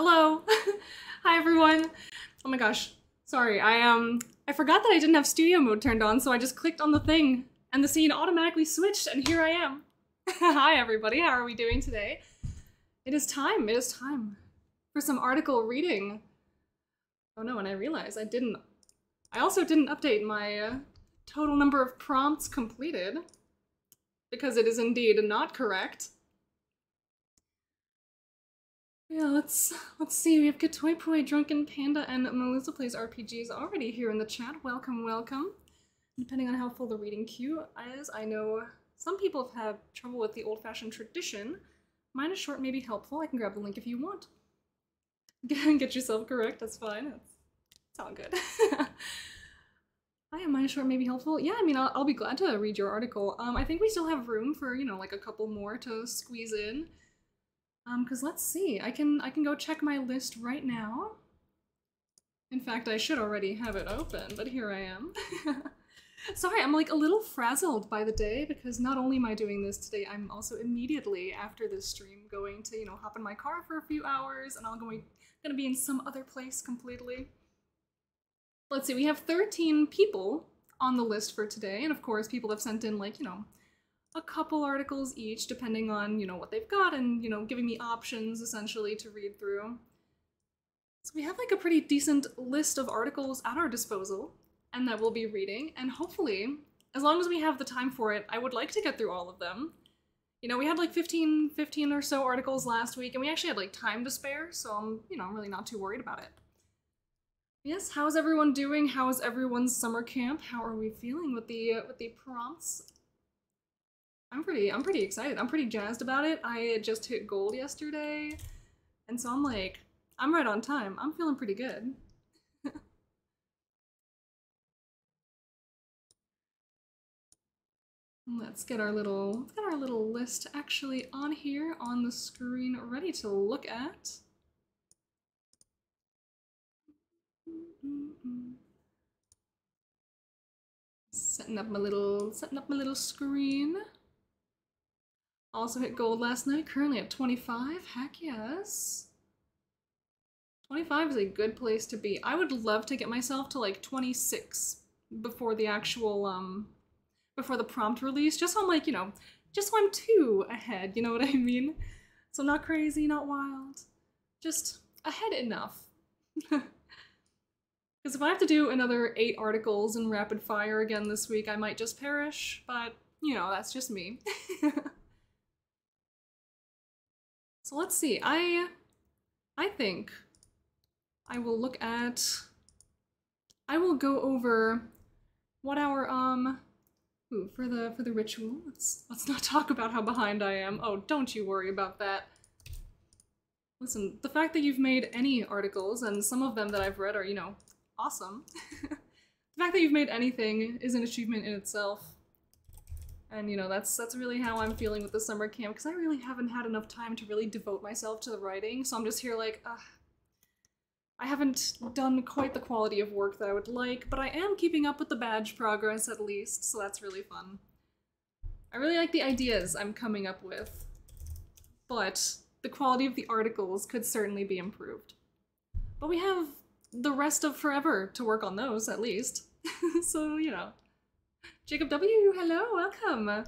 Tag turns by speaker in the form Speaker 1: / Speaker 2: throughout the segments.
Speaker 1: Hello! Hi everyone! Oh my gosh, sorry, I forgot that I didn't have studio mode turned on, so I just clicked on the thing and the scene automatically switched and here I am. Hi everybody, how are we doing today? It is time for some article reading. Oh no, and I realized I also didn't update my total number of prompts completed, because it is indeed not correct. Yeah, let's see. We have Katoy Drunken Panda, and Melissa Plays RPGs already here in the chat. Welcome, welcome. Depending on how full the reading queue is, I know some people have had trouble with the old-fashioned tradition. Mine is short, may be helpful. I can grab the link if you want. Get yourself correct, that's fine. It's all good. Hi, mine is short, may be helpful. Yeah, I mean, I'll be glad to read your article. I think we still have room for, you know, like a couple more to squeeze in. Cause let's see, I can go check my list right now. In fact, I should already have it open, but here I am. Sorry, I'm like a little frazzled by the day because not only am I doing this today, I'm also immediately after this stream going to, you know, hop in my car for a few hours and I'm gonna be in some other place completely. Let's see, we have 13 people on the list for today, and of course people have sent in, like, you know, a couple articles each, depending on, you know, what they've got and, you know, giving me options, essentially, to read through. So we have, like, a pretty decent list of articles at our disposal, and that we'll be reading, and hopefully, as long as we have the time for it, I would like to get through all of them. You know, we had, like, 15 or so articles last week, and we actually had, like, time to spare, so I'm, you know, I'm really not too worried about it. Yes, how's everyone doing? How is everyone's summer camp? How are we feeling with the prompts? I'm pretty excited. I'm pretty jazzed about it. I just hit gold yesterday, and so I'm like, I'm right on time. I'm feeling pretty good. Let's get our little list actually on here on the screen, ready to look at. Setting up my little screen. Also hit gold last night, currently at 25. Heck yes. 25 is a good place to be. I would love to get myself to like 26 before the actual, before the prompt release, just so I'm like, you know, just so I'm 2 ahead, you know what I mean? So not crazy, not wild, just ahead enough. Because if I have to do another 8 articles in rapid fire again this week, I might just perish, but, you know, that's just me. So let's see, I think I will look at, I will go over what our, for the ritual, let's not talk about how behind I am. Oh, don't you worry about that. Listen, the fact that you've made any articles, and some of them that I've read are, you know, awesome. The fact that you've made anything is an achievement in itself. And, you know, that's really how I'm feeling with the summer camp, because I really haven't had enough time to really devote myself to the writing, so I'm just here like, I haven't done quite the quality of work that I would like, but I am keeping up with the badge progress at least, so that's really fun. I really like the ideas I'm coming up with, but the quality of the articles could certainly be improved. But we have the rest of forever to work on those, at least. So, you know. Jacob W, hello, welcome.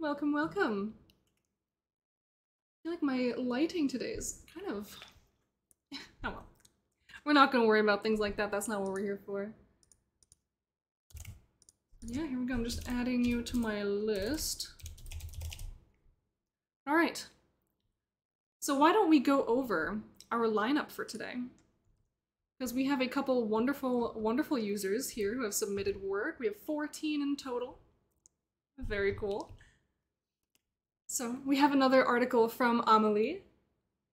Speaker 1: Welcome, welcome. I feel like my lighting today is kind of... oh well. We're not gonna worry about things like that, that's not what we're here for. Yeah, here we go, I'm just adding you to my list. Alright. So why don't we go over our lineup for today? Because we have a couple wonderful users here who have submitted work. We have 14 in total. Very cool. So we have another article from Amelie.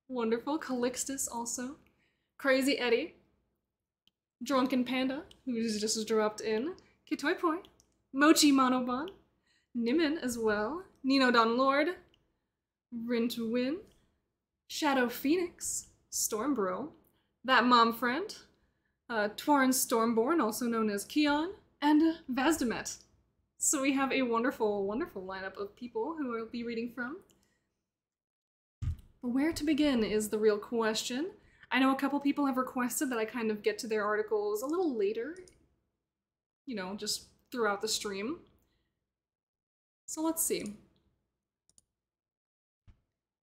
Speaker 1: Wonderful. Calixtus also. Crazy Eddie. Drunken Panda, who's just dropped in. Kitoy Poi. Mochi Monobon. Nimin as well. Nino Don Lord. Rin to Win. Shadow Phoenix. Stormbro. That Mom Friend, Twarren Stormborn, also known as Keon, and Vazdemet. So we have a wonderful lineup of people who I'll be reading from. But where to begin is the real question. I know a couple people have requested that I kind of get to their articles a little later, you know, just throughout the stream. So let's see.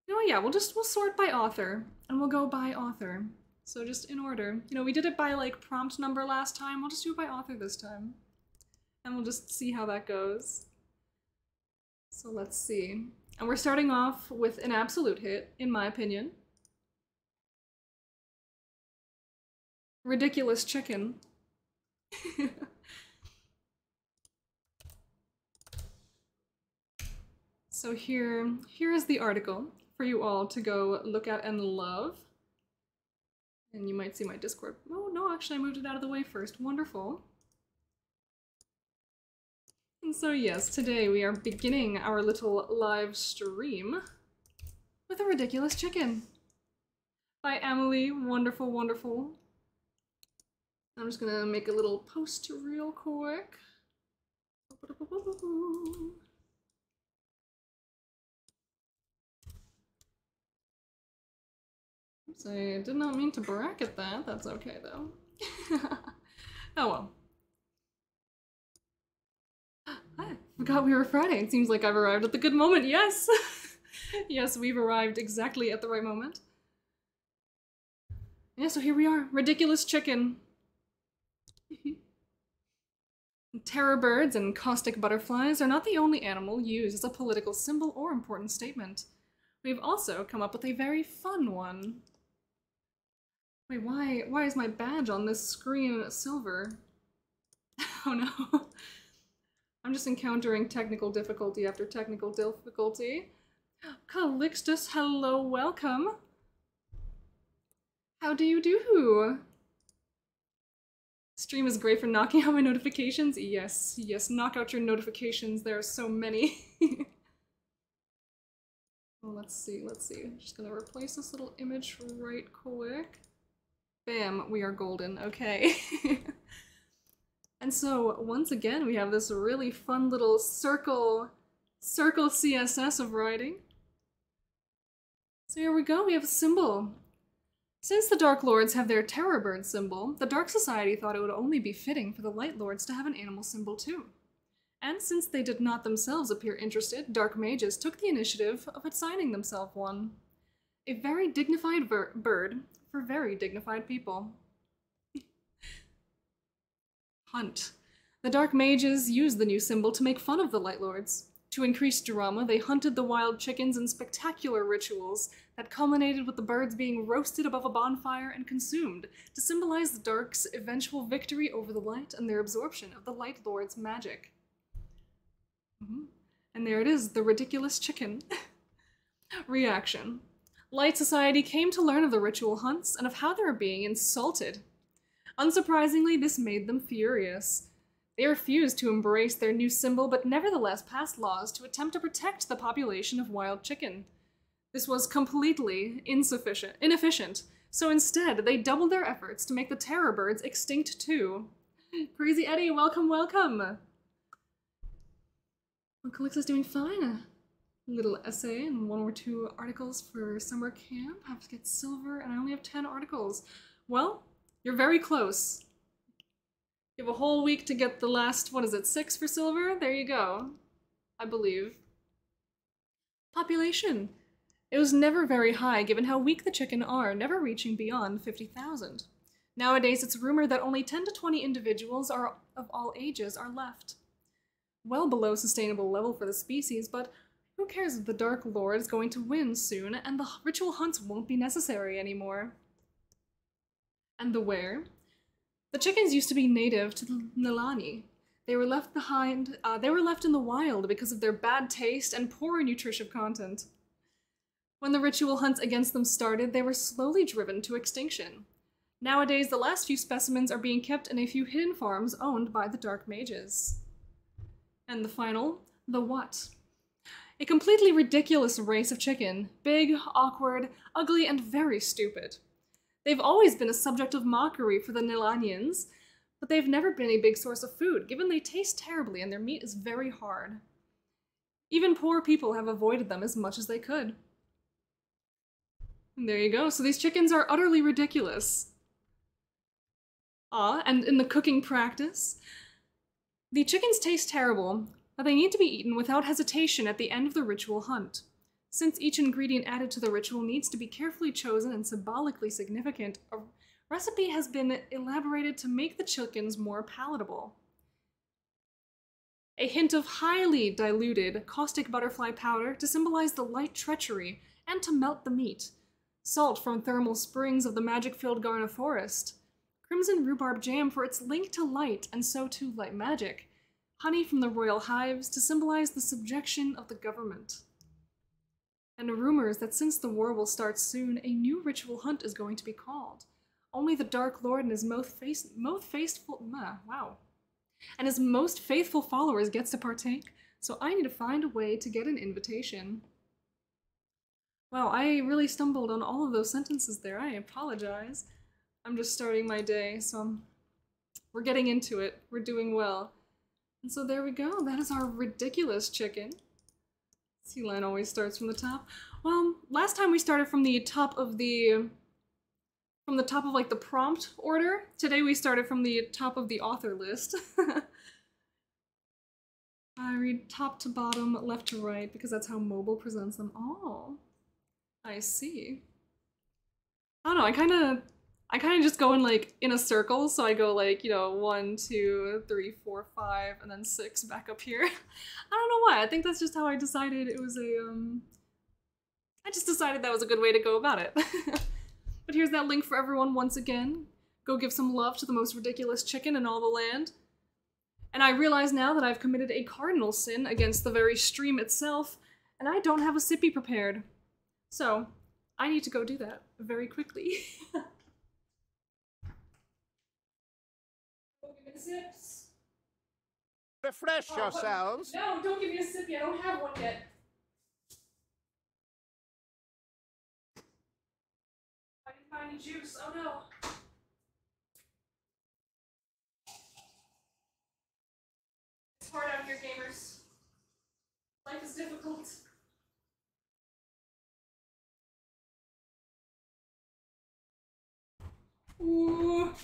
Speaker 1: Oh yeah, we'll sort by author, and we'll go by author. So just in order. You know, we did it by like prompt number last time, we'll just do it by author this time. And we'll just see how that goes. So let's see. And we're starting off with an absolute hit, in my opinion. Ridiculous Chicken. So here is the article for you all to go look at and love. And you might see my Discord. Oh no, actually I moved it out of the way first. Wonderful. And so yes, today we are beginning our little live stream with A Ridiculous Chicken by Emily. Wonderful, wonderful. I'm just gonna make a little post real quick. Oops, I did not mean to bracket that. That's okay though. Oh well. I forgot we were Friday. It seems like I've arrived at the good moment. Yes! Yes, we've arrived exactly at the right moment. Yeah, so here we are. Ridiculous Chicken. Terror birds and caustic butterflies are not the only animal used as a political symbol or important statement. We've also come up with a very fun one. Wait, why is my badge on this screen silver? Oh no. I'm just encountering technical difficulty after technical difficulty. Calixtus, hello, welcome. How do you do? Stream is great for knocking out my notifications. Yes, yes, knock out your notifications. There are so many. Well, let's see. I'm just gonna replace this little image right quick. Bam, we are golden. Okay. And so, once again, we have this really fun little circle CSS of writing. So here we go, we have a symbol. Since the Dark Lords have their Terror Bird symbol, the Dark Society thought it would only be fitting for the Light Lords to have an animal symbol too. And since they did not themselves appear interested, Dark Mages took the initiative of assigning themselves one. A very dignified bird for very dignified people. Hunt. The Dark Mages used the new symbol to make fun of the Light Lords. To increase drama, they hunted the wild chickens in spectacular rituals that culminated with the birds being roasted above a bonfire and consumed to symbolize the Dark's eventual victory over the Light and their absorption of the Light Lord's magic. And there it is, the Ridiculous Chicken. Reaction. Light Society came to learn of the ritual hunts and of how they were being insulted. Unsurprisingly, this made them furious. They refused to embrace their new symbol, but nevertheless passed laws to attempt to protect the population of wild chicken. This was completely inefficient, so instead they doubled their efforts to make the terror birds extinct too. Crazy Eddie, welcome, welcome! Well, Calix's doing fine. Little essay and 1 or 2 articles for summer camp. I have to get silver, and I only have 10 articles. Well, you're very close. You have a whole week to get the last, 6 for silver? There you go. I believe. Population. It was never very high given how weak the chicken are, never reaching beyond 50,000. Nowadays, it's rumored that only 10 to 20 individuals of all ages are left. Well below sustainable level for the species, but who cares if the Dark Lord is going to win soon and the ritual hunts won't be necessary anymore? And the where? The chickens used to be native to the Nilani. They were left behind. They were left in the wild because of their bad taste and poor nutritive content. When the ritual hunts against them started, they were slowly driven to extinction. Nowadays, the last few specimens are being kept in a few hidden farms owned by the Dark Mages. And the final, the what? A completely ridiculous race of chicken. Big, awkward, ugly, and very stupid. They've always been a subject of mockery for the Nilanians, but they've never been a big source of food, given they taste terribly and their meat is very hard. Even poor people have avoided them as much as they could. And there you go. So these chickens are utterly ridiculous. And in the cooking practice, the chickens taste terrible, but they need to be eaten without hesitation at the end of the ritual hunt. Since each ingredient added to the ritual needs to be carefully chosen and symbolically significant, a recipe has been elaborated to make the chickens more palatable. A hint of highly diluted caustic butterfly powder to symbolize the light treachery and to melt the meat. Salt from thermal springs of the magic-filled Garna Forest. Crimson rhubarb jam for its link to light and so too light magic. Honey from the royal hives to symbolize the subjection of the government. And rumors that since the war will start soon, a new ritual hunt is going to be called. Only the Dark Lord and his most faithful followers gets to partake, so I need to find a way to get an invitation. Wow, I really stumbled on all of those sentences there. I apologize. I'm just starting my day, so we're getting into it. We're doing well. And so there we go. That is our ridiculous chicken. Sea Lion always starts from the top. Well, last time we started from the top of like the prompt order. Today we started from the top of the author list. I read top to bottom, left to right, because that's how mobile presents them. Oh, I see. I don't know, I kind of just go in like in a circle, so I go like, you know, 1, 2, 3, 4, 5, and then 6 back up here. I don't know why. I think that's just how I decided it was I just decided that was a good way to go about it. But here's that link for everyone once again. Go give some love to the most ridiculous chicken in all the land. And I realize now that I've committed a cardinal sin against the very stream itself, and I don't have a sippy prepared. So, I need to go do that very quickly. Sips.
Speaker 2: Refresh yourselves.
Speaker 1: No, don't give me a sippy. I don't have one yet. I didn't find any juice. Oh no. It's hard out here, gamers. Life is difficult. Ooh.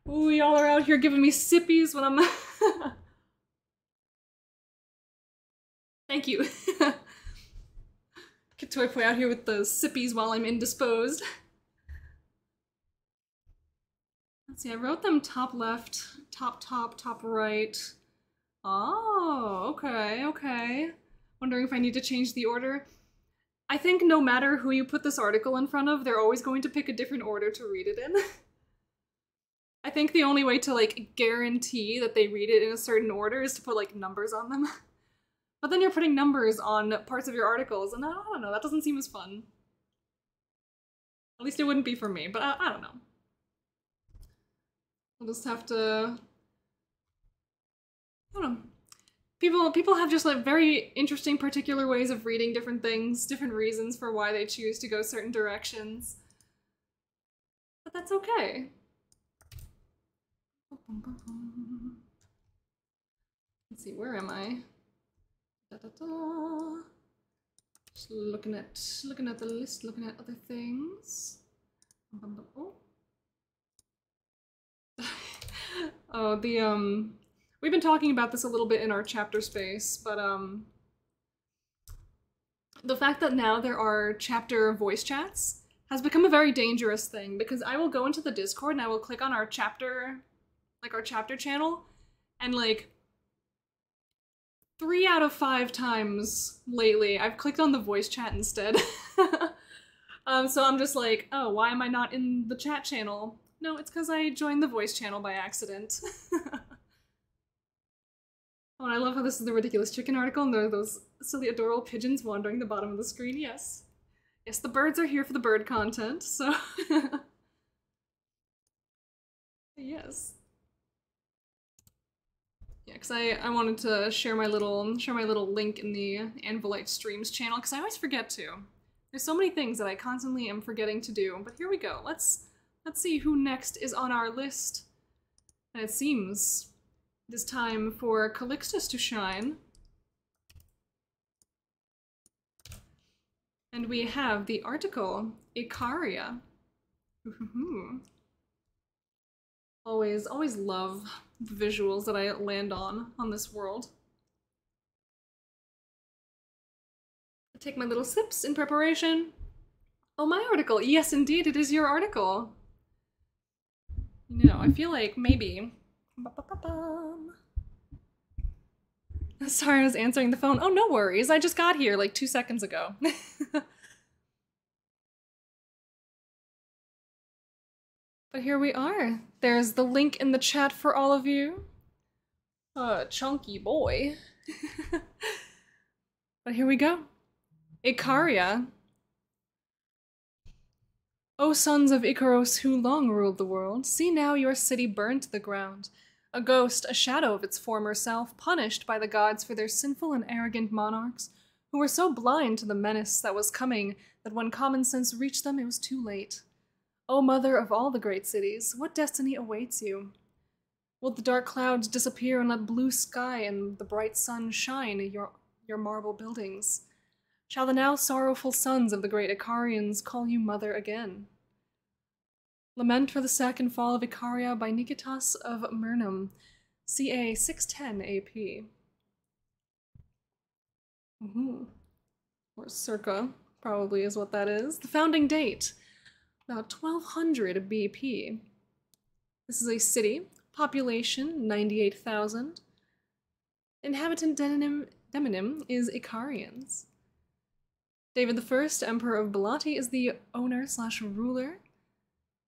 Speaker 1: Ooh, y'all are out here giving me sippies when I'm... Thank you. Get Toy Boy out here with the sippies while I'm indisposed. Let's see, I wrote them top left, top right. Oh, okay. Wondering if I need to change the order. I think no matter who you put this article in front of, they're always going to pick a different order to read it in. I think the only way to, like, guarantee that they read it in a certain order is to put, like, numbers on them. But then you're putting numbers on parts of your articles, and I don't know, that doesn't seem as fun. At least it wouldn't be for me, but I don't know. I'll just have to... I don't know. People have just, like, very interesting particular ways of reading different things, different reasons for why they choose to go certain directions. But that's okay. Let's see, where am I? Just looking at the list, looking at other things. Oh, we've been talking about this a little bit in our chapter space, but the fact that now there are chapter voice chats has become a very dangerous thing, because I will go into the Discord and I will click on our chapter, like our chapter channel, and like 3 out of 5 times lately I've clicked on the voice chat instead. So I'm just like, oh, why am I not in the chat channel? No, it's because I joined the voice channel by accident. Oh, and I love how this is the ridiculous chicken article, and there are those silly adorable pigeons wandering the bottom of the screen. Yes. Yes, the birds are here for the bird content, so... Yes. Yeah, because I wanted to share my little link in the Anvilite Streams channel, because I always forget to. There's so many things that I constantly am forgetting to do, but here we go. Let's see who next is on our list. And it seems it is time for Calixtus to shine. And we have the article, Icaria. Always love the visuals that I land on this world. I take my little sips in preparation. Oh, my article. Yes, indeed, it is your article. You know, I feel like maybe... Sorry, I was answering the phone. Oh, no worries. I just got here like 2 seconds ago. But here we are. There's the link in the chat for all of you. Chunky boy. But here we go. Icaria. O sons of Icaros who long ruled the world, see now your city burned to the ground. A ghost, a shadow of its former self, punished by the gods for their sinful and arrogant monarchs, who were so blind to the menace that was coming that when common sense reached them, it was too late. O mother of all the great cities, what destiny awaits you? Will the dark clouds disappear and let blue sky and the bright sun shine your marble buildings? Shall the now sorrowful sons of the great Icarians call you mother again? Lament for the sack and fall of Icaria by Nikitas of Murnum, ca. 610 AP. Or circa, probably is what that is. The founding date, about 1200 BP. This is a city, population 98,000. Inhabitant demonym is Icarians. David I, Emperor of Balati, is the owner/ruler,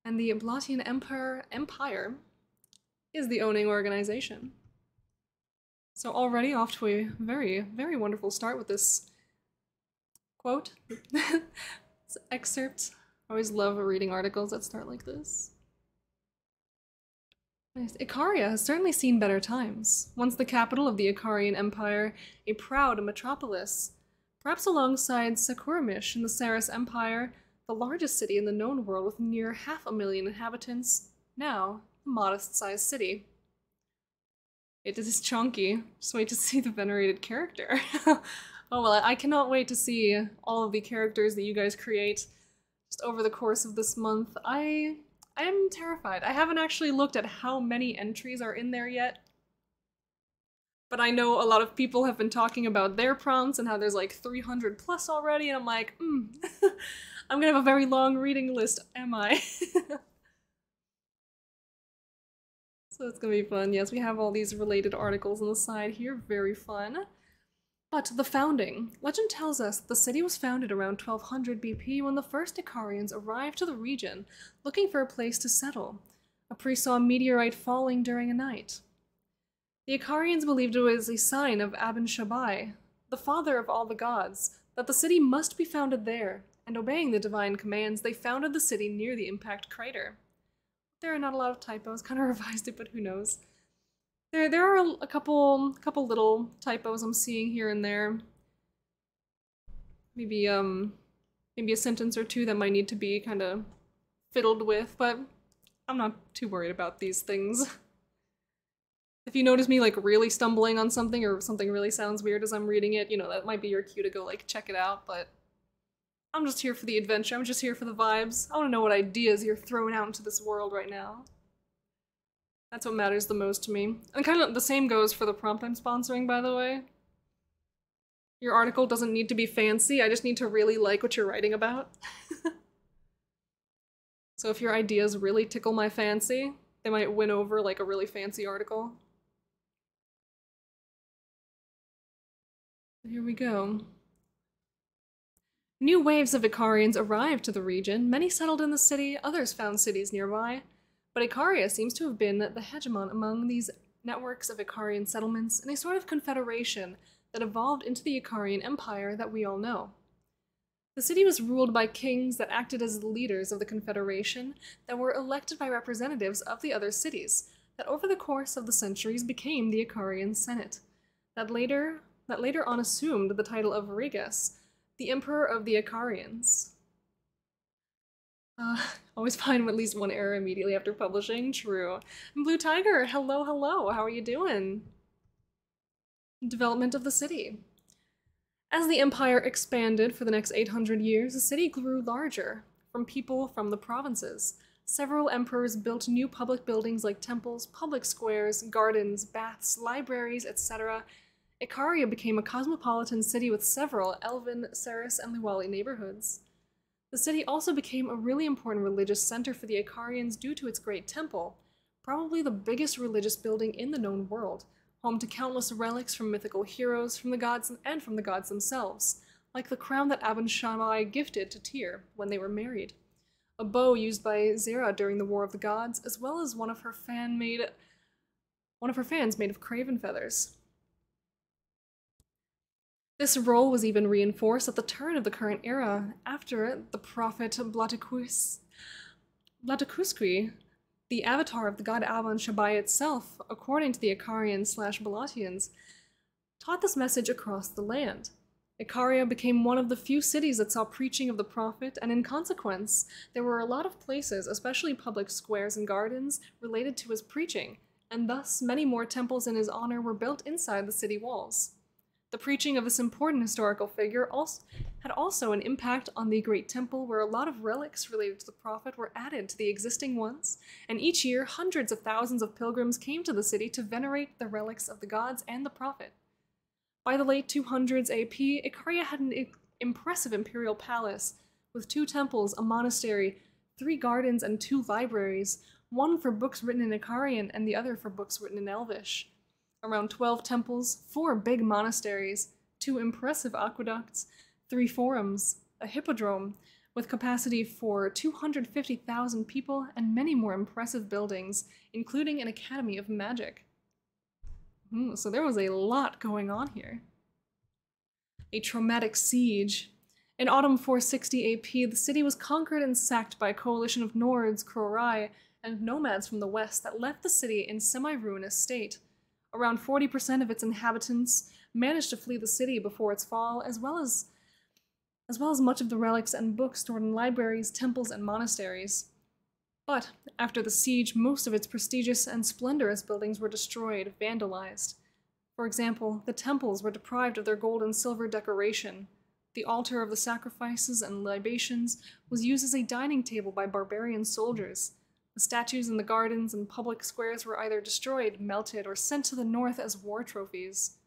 Speaker 1: and the Balatian Empire is the owning organization. So already off to a very, very wonderful start with this quote. This excerpt. I always love reading articles that start like this. Nice. Icaria has certainly seen better times. Once the capital of the Icarian Empire, a proud metropolis, perhaps alongside Sakuramish in the Saras Empire, the largest city in the known world with near 500,000 inhabitants, now a modest-sized city. It is chunky. Just wait to see the venerated character. Oh well, I cannot wait to see all of the characters that you guys create just over the course of this month. I am terrified. I haven't actually looked at how many entries are in there yet. But I know a lot of people have been talking about their prompts and how there's like 300 plus already, and I'm like, I'm gonna have a very long reading list, am I? So it's gonna be fun. Yes, we have all these related articles on the side here, very fun. But the founding. Legend tells us the city was founded around 1200 BP when the first Icarians arrived to the region looking for a place to settle. A priest saw a meteorite falling during a night. The Icarians believed it was a sign of Aben Shabai, the father of all the gods, that the city must be founded there, and obeying the divine commands, they founded the city near the impact crater. There are not a lot of typos, kind of revised it, but who knows. There are a couple little typos I'm seeing here and there. Maybe a sentence or two that might need to be kind of fiddled with, but I'm not too worried about these things. If you notice me like really stumbling on something or something really sounds weird as I'm reading it, you know, that might be your cue to go like check it out, but I'm just here for the adventure. I'm just here for the vibes. I want to know what ideas you're throwing out into this world right now. That's what matters the most to me. And kind of the same goes for the prompt I'm sponsoring, by the way. Your article doesn't need to be fancy, I just need to really like what you're writing about. So if your ideas really tickle my fancy, they might win over like a really fancy article. Here we go. New waves of Icarians arrived to the region. Many settled in the city, others found cities nearby. But Icaria seems to have been the hegemon among these networks of Icarian settlements in a sort of confederation that evolved into the Icarian Empire that we all know. The city was ruled by kings that acted as the leaders of the confederation that were elected by representatives of the other cities, that over the course of the centuries became the Icarian Senate, that later on assumed the title of Regus, the Emperor of the Icarians. Always find at least one error immediately after publishing. True. Blue Tiger, hello, hello. How are you doing? Development of the city. As the empire expanded for the next 800 years, the city grew larger. from people from the provinces. Several emperors built new public buildings like temples, public squares, gardens, baths, libraries, etc. Ikaria became a cosmopolitan city with several Elven, Ceres, and Luwali neighborhoods. The city also became a really important religious center for the Ikarians due to its great temple, probably the biggest religious building in the known world, home to countless relics from mythical heroes, from the gods, and from the gods themselves, like the crown that Aben Shammai gifted to Tyr when they were married, a bow used by Zera during the War of the Gods, as well as one of her fans made of craven feathers. This role was even reinforced at the turn of the current era, after the prophet Blatakusqui, the avatar of the god Aben Shammai itself, according to the Ikarians/Balatians, taught this message across the land. Ikaria became one of the few cities that saw preaching of the prophet, and in consequence, there were a lot of places, especially public squares and gardens, related to his preaching, and thus many more temples in his honor were built inside the city walls. The preaching of this important historical figure had also an impact on the Great Temple, where a lot of relics related to the prophet were added to the existing ones, and each year hundreds of thousands of pilgrims came to the city to venerate the relics of the gods and the prophet. By the late 200s AP, Ikaria had an impressive imperial palace, with 2 temples, a monastery, 3 gardens, and 2 libraries, one for books written in Ikarian and the other for books written in Elvish. Around 12 temples, 4 big monasteries, 2 impressive aqueducts, 3 forums, a hippodrome with capacity for 250,000 people, and many more impressive buildings, including an academy of magic. So there was a lot going on here. A traumatic siege. In autumn 460 AP, the city was conquered and sacked by a coalition of Nords, Krorai, and nomads from the west that left the city in semi-ruinous state. Around 40% of its inhabitants managed to flee the city before its fall, as well as much of the relics and books stored in libraries, temples, and monasteries. But after the siege, most of its prestigious and splendorous buildings were destroyed, vandalized. For example, the temples were deprived of their gold and silver decoration. The altar of the sacrifices and libations was used as a dining table by barbarian soldiers. The statues in the gardens and public squares were either destroyed, melted, or sent to the north as war trophies.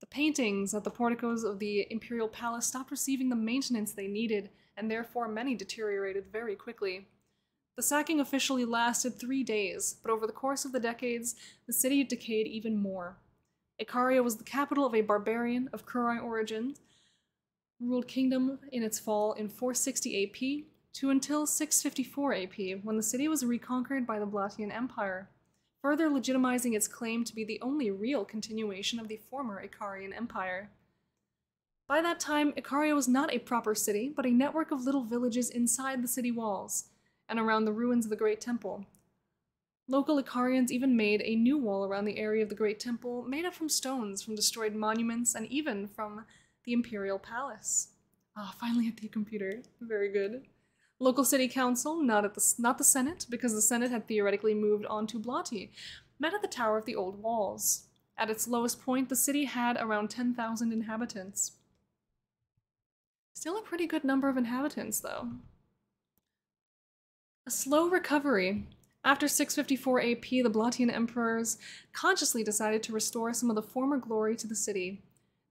Speaker 1: The paintings at the porticos of the imperial palace stopped receiving the maintenance they needed, and therefore many deteriorated very quickly. The sacking officially lasted 3 days, but over the course of the decades, the city decayed even more. Ikaria was the capital of a barbarian of Kurai origin, ruled kingdom in its fall in 460 AP, to until 654 AP, when the city was reconquered by the Balatian Empire, further legitimizing its claim to be the only real continuation of the former Ikarian Empire. By that time, Ikaria was not a proper city, but a network of little villages inside the city walls, and around the ruins of the Great Temple. Local Ikarians even made a new wall around the area of the Great Temple, made up from stones from destroyed monuments, and even from the Imperial Palace. Finally at the computer. Very good. Local city council, not the Senate, because the Senate had theoretically moved on to Blati, met at the Tower of the Old Walls. At its lowest point, the city had around 10,000 inhabitants. Still a pretty good number of inhabitants, though. A slow recovery. After 654 AP, the Balatian emperors consciously decided to restore some of the former glory to the city.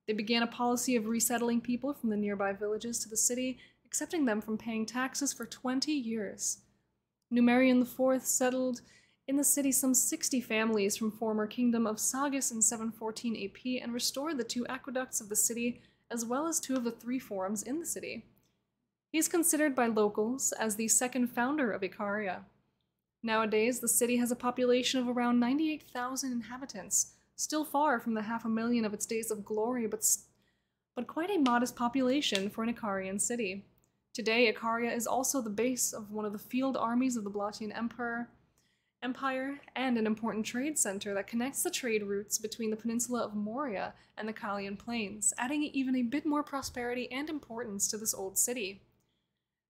Speaker 1: They began a policy of resettling people from the nearby villages to the city, accepting them from paying taxes for 20 years. Numerian IV settled in the city some 60 families from former kingdom of Sagas in 714 AP and restored the 2 aqueducts of the city, as well as 2 of the 3 forums in the city. He is considered by locals as the second founder of Ikaria. Nowadays, the city has a population of around 98,000 inhabitants, still far from the 500,000 of its days of glory, but quite a modest population for an Ikarian city. Today, Ikaria is also the base of one of the field armies of the Balatian Empire, and an important trade center that connects the trade routes between the peninsula of Moria and the Kalian Plains, adding even a bit more prosperity and importance to this old city.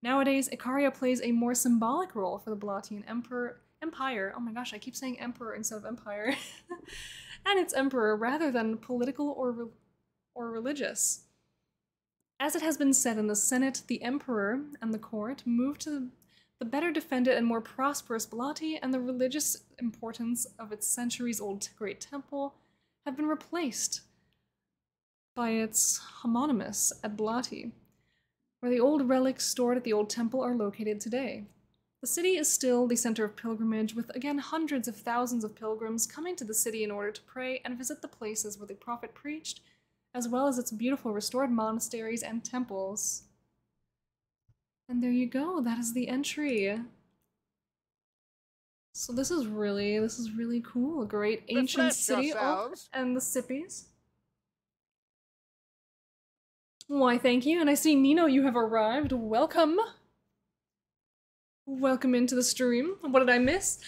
Speaker 1: Nowadays, Ikaria plays a more symbolic role for the Balatian Empire. Oh my gosh, I keep saying emperor instead of empire. And its emperor, rather than political or religious. As it has been said in the Senate, the Emperor and the court moved to the better defended and more prosperous Blati, and the religious importance of its centuries-old great temple have been replaced by its homonymous at Blati, where the old relics stored at the old temple are located today. The city is still the center of pilgrimage, with again hundreds of thousands of pilgrims coming to the city in order to pray and visit the places where the prophet preached, as well as its beautiful restored monasteries and temples. And there you go, that is the entry. So this is really cool. A great ancient
Speaker 2: Refresh
Speaker 1: city.
Speaker 2: yourselves.
Speaker 1: Oh, and the Sippies. Why, thank you. And I see, Nino, you have arrived. Welcome. Welcome into the stream. What did I miss?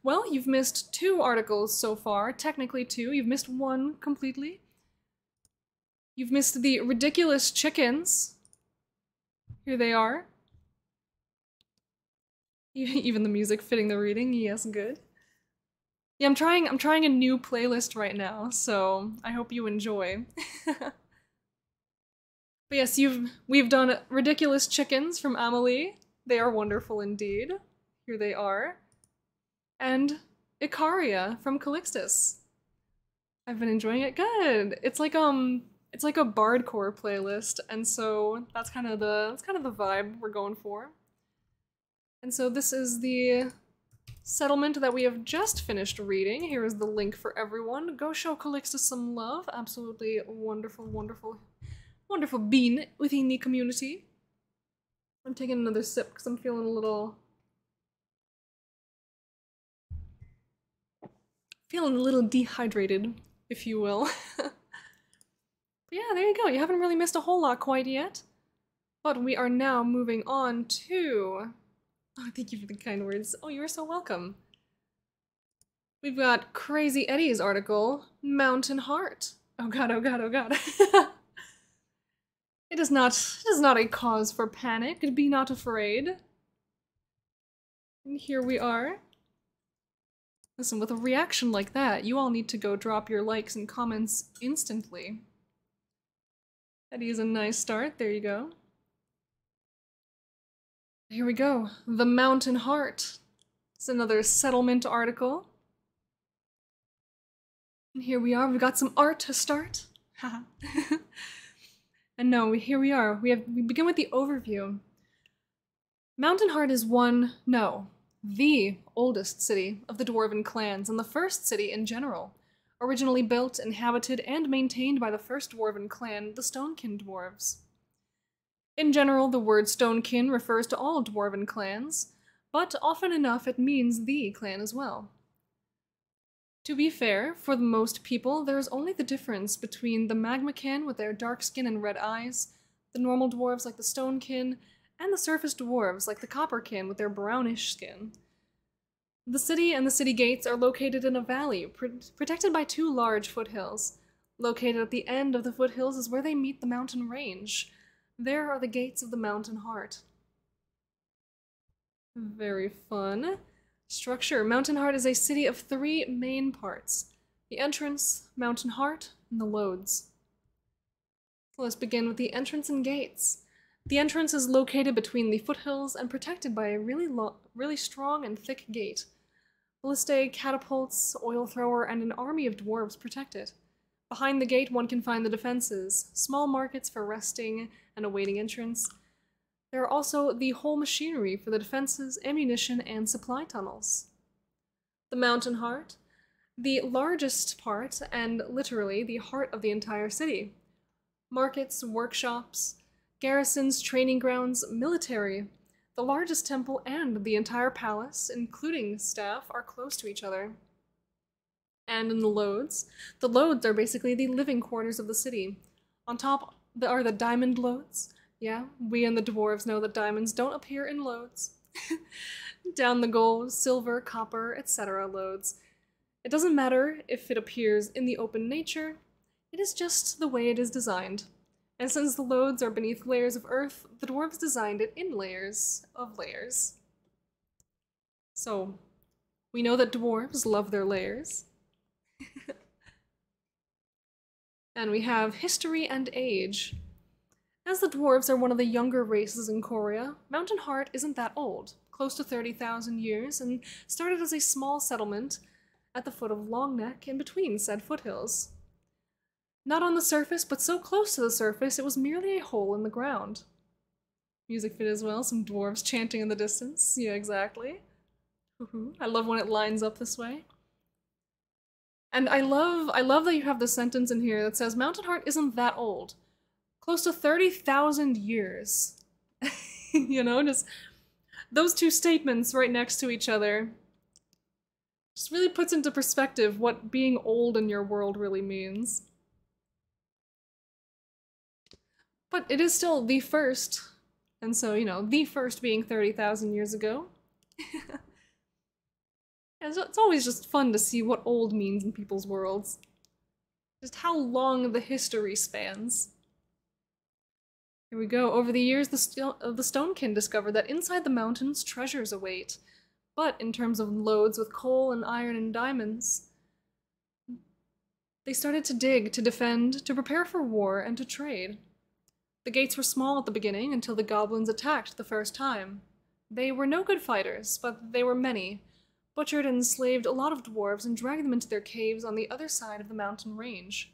Speaker 1: Well, you've missed 2 articles so far. Technically 2. You've missed 1 completely. You've missed the ridiculous chickens. Here they are. Even the music fitting the reading. Yes, good. Yeah, I'm trying a new playlist right now, so I hope you enjoy. But yes, we've done Ridiculous Chickens from Amelie. They are wonderful indeed. Here they are. And Icaria from Calixtus. I've been enjoying it. Good. It's like a bardcore playlist, and so that's kind of the vibe we're going for. And so this is the settlement that we have just finished reading. Here is the link for everyone. Go show Calixtus some love. Absolutely wonderful, wonderful, wonderful being within the community. I'm taking another sip because I'm feeling a little dehydrated, if you will. But yeah, there you go. You haven't really missed a whole lot quite yet. But we are now moving on to... Oh, thank you for the kind words. Oh, you're so welcome. We've got Crazy Eddie's article, Mountain Heart. Oh god, oh god, oh god. It is not a cause for panic. Be not afraid. And here we are. Listen, with a reaction like that, you all need to go drop your likes and comments instantly. Eddie is a nice start. There you go. Here we go. The Mountain Heart. It's another settlement article. And here we are. We've got some art to start. Haha. And no, here we are. We begin with the overview. Mountain Heart is the oldest city of the Dwarven clans, and the first city in general. Originally built, inhabited, and maintained by the first Dwarven clan, the Stonekin Dwarves. In general, the word Stonekin refers to all Dwarven clans, but often enough it means the clan as well. To be fair, for the most people, there is only the difference between the Magmakin with their dark skin and red eyes, the normal dwarves like the Stonekin, and the surface dwarves like the Copperkin with their brownish skin. The city and the city gates are located in a valley, protected by 2 large foothills. Located at the end of the foothills is where they meet the mountain range. There are the gates of the Mountain Heart. Very fun. Structure. Mountain Heart is a city of 3 main parts. The entrance, Mountain Heart, and the loads. So let's begin with the entrance and gates. The entrance is located between the foothills and protected by a really strong and thick gate. Ballistae, catapults, oil thrower, and an army of dwarves protect it. Behind the gate one can find the defenses, small markets for resting and awaiting entrance. There are also the whole machinery for the defenses, ammunition, and supply tunnels. The Mountain Heart, the largest part and literally the heart of the entire city. Markets, workshops, garrisons, training grounds, military, the largest temple, and the entire palace, including staff, are close to each other. And in the loads are basically the living quarters of the city. On top are the diamond loads. Yeah, we and the dwarves know that diamonds don't appear in loads. Down the gold, silver, copper, etc. loads. It doesn't matter if it appears in the open nature, it is just the way it is designed. And since the loads are beneath layers of earth, the dwarves designed it in layers of layers. So, we know that dwarves love their layers. And we have history and age. As the dwarves are one of the younger races in Korea, Mountain Heart isn't that old, close to 30,000 years, and started as a small settlement at the foot of Long Neck in between said foothills. Not on the surface, but so close to the surface it was merely a hole in the ground. Music fit as well, some dwarves chanting in the distance. Yeah, exactly. I love when it lines up this way. And I love that you have the sentence in here that says Mountain Heart isn't that old. Close to 30,000 years. You know, just those two statements right next to each other just really puts into perspective what being old in your world really means. But it is still the first, and so, you know, the first being 30,000 years ago. It's always just fun to see what old means in people's worlds. Just how long the history spans. Here we go. Over the years, the Stonekin discovered that inside the mountains, treasures await. But in terms of loads with coal and iron and diamonds, they started to dig, to defend, to prepare for war, and to trade. The gates were small at the beginning until the goblins attacked the first time. They were no good fighters, but they were many, butchered and enslaved a lot of dwarves and dragged them into their caves on the other side of the mountain range.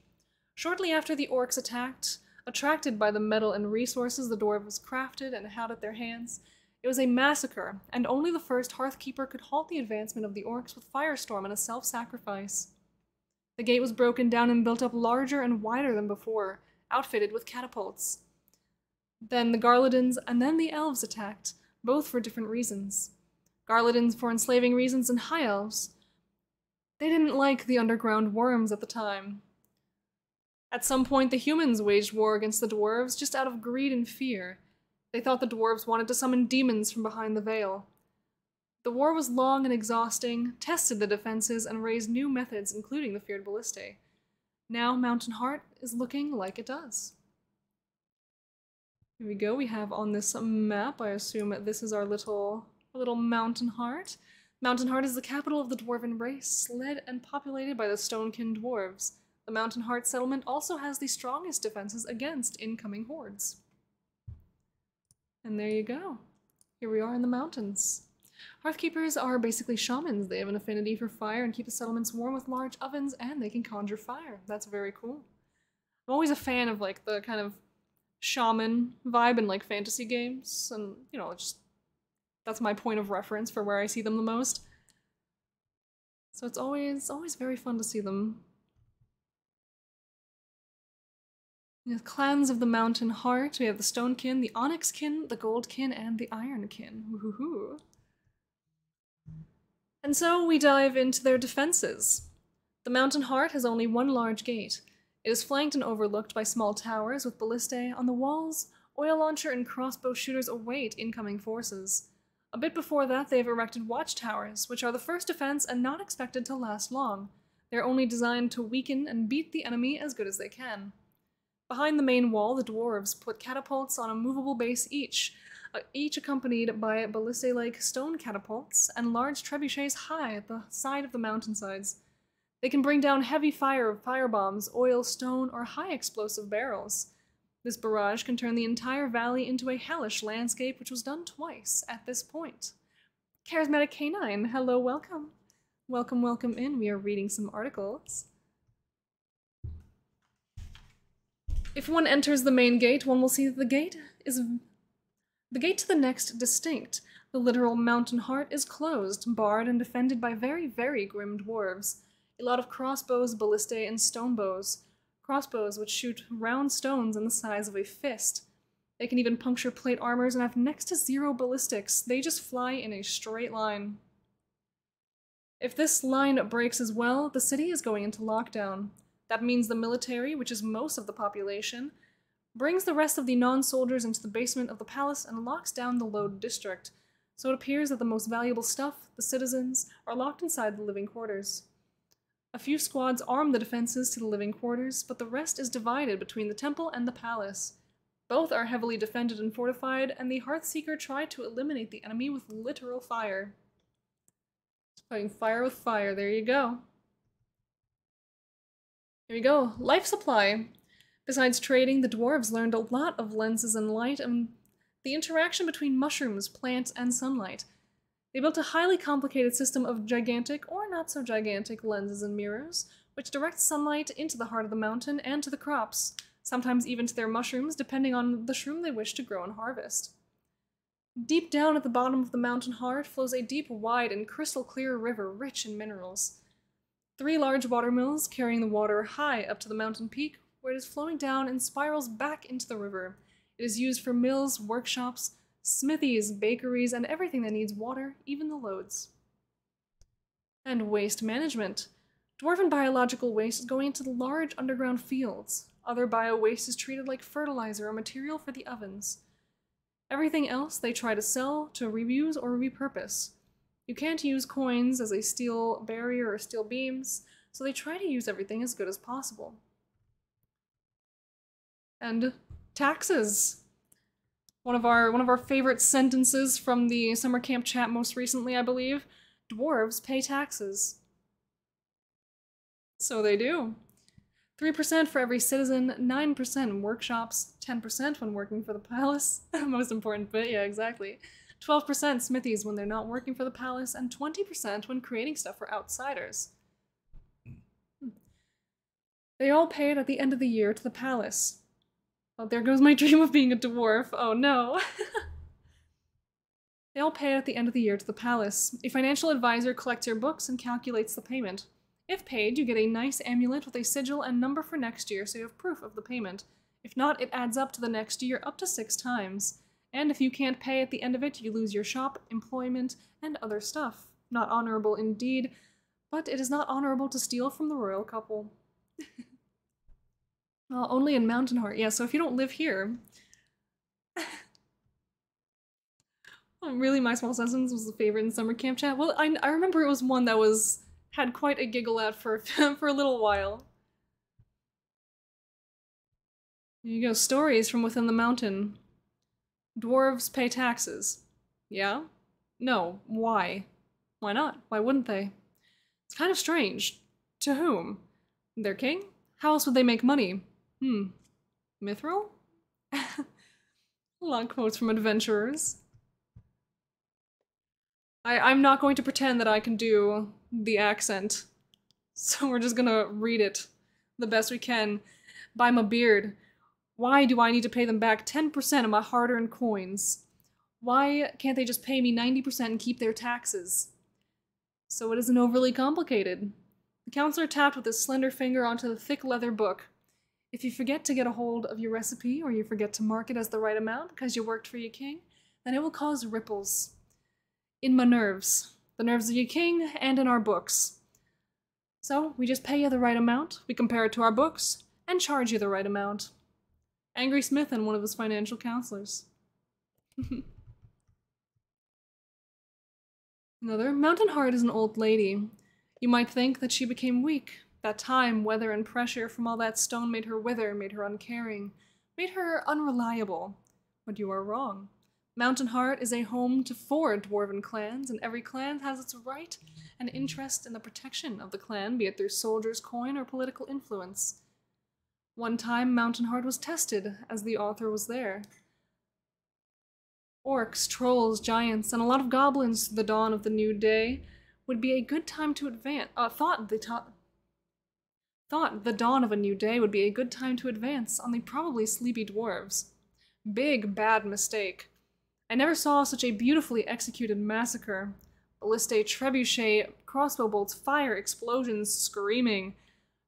Speaker 1: Shortly after the orcs attacked, attracted by the metal and resources the dwarves crafted and had at their hands, it was a massacre, and only the first Hearthkeeper could halt the advancement of the orcs with firestorm and a self-sacrifice. The gate was broken down and built up larger and wider than before, outfitted with catapults. Then the Garladins and then the Elves attacked, both for different reasons. Garladins for enslaving reasons and High Elves. They didn't like the underground worms at the time. At some point, the humans waged war against the dwarves just out of greed and fear. They thought the dwarves wanted to summon demons from behind the veil. The war was long and exhausting, tested the defenses, and raised new methods, including the feared ballistae. Now Mountain Heart is looking like it does. Here we go, we have on this map, I assume that this is our little Mountain Heart. Mountain Heart is the capital of the dwarven race, led and populated by the Stonekin dwarves. The Mountain Heart settlement also has the strongest defenses against incoming hordes. And there you go. Here we are in the mountains. Hearthkeepers are basically shamans. They have an affinity for fire and keep the settlements warm with large ovens, and they can conjure fire. That's very cool. I'm always a fan of like the kind of shaman vibe in like fantasy games, and you know, just that's my point of reference for where I see them the most. So it's always very fun to see them. The clans of the Mountain Heart. We have the Stonekin, the Onyxkin, the Goldkin, and the Ironkin. Woohoo! And so we dive into their defenses. The Mountain Heart has only one large gate. It is flanked and overlooked by small towers with ballistae on the walls. Oil launcher and crossbow shooters await incoming forces. A bit before that, they have erected watchtowers, which are the first defense and not expected to last long. They're only designed to weaken and beat the enemy as good as they can. Behind the main wall, the dwarves put catapults on a movable base each accompanied by ballistae-like stone catapults and large trebuchets high at the side of the mountainsides. They can bring down heavy fire of firebombs, oil, stone, or high explosive barrels. This barrage can turn the entire valley into a hellish landscape, which was done twice at this point. Charismatic Canine, hello, welcome. Welcome in. We are reading some articles. If one enters the main gate, one will see that the gate to the next distinct. The literal Mountain Heart is closed, barred, and defended by very, very grim dwarves. A lot of crossbows, ballistae, and stone bows. Crossbows which shoot round stones in the size of a fist. They can even puncture plate armors and have next to zero ballistics. They just fly in a straight line. If this line breaks as well, the city is going into lockdown. That means the military, which is most of the population, brings the rest of the non-soldiers into the basement of the palace and locks down the Lode district. So it appears that the most valuable stuff, the citizens, are locked inside the living quarters. A few squads arm the defenses to the living quarters, but the rest is divided between the temple and the palace. Both are heavily defended and fortified, and the Hearthseeker tried to eliminate the enemy with literal fire. Fighting fire with fire, there you go. Here we go. Life supply. Besides trading, the dwarves learned a lot of lenses and light and the interaction between mushrooms, plants, and sunlight. They built a highly complicated system of gigantic or not so gigantic lenses and mirrors, which direct sunlight into the heart of the mountain and to the crops, sometimes even to their mushrooms, depending on the shroom they wish to grow and harvest. Deep down at the bottom of the mountain heart flows a deep, wide, and crystal clear river rich in minerals. 3 large watermills carrying the water high up to the mountain peak, where it is flowing down and spirals back into the river. It is used for mills, workshops, smithies, bakeries, and everything that needs water, even the loads. And waste management. Dwarven biological waste is going into the large underground fields. Other bio-waste is treated like fertilizer or material for the ovens. Everything else they try to sell, to reuse, or repurpose. You can't use coins as a steel barrier or steel beams, so they try to use everything as good as possible. And taxes. One of our favorite sentences from the SummerCamp chat most recently, I believe. Dwarves pay taxes. So they do. 3% for every citizen, 9% in workshops, 10% when working for the palace. Most important bit, yeah, exactly. 12% smithies when they're not working for the palace, and 20% when creating stuff for outsiders. They all pay it at the end of the year to the palace. Oh, there goes my dream of being a dwarf. Oh no. They all pay it at the end of the year to the palace. A financial advisor collects your books and calculates the payment. If paid, you get a nice amulet with a sigil and number for next year, so you have proof of the payment. If not, it adds up to the next year up to 6 times. And if you can't pay at the end of it, you lose your shop, employment, and other stuff. Not honorable indeed, but it is not honorable to steal from the royal couple. Well, only in Mountain Heart. Yeah, so if you don't live here... Oh, really, My Small Sessions was the favorite in SummerCamp chat? Well, I remember it was one that had quite a giggle at for for a little while. Here you go, stories from within the mountain. Dwarves pay taxes. Yeah? No. Why? Why not? Why wouldn't they? It's kind of strange. To whom? Their king? How else would they make money? Mithril? Long quotes from adventurers. I'm not going to pretend that I can do the accent, so we're just gonna read it the best we can. By my beard. Why do I need to pay them back 10% of my hard-earned coins? Why can't they just pay me 90% and keep their taxes? So it isn't overly complicated. The counselor tapped with his slender finger onto the thick leather book. If you forget to get a hold of your recipe, or you forget to mark it as the right amount because you worked for your king, then it will cause ripples. In my nerves. The nerves of your king, and in our books. So, we just pay you the right amount, we compare it to our books, and charge you the right amount. Angry Smith and one of his financial counselors. Another, Mountain Heart is an old lady. You might think that she became weak. That time, weather, and pressure from all that stone made her wither, made her uncaring, made her unreliable. But you are wrong. Mountain Heart is a home to 4 dwarven clans, and every clan has its right and interest in the protection of the clan, be it through soldiers' coin or political influence. One time, Mountain Heart was tested, as the author was there. Orcs, trolls, giants, and a lot of goblins to the dawn of the new day would be a good time to advance. Thought the dawn of a new day would be a good time to advance on the probably sleepy dwarves. Big, bad mistake. I never saw such a beautifully executed massacre. Ballistae, trebuchet, crossbow bolts, fire, explosions, screaming.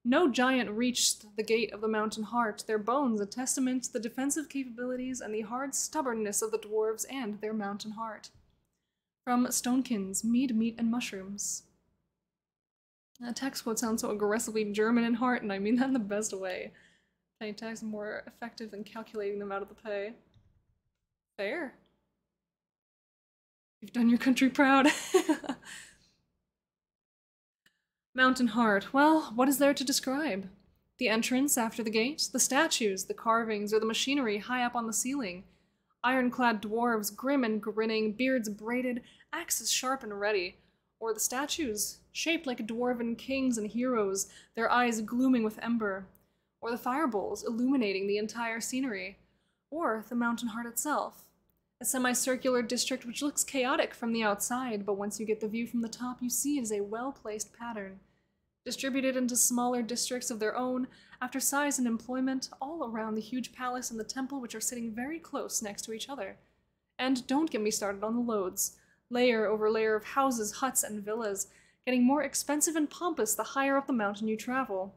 Speaker 1: No giant reached the gate of the Mountain Heart, their bones a testament to the defensive capabilities and the hard stubbornness of the dwarves and their Mountain Heart. From Stonekins, Mead, Meat, and Mushrooms. That text quote sounds so aggressively German in heart, and I mean that in the best way. Paying tax is more effective than calculating them out of the pay. Fair. You've done your country proud. Mountain Heart. Well, what is there to describe? The entrance after the gate, the statues, the carvings, or the machinery high up on the ceiling. Ironclad dwarves, grim and grinning, beards braided, axes sharp and ready. Or the statues, shaped like dwarven kings and heroes, their eyes glooming with ember. or the fire bowls illuminating the entire scenery, or the mountain heart itself. A semicircular district which looks chaotic from the outside, but once you get the view from the top, you see it is a well-placed pattern, distributed into smaller districts of their own, after size and employment, all around the huge palace and the temple, which are sitting very close next to each other. And don't get me started on the loads. Layer over layer of houses, huts, and villas, getting more expensive and pompous the higher up the mountain you travel.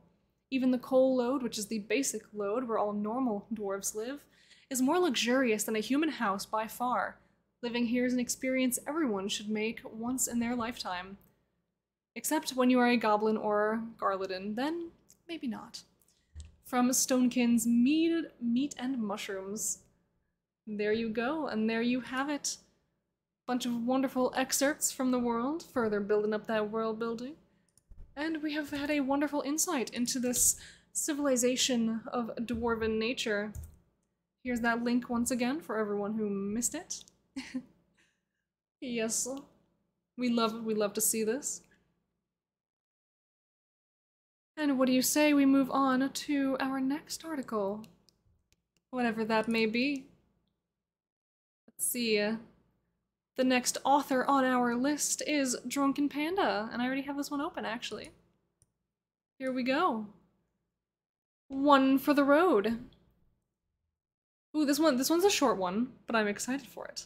Speaker 1: Even the coal lode, which is the basic lode where all normal dwarves live, is more luxurious than a human house by far. Living here is an experience everyone should make once in their lifetime. Except when you are a goblin or Garladin, then maybe not. From Stonekin's Meat and Mushrooms. There you go, and there you have it. Bunch of wonderful excerpts from the world, further building up that world building. And we have had a wonderful insight into this civilization of dwarven nature. Here's that link once again for everyone who missed it. Yes, we love to see this. And what do you say we move on to our next article? Whatever that may be. Let's see. The next author on our list is Drunken Panda, and I already have this one open, actually. Here we go. One for the road. Ooh, this one's a short one, but I'm excited for it.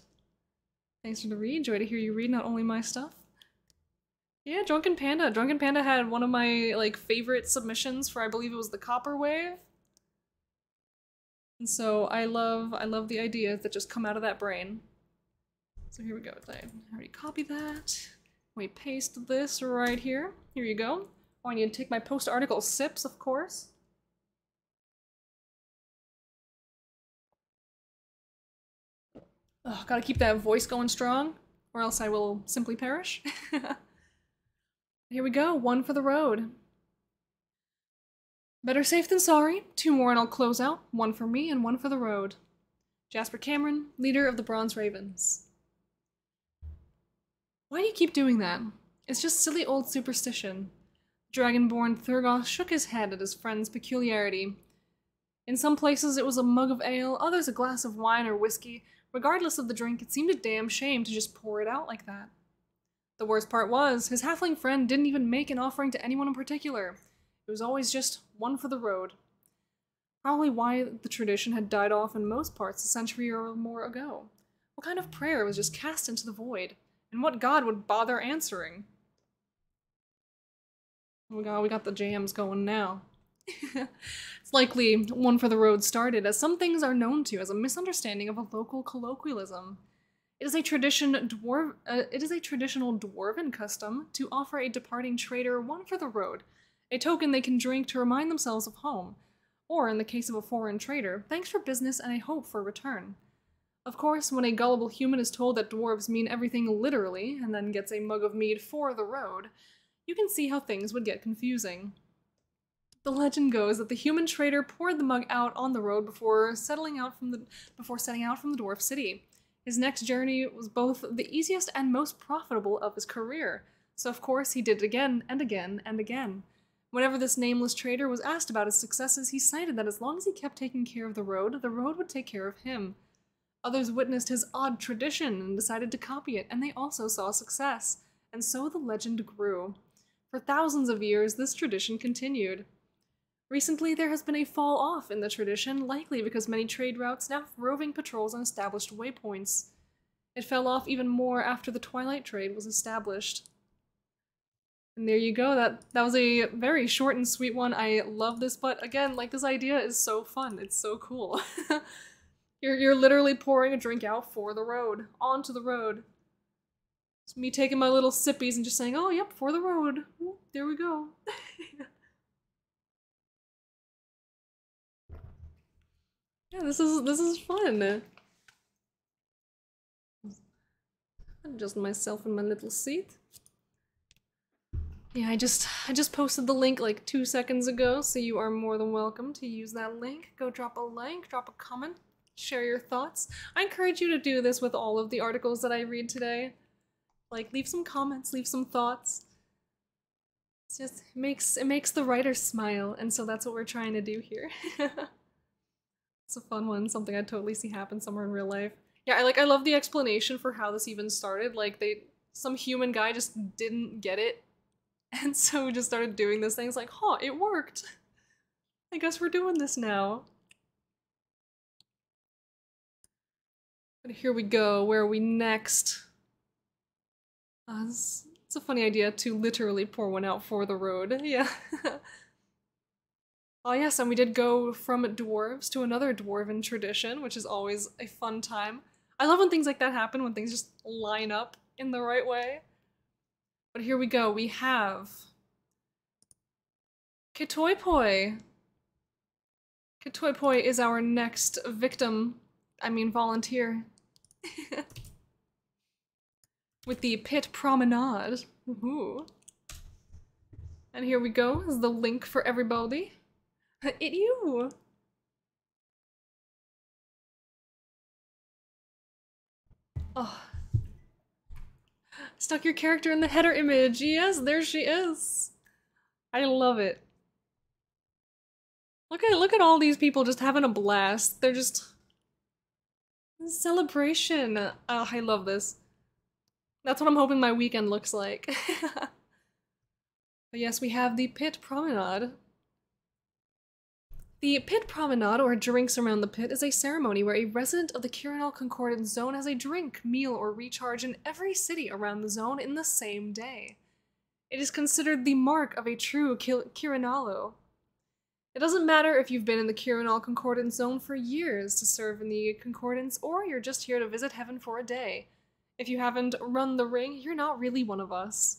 Speaker 1: Thanks for the read. Joy to hear you read not only my stuff. Yeah, Drunken Panda. Drunken Panda had one of my favorite submissions for, I believe it was the Copper Wave. And so I love the ideas that just come out of that brain. So here we go. I already copied that. We paste this right here. Here you go. Oh, I need to take my post-article sips, of course. Oh, gotta keep that voice going strong, or else I will simply perish. Here we go, one for the road. Better safe than sorry. 2 more and I'll close out. 1 for me and 1 for the road. Jasper Cameron, leader of the Bronze Ravens. Why do you keep doing that? It's just silly old superstition. Dragonborn Thurgoth shook his head at his friend's peculiarity. In some places it was a mug of ale, others a glass of wine or whiskey. Regardless of the drink, it seemed a damn shame to just pour it out like that. The worst part was, his halfling friend didn't even make an offering to anyone in particular. It was always just 1 for the road. Probably why the tradition had died off in most parts a century or more ago. What kind of prayer was just cast into the void? And what god would bother answering? Oh my god, we got the jams going now. It's likely 1 for the road started, as some things are known to as a misunderstanding of a local colloquialism. It is a traditional dwarven custom to offer a departing trader 1 for the road, a token they can drink to remind themselves of home, or in the case of a foreign trader, thanks for business and a hope for return. Of course, when a gullible human is told that dwarves mean everything literally, and then gets a mug of mead for the road, you can see how things would get confusing. The legend goes that the human trader poured the mug out on the road before setting out from the dwarf city. His next journey was both the easiest and most profitable of his career, so of course he did it again and again and again. Whenever this nameless trader was asked about his successes, he cited that as long as he kept taking care of the road would take care of him. Others witnessed his odd tradition and decided to copy it, and they also saw success, and so the legend grew. For thousands of years, this tradition continued. Recently, there has been a fall off in the tradition, likely because many trade routes now have roving patrols on established waypoints. It fell off even more after the Twilight Trade was established. And there you go, that was a very short and sweet one. I love this, but again, this idea is so fun, it's so cool. You're literally pouring a drink out for the road, onto the road. It's me taking my little sippies and just saying, oh yep, for the road. Ooh, there we go. Yeah, this is fun. Adjust myself in my little seat. Yeah, I just posted the link 2 seconds ago, so you are more than welcome to use that link. Go drop a like, drop a comment, share your thoughts. I encourage you to do this with all of the articles that I read today. Leave some comments, leave some thoughts. It makes the writer smile, and so that's what we're trying to do here. It's a fun one, something I'd totally see happen somewhere in real life. Yeah, I love the explanation for how this even started. Like some human guy just didn't get it, and so we just started doing this thing. It's like, huh, it worked. I guess we're doing this now. But here we go. Where are we next? It's a funny idea to literally pour one out for the road. Yeah. Oh yes, and we did go from dwarves to another dwarven tradition, which is always a fun time. I love when things like that happen, when things just line up in the right way. But here we go. We have Kitoipoi. Kitoipoi is our next volunteer. With the pit promenade. Ooh. And here we go, is the link for everybody. It you! Oh. Stuck your character in the header image. Yes, there she is. I love it. Look at all these people just having a blast. They're just celebration. Oh, I love this. That's what I'm hoping my weekend looks like. But yes, we have the pit promenade. The pit promenade, or drinks around the pit, is a ceremony where a resident of the Quirinal Concordance Zone has a drink, meal, or recharge in every city around the zone in the same day. It is considered the mark of a true Quirinalo. It doesn't matter if you've been in the Quirinal Concordance Zone for years to serve in the Concordance, or you're just here to visit heaven for a day. If you haven't run the ring, you're not really one of us.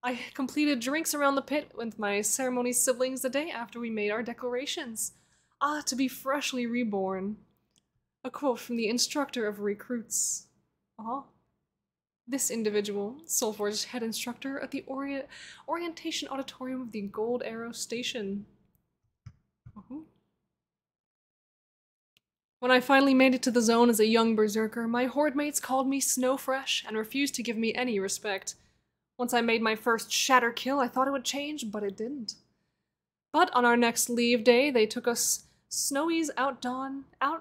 Speaker 1: I completed drinks around the pit with my ceremony siblings the day after we made our declarations. Ah, to be freshly reborn. A quote from the instructor of recruits. This individual, Soulforge's head instructor at the Orientation Auditorium of the Gold Arrow Station. When I finally made it to the zone as a young berserker, my horde mates called me Snowfresh and refused to give me any respect. Once I made my first shatter kill, I thought it would change, but it didn't. But on our next leave day, they took us snowies out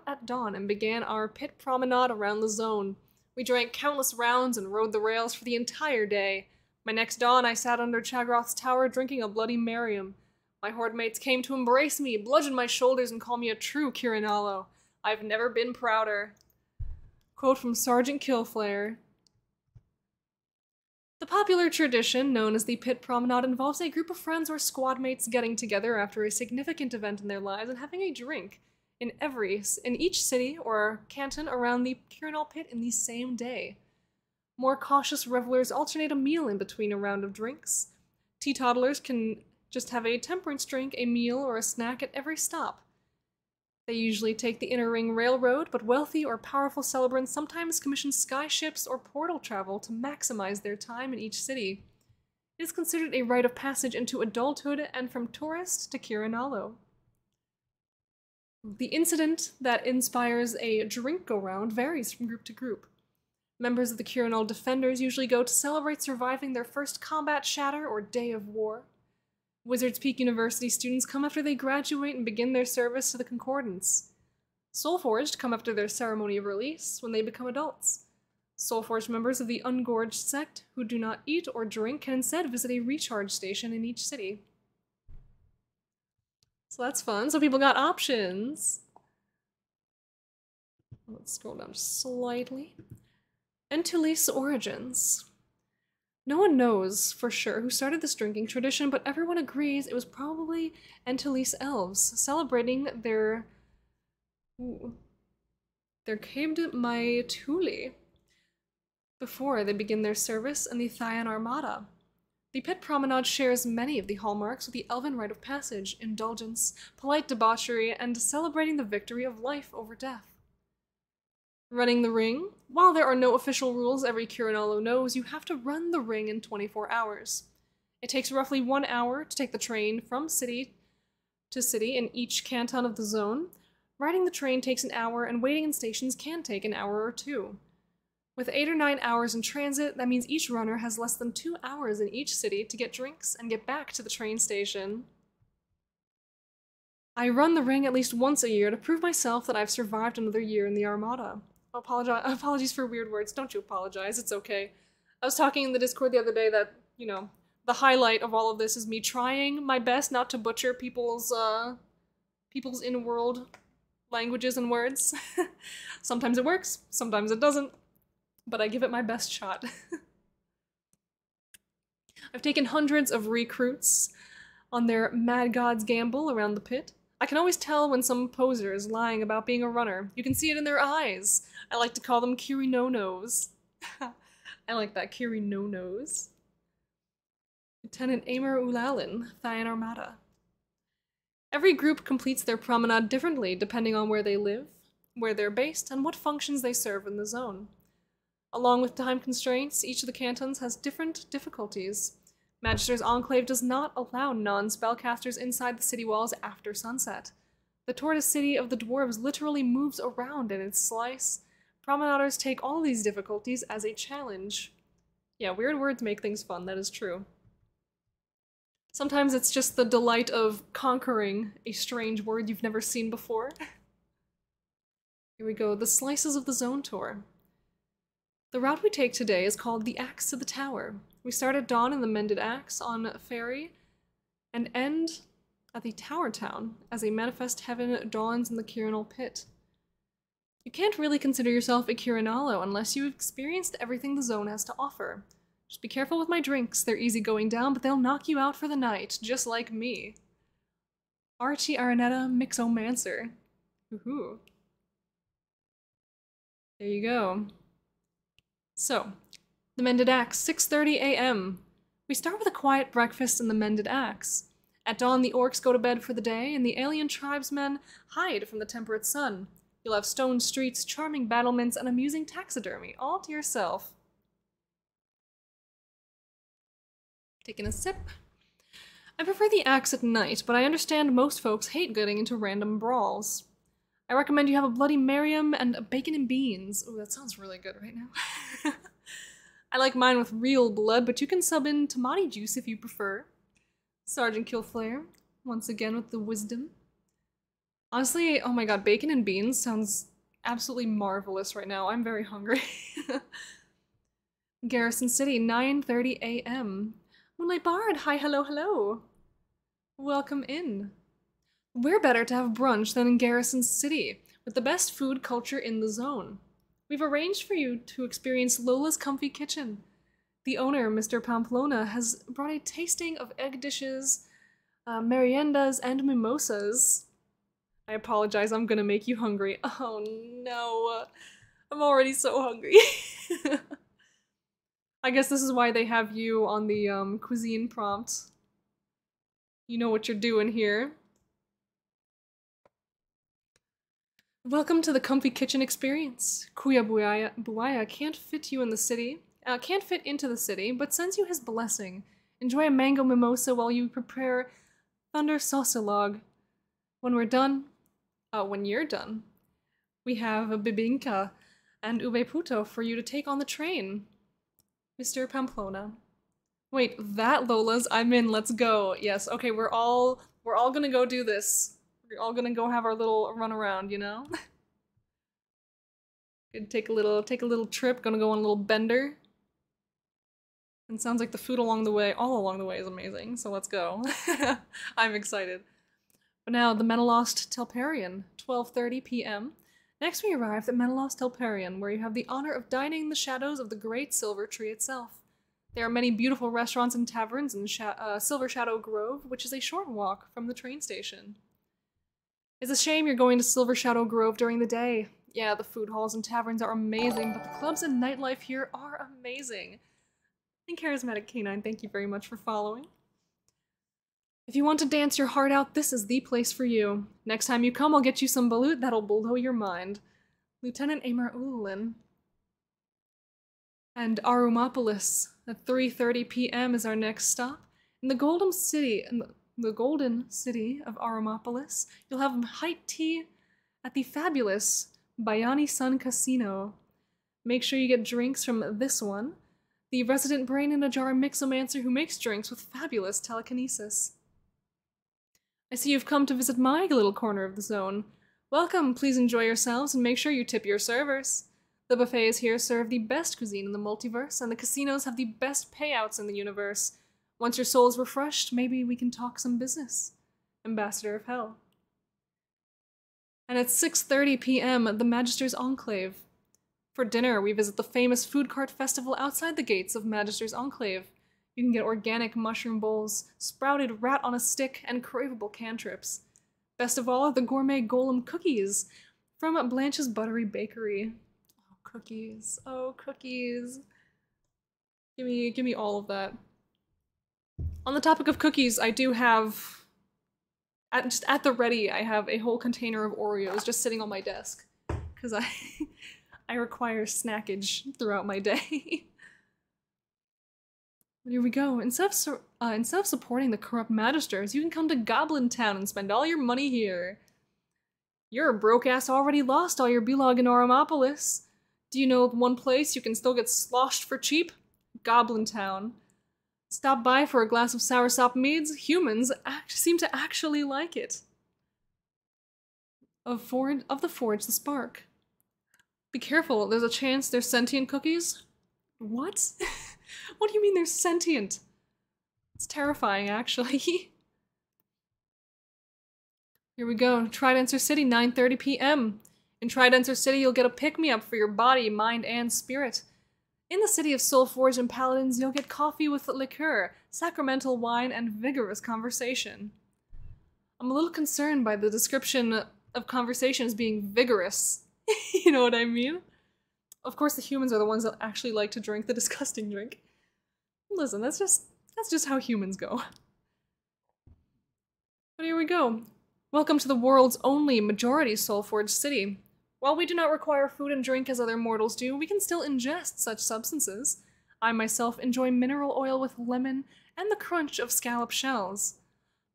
Speaker 1: at dawn and began our pit promenade around the zone. We drank countless rounds and rode the rails for the entire day. My next dawn, I sat under Chagroth's tower drinking a Bloody Miriam. My horde mates came to embrace me, bludgeon my shoulders, and call me a true Quirinalo. I've never been prouder. Quote from Sergeant Killflare. The popular tradition, known as the Pit Promenade, involves a group of friends or squad mates getting together after a significant event in their lives and having a drink in each city or canton around the Quirinal Pit in the same day. More cautious revelers alternate a meal in between a round of drinks. Teetotalers can just have a temperance drink, a meal, or a snack at every stop. They usually take the Inner Ring Railroad, but wealthy or powerful celebrants sometimes commission skyships or portal travel to maximize their time in each city. It is considered a rite of passage into adulthood and from tourist to Quirinalo. The incident that inspires a drink go-round varies from group to group. Members of the Quirinal Defenders usually go to celebrate surviving their first combat shatter or day of war. Wizards Peak University students come after they graduate and begin their service to the Concordance. Soulforged come after their ceremony of release, when they become adults. Soulforged members of the Ungorged sect who do not eat or drink can instead visit a recharge station in each city. So that's fun. So people got options. Let's scroll down just slightly. Entulis origins. No one knows for sure who started this drinking tradition, but everyone agrees it was probably Entulis elves celebrating their Cabe Maituli before they begin their service in the Thyan Armada. The Pit Promenade shares many of the hallmarks of the elven rite of passage: indulgence, polite debauchery, and celebrating the victory of life over death. Running the ring. While there are no official rules every Quirinalo knows, you have to run the ring in 24 hours. It takes roughly 1 hour to take the train from city to city in each canton of the zone. Riding the train takes an hour, and waiting in stations can take an hour or two. With 8 or 9 hours in transit, that means each runner has less than 2 hours in each city to get drinks and get back to the train station. I run the ring at least once a year to prove myself that I've survived another year in the Armada. Apologies for weird words. Don't you apologize. It's okay. I was talking in the Discord the other day that, you know, the highlight of all of this is me trying my best not to butcher people's in-world languages and words. Sometimes it works, sometimes it doesn't, but I give it my best shot. I've taken hundreds of recruits on their mad god's gamble around the pit. I can always tell when some poser is lying about being a runner. You can see it in their eyes. I like to call them Kiri-no-nos. I like that, Kiri-no-nos. Lieutenant Amer Ulalin, Thyan Armada. Every group completes their promenade differently depending on where they live, where they're based, and what functions they serve in the zone. Along with time constraints, each of the cantons has different difficulties. Magister's Enclave does not allow non-spellcasters inside the city walls after sunset. The Tortoise City of the Dwarves literally moves around in its slice. Promenaders take all these difficulties as a challenge. Yeah, weird words make things fun, that is true. Sometimes it's just the delight of conquering a strange word you've never seen before. Here we go, the slices of the zone tour. The route we take today is called the Axe to the Tower. We start at dawn in the Mended Axe on Ferry and end at the Tower Town as a manifest heaven dawns in the Kirinal Pit. You can't really consider yourself a Kirinalo unless you've experienced everything the zone has to offer. Just be careful with my drinks, they're easy going down, but they'll knock you out for the night, just like me. Archie Aranetta Mixomancer. Woohoo. There you go. So, the Mended Axe, 6:30 a.m. We start with a quiet breakfast in the Mended Axe. At dawn, the orcs go to bed for the day, and the alien tribesmen hide from the temperate sun. You'll have stone streets, charming battlements, and amusing taxidermy, all to yourself. Taking a sip. I prefer the axe at night, but I understand most folks hate getting into random brawls. I recommend you have a Bloody Miriam and a bacon and beans. Ooh, that sounds really good right now. I like mine with real blood, but you can sub in tomato juice if you prefer. Sergeant Killflare, once again with the wisdom. Honestly, oh my god, bacon and beans sounds absolutely marvelous right now. I'm very hungry. Garrison City, 9:30 a.m. Moonlight Bard, hi, hello, hello. Welcome in. Where better to have brunch than in Garrison City, with the best food culture in the zone. We've arranged for you to experience Lola's Comfy Kitchen. The owner, Mr. Pamplona, has brought a tasting of egg dishes, meriendas, and mimosas. I apologize, I'm gonna make you hungry. Oh no, I'm already so hungry. I guess this is why they have you on the cuisine prompt. You know what you're doing here. Welcome to the Comfy Kitchen experience. Kuya Buaya can't fit into the city, but sends you his blessing. Enjoy a mango mimosa while you prepare thunder sausalog. When you're done, we have a bibinka and ube puto for you to take on the train. Mr. Pamplona. Wait, that Lola's? I'm in, let's go. Yes, okay, we're all gonna go do this. We're all gonna go have our little run around, you know? Gonna take a little trip, gonna go on a little bender. And sounds like the food all along the way is amazing, so let's go. I'm excited. But now, the Menelaust Telperion, 12:30 p.m. Next we arrive at Menelaust Telperion, where you have the honor of dining in the shadows of the Great Silver Tree itself. There are many beautiful restaurants and taverns in Silver Shadow Grove, which is a short walk from the train station. It's a shame you're going to Silver Shadow Grove during the day. Yeah, the food halls and taverns are amazing, but the clubs and nightlife here are amazing. And Charismatic Canine, thank you very much for following. If you want to dance your heart out, this is the place for you. Next time you come, I'll get you some balut that'll blow your mind. Lieutenant Amer Ulin. And Arumopolis at 3:30 p.m. is our next stop. In the Golden City of Arumopolis, you'll have height tea at the fabulous Bayani Sun Casino. Make sure you get drinks from this one, the resident brain in a jar mixomancer who makes drinks with fabulous telekinesis. I see you've come to visit my little corner of the zone. Welcome, please enjoy yourselves and make sure you tip your servers. The buffets here serve the best cuisine in the multiverse, and the casinos have the best payouts in the universe. Once your soul's refreshed, maybe we can talk some business. Ambassador of Hell. And at 6:30 p.m., the Magister's Enclave. For dinner, we visit the famous food cart festival outside the gates of Magister's Enclave. You can get organic mushroom bowls, sprouted rat on a stick, and craveable cantrips. Best of all are the gourmet golem cookies from Blanche's Buttery Bakery. Oh, cookies. Oh, cookies. Give me all of that. On the topic of cookies, I do have, just at the ready, I have a whole container of Oreos just sitting on my desk. Because I require snackage throughout my day. Here we go. Instead of supporting the corrupt magisters, you can come to Goblin Town and spend all your money here. You're a broke ass already lost all your Belog in Aramopolis. Do you know one place you can still get sloshed for cheap? Goblin Town. Stop by for a glass of soursop meads. Humans seem to actually like it. Of the Forge the Spark. Be careful, there's a chance they're sentient cookies. What? What do you mean they're sentient? It's terrifying, actually. Here we go. Tridencer City, 9:30 p.m. In Tridencer City, you'll get a pick-me-up for your body, mind, and spirit. In the city of Soulforge and Paladins, you'll get coffee with liqueur, sacramental wine, and vigorous conversation. I'm a little concerned by the description of conversation as being vigorous. You know what I mean? Of course, the humans are the ones that actually like to drink the disgusting drink. Listen, that's just how humans go. But here we go. Welcome to the world's only majority Soulforge city. While we do not require food and drink as other mortals do, we can still ingest such substances. I myself enjoy mineral oil with lemon and the crunch of scallop shells.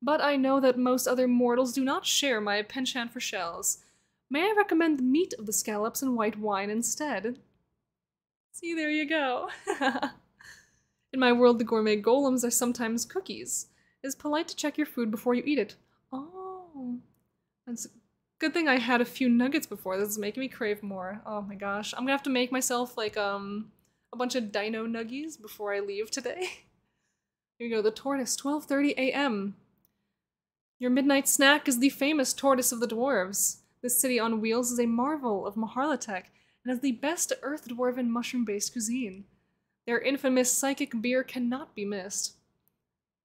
Speaker 1: But I know that most other mortals do not share my penchant for shells. May I recommend the meat of the scallops and white wine instead? See, there you go. In my world, the gourmet golems are sometimes cookies. It is polite to check your food before you eat it. Oh, that's a good thing I had a few nuggets before. This is making me crave more. Oh my gosh. I'm gonna have to make myself like a bunch of dino nuggies before I leave today. Here you go, the tortoise, 12:30 a.m. Your midnight snack is the famous tortoise of the dwarves. This city on wheels is a marvel of Maharlatech and has the best Earth Dwarven mushroom-based cuisine. Their infamous psychic beer cannot be missed.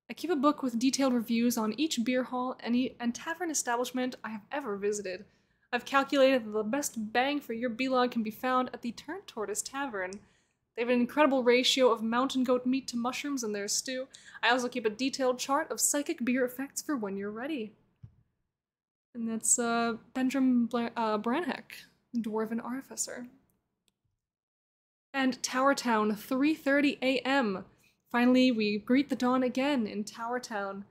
Speaker 1: I keep a book with detailed reviews on each beer hall and tavern establishment I have ever visited. I've calculated that the best bang for your belog can be found at the Turnt Tortoise Tavern. They have an incredible ratio of mountain goat meat to mushrooms in their stew. I also keep a detailed chart of psychic beer effects for when you're ready. And that's Benjamin Branheck, Dwarven Artificer. And Tower Town, 3:30 a.m. Finally, we greet the dawn again in Tower Town.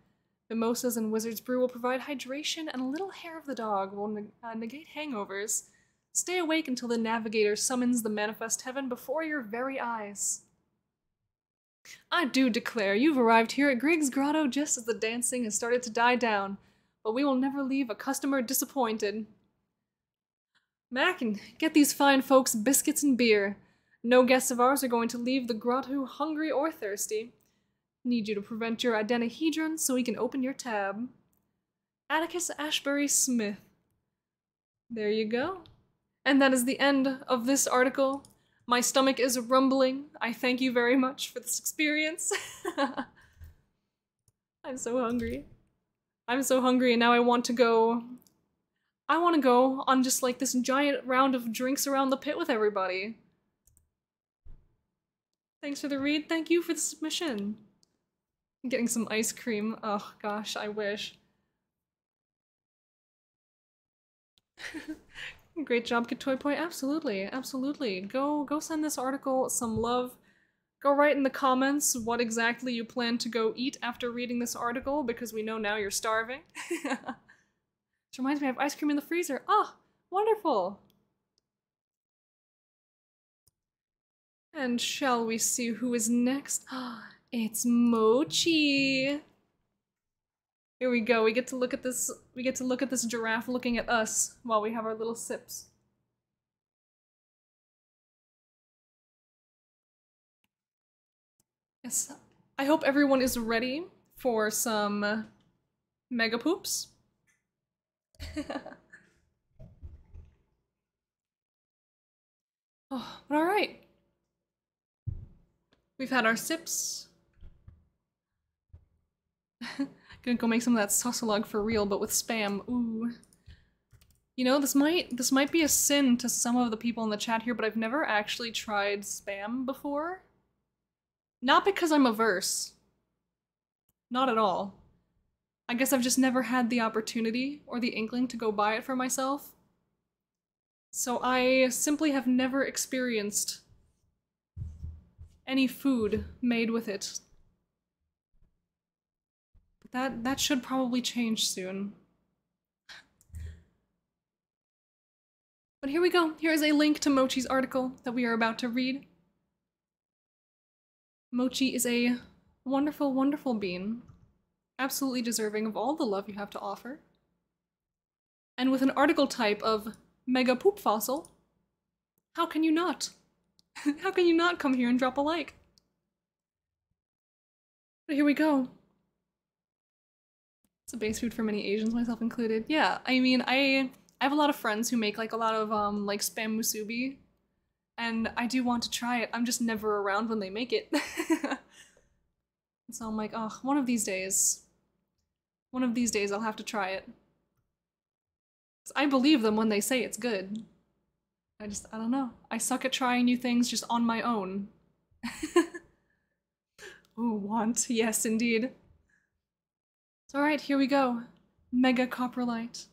Speaker 1: Mimosas and Wizard's Brew will provide hydration, and a little hair of the dog will negate hangovers. Stay awake until the Navigator summons the Manifest Heaven before your very eyes. I do declare, you've arrived here at Griggs Grotto just as the dancing has started to die down, but we will never leave a customer disappointed. Mac, and get these fine folks biscuits and beer. No guests of ours are going to leave the grotto hungry or thirsty. Need you to prevent your adenahedron so we can open your tab. Atticus Ashbury Smith. There you go. And that is the end of this article. My stomach is rumbling. I thank you very much for this experience. I'm so hungry. I'm so hungry, and now I want to go on just like this giant round of drinks around the pit with everybody. Thanks for the read. Thank you for the submission. I'm getting some ice cream. Oh gosh, I wish. Great job, Katoy. Absolutely, absolutely. Go send this article some love. Go write in the comments what exactly you plan to go eat after reading this article, because we know now you're starving. Which reminds me, I have ice cream in the freezer. Oh, wonderful. And shall we see who is next? It's Mochi. Here we go. We get to look at this. We get to look at this giraffe looking at us while we have our little sips. Yes. I hope everyone is ready for some mega poops. Oh, but all right. We've had our sips. Gonna go make some of that sausalog for real, but with spam. Ooh. You know, this might be a sin to some of the people in the chat here, but I've never actually tried spam before. Not because I'm averse. Not at all. I guess I've just never had the opportunity or the inkling to go buy it for myself. So I simply have never experienced any food made with it. But that should probably change soon. But here we go. Here is a link to Mochi's article that we are about to read. Mochi is a wonderful, wonderful bean. Absolutely deserving of all the love you have to offer. And with an article type of Mega Poop Fossil, how can you not? How can you not come here and drop a like? But here we go. It's a base food for many Asians, myself included. Yeah, I mean, I have a lot of friends who make like a lot of like spam musubi, and I do want to try it. I'm just never around when they make it. So I'm like, oh, one of these days I'll have to try it. 'Cause I believe them when they say it's good. I don't know. I suck at trying new things just on my own. Ooh, want. Yes, indeed. Alright, here we go. Mega Coprolite.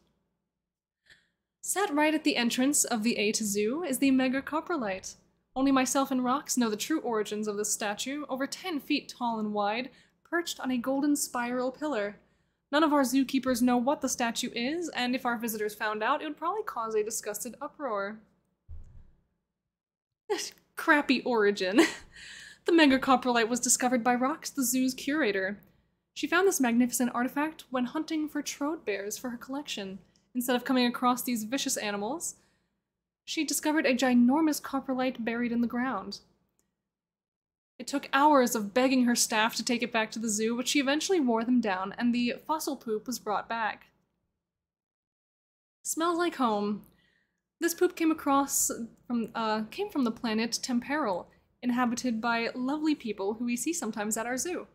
Speaker 1: Sat right at the entrance of the A to Zoo is the Mega Coprolite. Only myself and Rox know the true origins of this statue, over 10 feet tall and wide, perched on a golden spiral pillar. None of our zookeepers know what the statue is, and if our visitors found out, it would probably cause a disgusted uproar. Crappy origin. The Mega Coprolite was discovered by Rox, the zoo's curator. She found this magnificent artifact when hunting for trode bears for her collection. Instead of coming across these vicious animals, she discovered a ginormous coprolite buried in the ground. It took hours of begging her staff to take it back to the zoo, but she eventually wore them down, and the fossil poop was brought back. Smells like home. This poop came from the planet Temporal, inhabited by lovely people who we see sometimes at our zoo.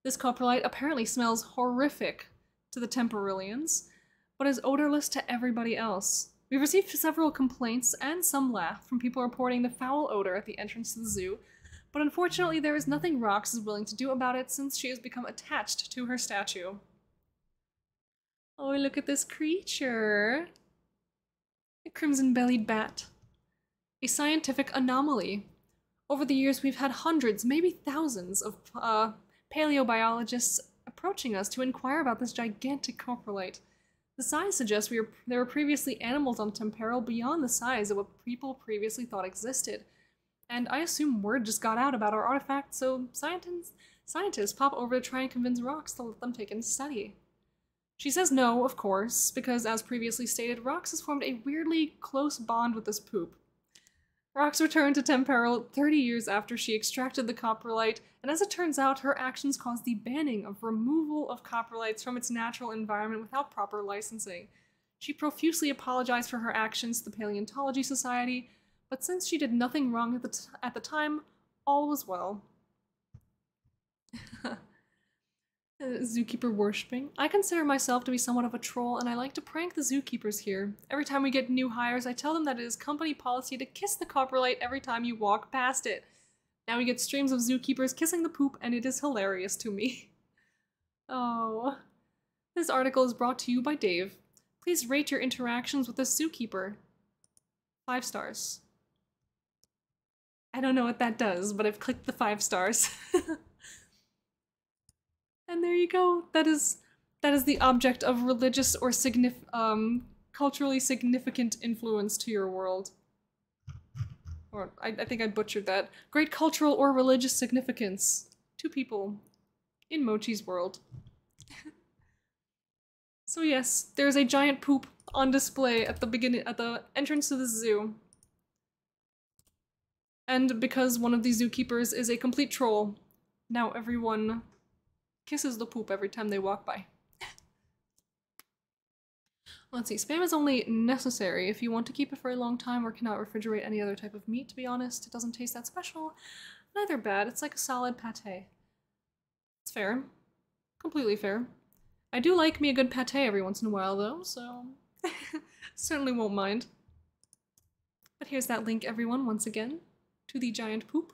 Speaker 1: This coprolite apparently smells horrific to the Temporalians, but is odorless to everybody else. We've received several complaints and some laugh from people reporting the foul odor at the entrance to the zoo, but unfortunately there is nothing Rox is willing to do about it since she has become attached to her statue. Oh, look at this creature! A crimson-bellied bat. A scientific anomaly. Over the years we've had hundreds, maybe thousands of paleobiologists approaching us to inquire about this gigantic coprolite. The size suggests there were previously animals on Temporal beyond the size of what people previously thought existed. And I assume word just got out about our artifact, so scientists pop over to try and convince Rox to let them take it into study. She says no, of course, because as previously stated, Rox has formed a weirdly close bond with this poop. Rox returned to Temporal 30 years after she extracted the coprolite, and as it turns out, her actions caused the banning of removal of coprolites from its natural environment without proper licensing. She profusely apologized for her actions to the Paleontology Society, but since she did nothing wrong at the time, all was well. Zookeeper worshipping. I consider myself to be somewhat of a troll, and I like to prank the zookeepers here. Every time we get new hires, I tell them that it is company policy to kiss the coprolite every time you walk past it. Now we get streams of zookeepers kissing the poop, and it is hilarious to me. Oh. This article is brought to you by Dave. Please rate your interactions with the zookeeper. 5 stars. I don't know what that does, but I've clicked the 5 stars. And there you go. That is the object of religious or culturally significant influence to your world. or I think I butchered that. Great cultural or religious significance to people in Mochi's world. So yes, there's a giant poop on display at the entrance to the zoo. And because one of the zookeepers is a complete troll, now everyone kisses the poop every time they walk by. Let's see, spam is only necessary if you want to keep it for a long time or cannot refrigerate any other type of meat, to be honest. It doesn't taste that special. Neither bad, it's like a solid pate. It's fair. Completely fair. I do like me a good pate every once in a while though, so certainly won't mind. But here's that link, everyone, once again, to the giant poop.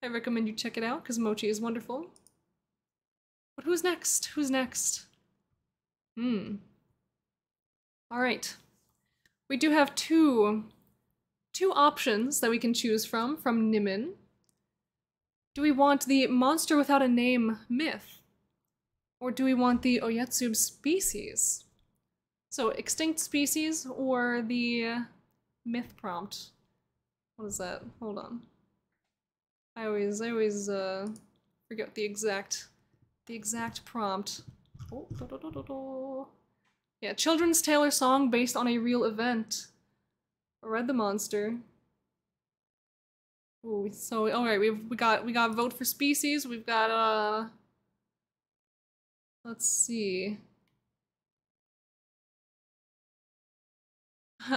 Speaker 1: I recommend you check it out, because Mochi is wonderful. But who's next? Who's next? Alright. We do have two options that we can choose from Nimin. Do we want the monster without a name myth? Or do we want the Oyetsub species? So, extinct species or the myth prompt? What is that? Hold on. I always forget the exact prompt. Oh, yeah, children's tale or song based on a real event. Read the monster. Ooh, so alright, we got vote for species. We've got let's see.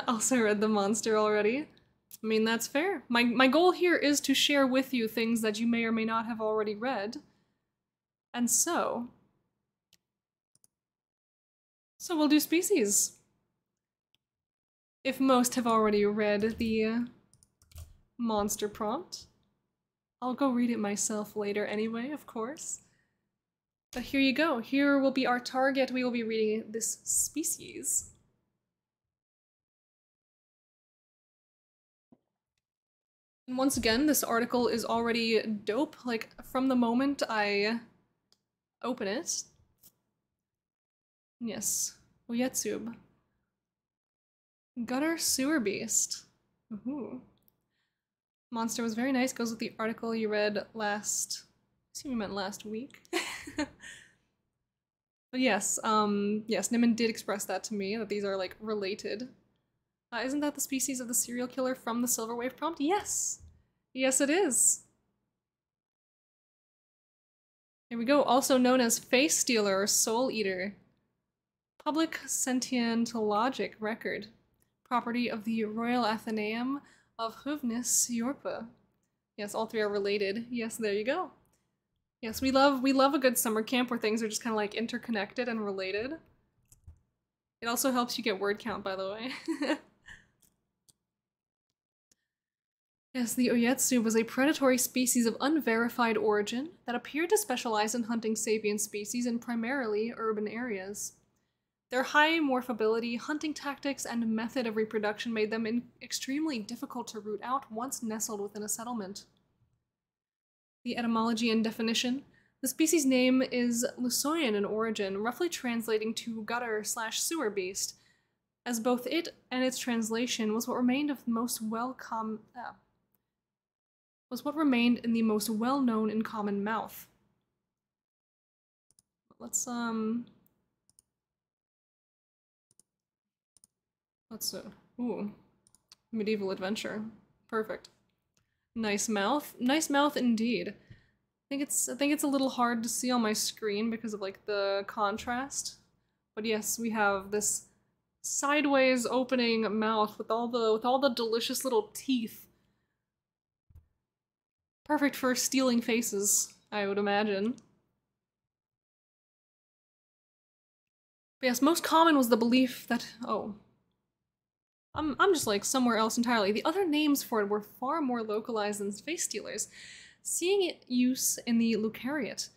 Speaker 1: Also read the monster already. I mean, that's fair. My goal here is to share with you things that you may or may not have already read. And so we'll do species. If most have already read the monster prompt. I'll go read it myself later anyway, of course. But here you go. Here will be our target. We will be reading this species. And once again, this article is already dope. Like, from the moment I open it. Yes. Oyetsub. Gutter Sewer Beast. Ooh. Monster was very nice. Goes with the article you read last... I assume you meant last week. But yes, yes, Nimin did express that to me, that these are, like, related. Isn't that the species of the serial killer from the Silver Wave prompt? Yes! Yes, it is! Here we go, also known as Face Stealer or Soul Eater. Public Sentientologic Record. Property of the Royal Athenaeum of Huvnis, Yorpa. Yes, all three are related. Yes, there you go. Yes, we love a good summer camp where things are just kind of like interconnected and related. It also helps you get word count, by the way. Yes, the Oyetsu was a predatory species of unverified origin that appeared to specialize in hunting sapient species in primarily urban areas. Their high morphability, hunting tactics, and method of reproduction made them extremely difficult to root out once nestled within a settlement. The etymology and definition. The species name is Lusoyan in origin, roughly translating to gutter/sewer beast, as both it and its translation was what remained in the most well-known in common mouth. Let's ooh, medieval adventure. Perfect. Nice mouth. Nice mouth indeed. I think it's a little hard to see on my screen because of like the contrast. But yes, we have this sideways opening mouth with all the delicious little teeth. Perfect for stealing faces, I would imagine. But yes, most common was the belief that I'm just like somewhere else entirely. The other names for it were far more localized than face stealers, seeing it use in the Lucariot,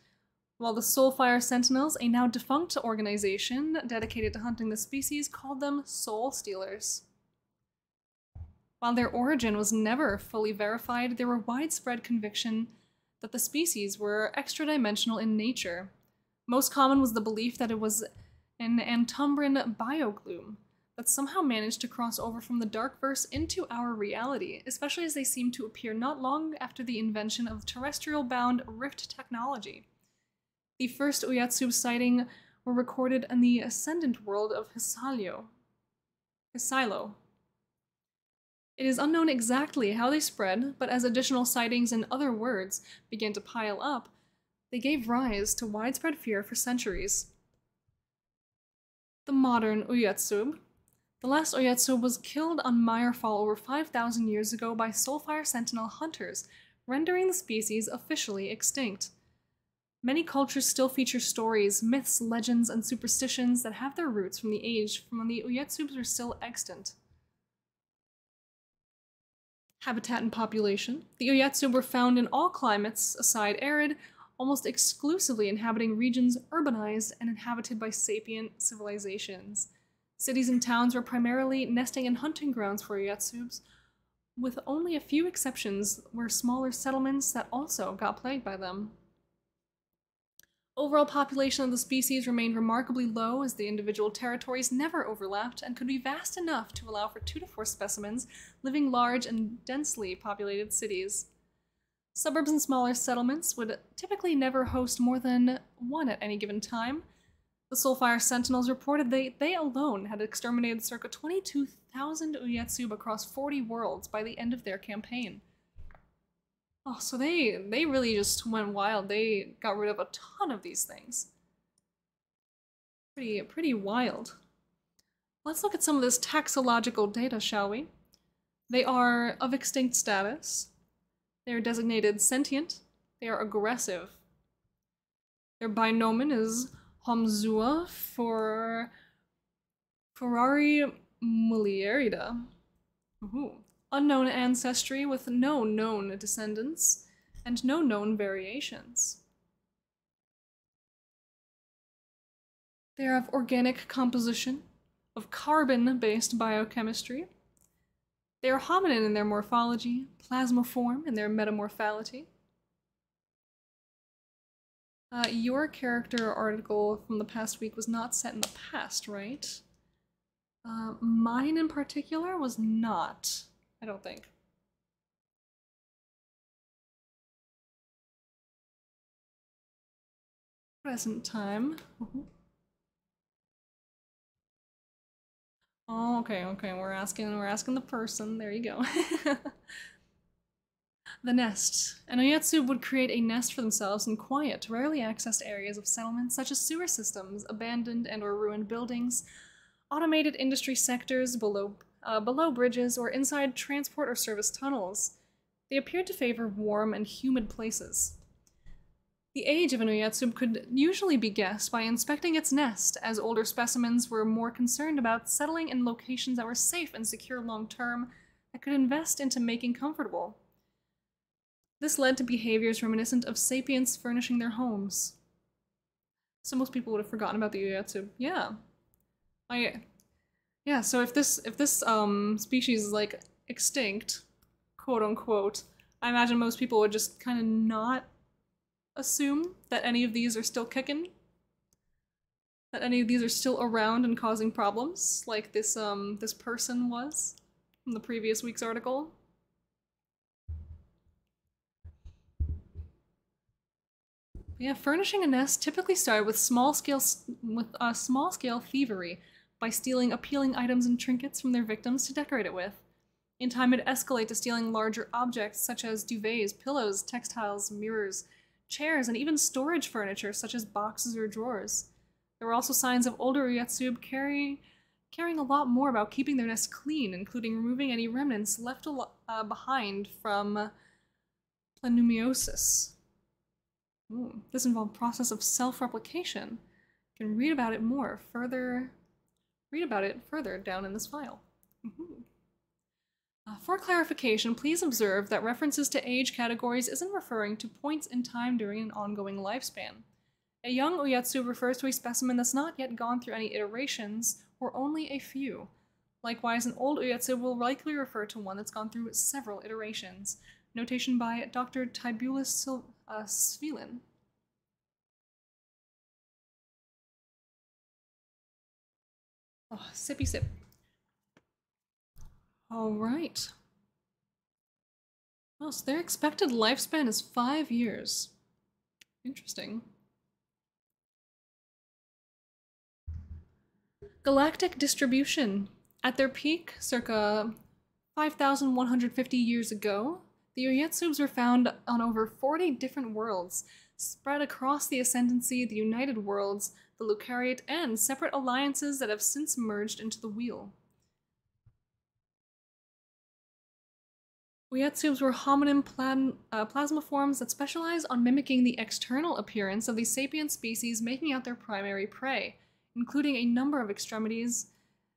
Speaker 1: while the Soulfire Sentinels, a now defunct organization dedicated to hunting the species, called them Soul Stealers. While their origin was never fully verified, there were widespread conviction that the species were extra-dimensional in nature. Most common was the belief that it was an Antumbran bioglume, that somehow managed to cross over from the dark verse into our reality, especially as they seem to appear not long after the invention of terrestrial-bound rift technology. The first Uyatsub sighting were recorded in the ascendant world of Hisalo. It is unknown exactly how they spread, but as additional sightings in other words began to pile up, they gave rise to widespread fear for centuries. The modern Uyatsub. The last Uyatsub was killed on Meyerfall over 5,000 years ago by Soulfire Sentinel hunters, rendering the species officially extinct. Many cultures still feature stories, myths, legends, and superstitions that have their roots from the age when the Uyatsubs were still extant. Habitat and population. The Uyatsub were found in all climates, aside arid, almost exclusively inhabiting regions urbanized and inhabited by sapient civilizations. Cities and towns were primarily nesting and hunting grounds for Uyatsubs, with only a few exceptions were smaller settlements that also got plagued by them. Overall population of the species remained remarkably low as the individual territories never overlapped and could be vast enough to allow for 2 to 4 specimens living large and densely populated cities. Suburbs and smaller settlements would typically never host more than 1 at any given time. The Soulfire Sentinels reported they alone had exterminated circa 22,000 Uyatsub across 40 worlds by the end of their campaign. Oh, so they really just went wild. They got rid of a ton of these things. Pretty wild. Let's look at some of this taxological data, shall we? They are of extinct status. They are designated sentient. They are aggressive. Their binomen is Homzua for Ferrari mulierida. Unknown ancestry with no known descendants, and no known variations. They are of organic composition, of carbon-based biochemistry. They are hominin in their morphology, plasmoform in their metamorphality. Your character article from the past week was not set in the past, right? Mine in particular was not. I don't think. Present time. Oh, okay, we're asking the person. There you go. The nest. An Uyatsub would create a nest for themselves in quiet, rarely accessed areas of settlements such as sewer systems, abandoned and or ruined buildings, automated industry sectors below bridges, or inside transport or service tunnels. They appeared to favor warm and humid places. The age of an Uyatsub could usually be guessed by inspecting its nest, as older specimens were more concerned about settling in locations that were safe and secure long-term, that could invest into making comfortable. This led to behaviors reminiscent of sapients furnishing their homes. So most people would have forgotten about the Uyatsub. Yeah. Yeah, so if this species is like extinct, quote unquote, I imagine most people would just kind of not assume that any of these are still kicking, that any of these are still around and causing problems, like this this person was from the previous week's article. Yeah, furnishing a nest typically started with small-scale thievery by stealing appealing items and trinkets from their victims to decorate it with. In time, it escalated to stealing larger objects such as duvets, pillows, textiles, mirrors, chairs, and even storage furniture such as boxes or drawers. There were also signs of older Uyatsub caring a lot more about keeping their nest clean, including removing any remnants left behind from plenumiosis. This involved process of self-replication. You can read about it further down in this file. For clarification, please observe that references to age categories isn't referring to points in time during an ongoing lifespan. A young Uyatsub refers to a specimen that's not yet gone through any iterations, or only a few. Likewise, an old Uyatsub will likely refer to one that's gone through several iterations. Notation by Dr. Tibulus Svilin. Oh, sippy sip. Alright. Oh, so their expected lifespan is 5 years. Interesting. Galactic distribution. At their peak, circa 5,150 years ago, the Uyetsubs were found on over 40 different worlds, spread across the Ascendancy, the United Worlds, the Lucariate, and separate alliances that have since merged into the Wheel. Uyetsubs were hominin plasmaforms that specialize on mimicking the external appearance of the sapient species making out their primary prey, including a number of extremities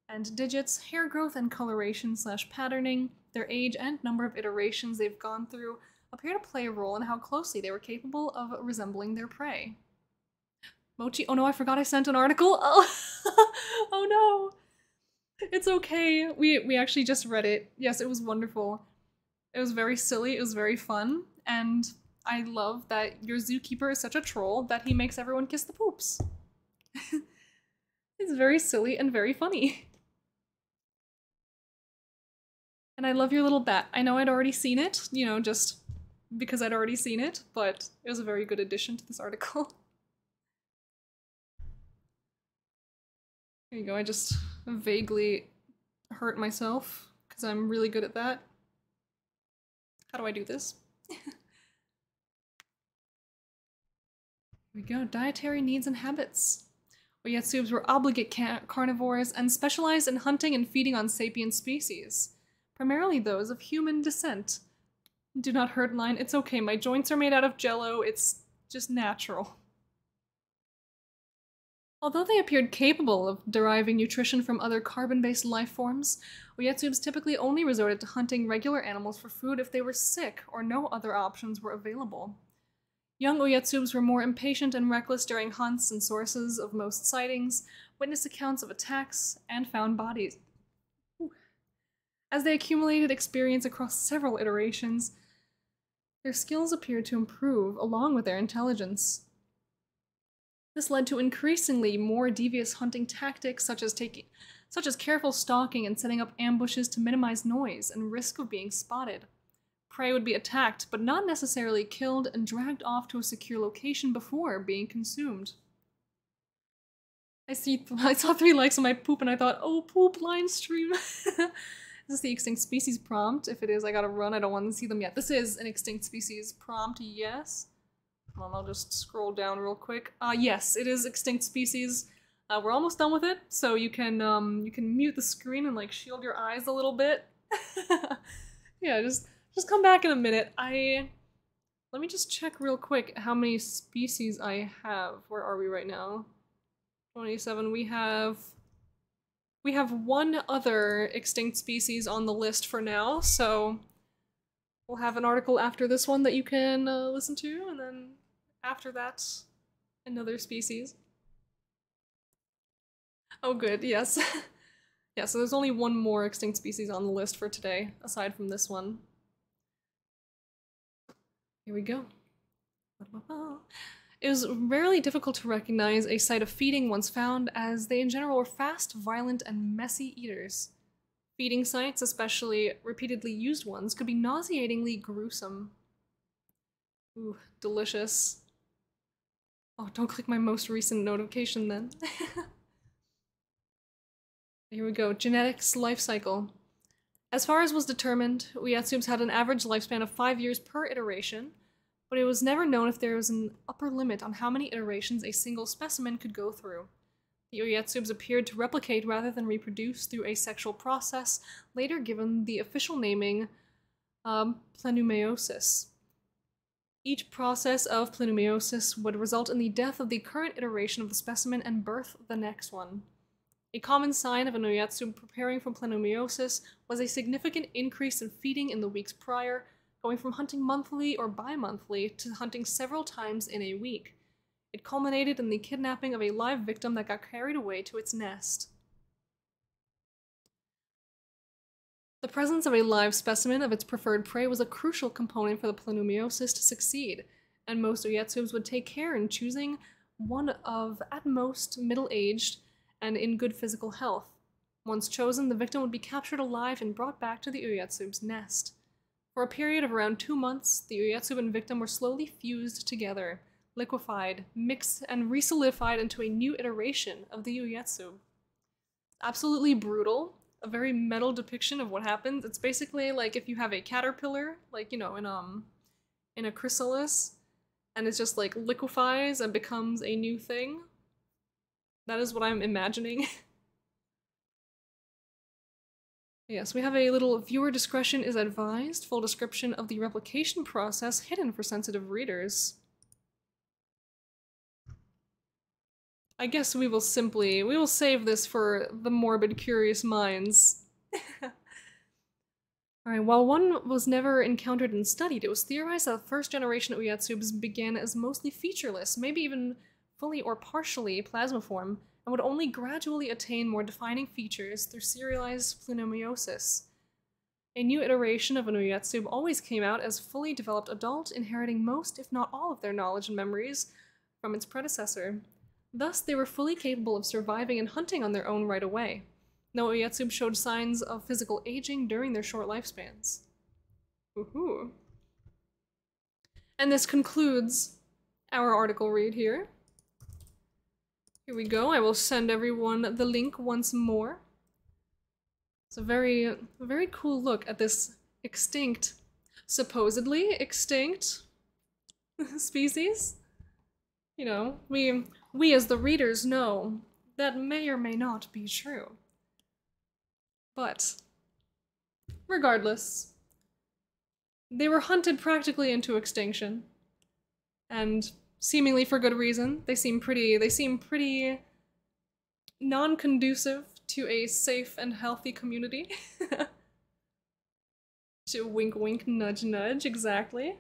Speaker 1: and digits, hair growth and coloration/patterning. Their age and number of iterations they've gone through appear to play a role in how closely they were capable of resembling their prey. Mochi, oh no, I forgot I sent an article. Oh, oh no. It's okay. We actually just read it. Yes, it was wonderful. It was very silly, it was very fun, and I love that your zookeeper is such a troll that he makes everyone kiss the poops. It's very silly and very funny. And I love your little bat. I know I'd already seen it, you know, just because I'd already seen it, but it was a very good addition to this article. There you go, I just vaguely hurt myself, because I'm really good at that. How do I do this? Here we go, dietary needs and habits. Uyetsubs were obligate carnivores and specialized in hunting and feeding on sapient species, primarily those of human descent. Do not hurt line, it's okay, my joints are made out of jello, it's just natural. Although they appeared capable of deriving nutrition from other carbon-based life forms, Uyetsubs typically only resorted to hunting regular animals for food if they were sick or no other options were available. Young Uyetsubs were more impatient and reckless during hunts and sources of most sightings, witnessed accounts of attacks, and found bodies. As they accumulated experience across several iterations, their skills appeared to improve along with their intelligence. This led to increasingly more devious hunting tactics such as careful stalking and setting up ambushes to minimize noise and risk of being spotted. Prey would be attacked, but not necessarily killed and dragged off to a secure location before being consumed. I saw 3 likes on my poop and I thought, oh, poop line stream. Is this the extinct species prompt? If it is, I gotta run. I don't want to see them yet. This is an extinct species prompt, yes. Hold on, I'll just scroll down real quick. Yes, it is extinct species. We're almost done with it, so you can mute the screen and like shield your eyes a little bit. Yeah, just come back in a minute. Let me just check real quick how many species I have. Where are we right now? 27. We have 1 other extinct species on the list for now, so we'll have an article after this one that you can listen to, and then after that, another species. Oh good, yes. Yeah, so there's only 1 more extinct species on the list for today, aside from this one. Here we go. It was rarely difficult to recognize a site of feeding once found, as they in general were fast, violent, and messy eaters. Feeding sites, especially repeatedly used ones, could be nauseatingly gruesome. Ooh, delicious. Oh, don't click my most recent notification then. Here we go, genetics life cycle. As far as was determined, Uyetsubs had an average lifespan of 5 years per iteration, but it was never known if there was an upper limit on how many iterations a single specimen could go through. The Uyetsubs appeared to replicate rather than reproduce through a sexual process, later given the official naming plenumeiosis. Each process of plenumeiosis would result in the death of the current iteration of the specimen and birth of the next one. A common sign of an Uyetsub preparing for plenumeiosis was a significant increase in feeding in the weeks prior, going from hunting monthly or bi-monthly to hunting several times in a week. It culminated in the kidnapping of a live victim that got carried away to its nest. The presence of a live specimen of its preferred prey was a crucial component for the plenumeiosis to succeed, and most Uyetsubs would take care in choosing one of, at most, middle-aged and in good physical health. Once chosen, the victim would be captured alive and brought back to the Uyatsube's nest. For a period of around 2 months, the Uyatsube and victim were slowly fused together, liquefied, mixed, and resolidified into a new iteration of the Uyatsube. Absolutely brutal. A very metal depiction of what happens. It's basically like if you have a caterpillar, like, you know, in a chrysalis, and it just like liquefies and becomes a new thing. That is what I'm imagining. Yes, we have a little viewer discretion is advised. Full description of the replication process hidden for sensitive readers. I guess we will save this for the morbid curious minds. Alright, while one was never encountered and studied, it was theorized that the first generation of Uyatsubes began as mostly featureless, maybe even fully or partially plasmiform, and would only gradually attain more defining features through serialized plunomyosis. A new iteration of an Uyatsube always came out as fully developed adult, inheriting most, if not all, of their knowledge and memories from its predecessor. Thus, they were fully capable of surviving and hunting on their own right away. No Uyatsube showed signs of physical aging during their short lifespans. Woohoo! And this concludes our article read here. Here we go. I will send everyone the link once more. It's a very cool look at this extinct, supposedly extinct species. You know, we as the readers know that may or may not be true. But regardless, they were hunted practically into extinction, and seemingly for good reason. They seem pretty non-conducive to a safe and healthy community. To wink wink nudge nudge, exactly.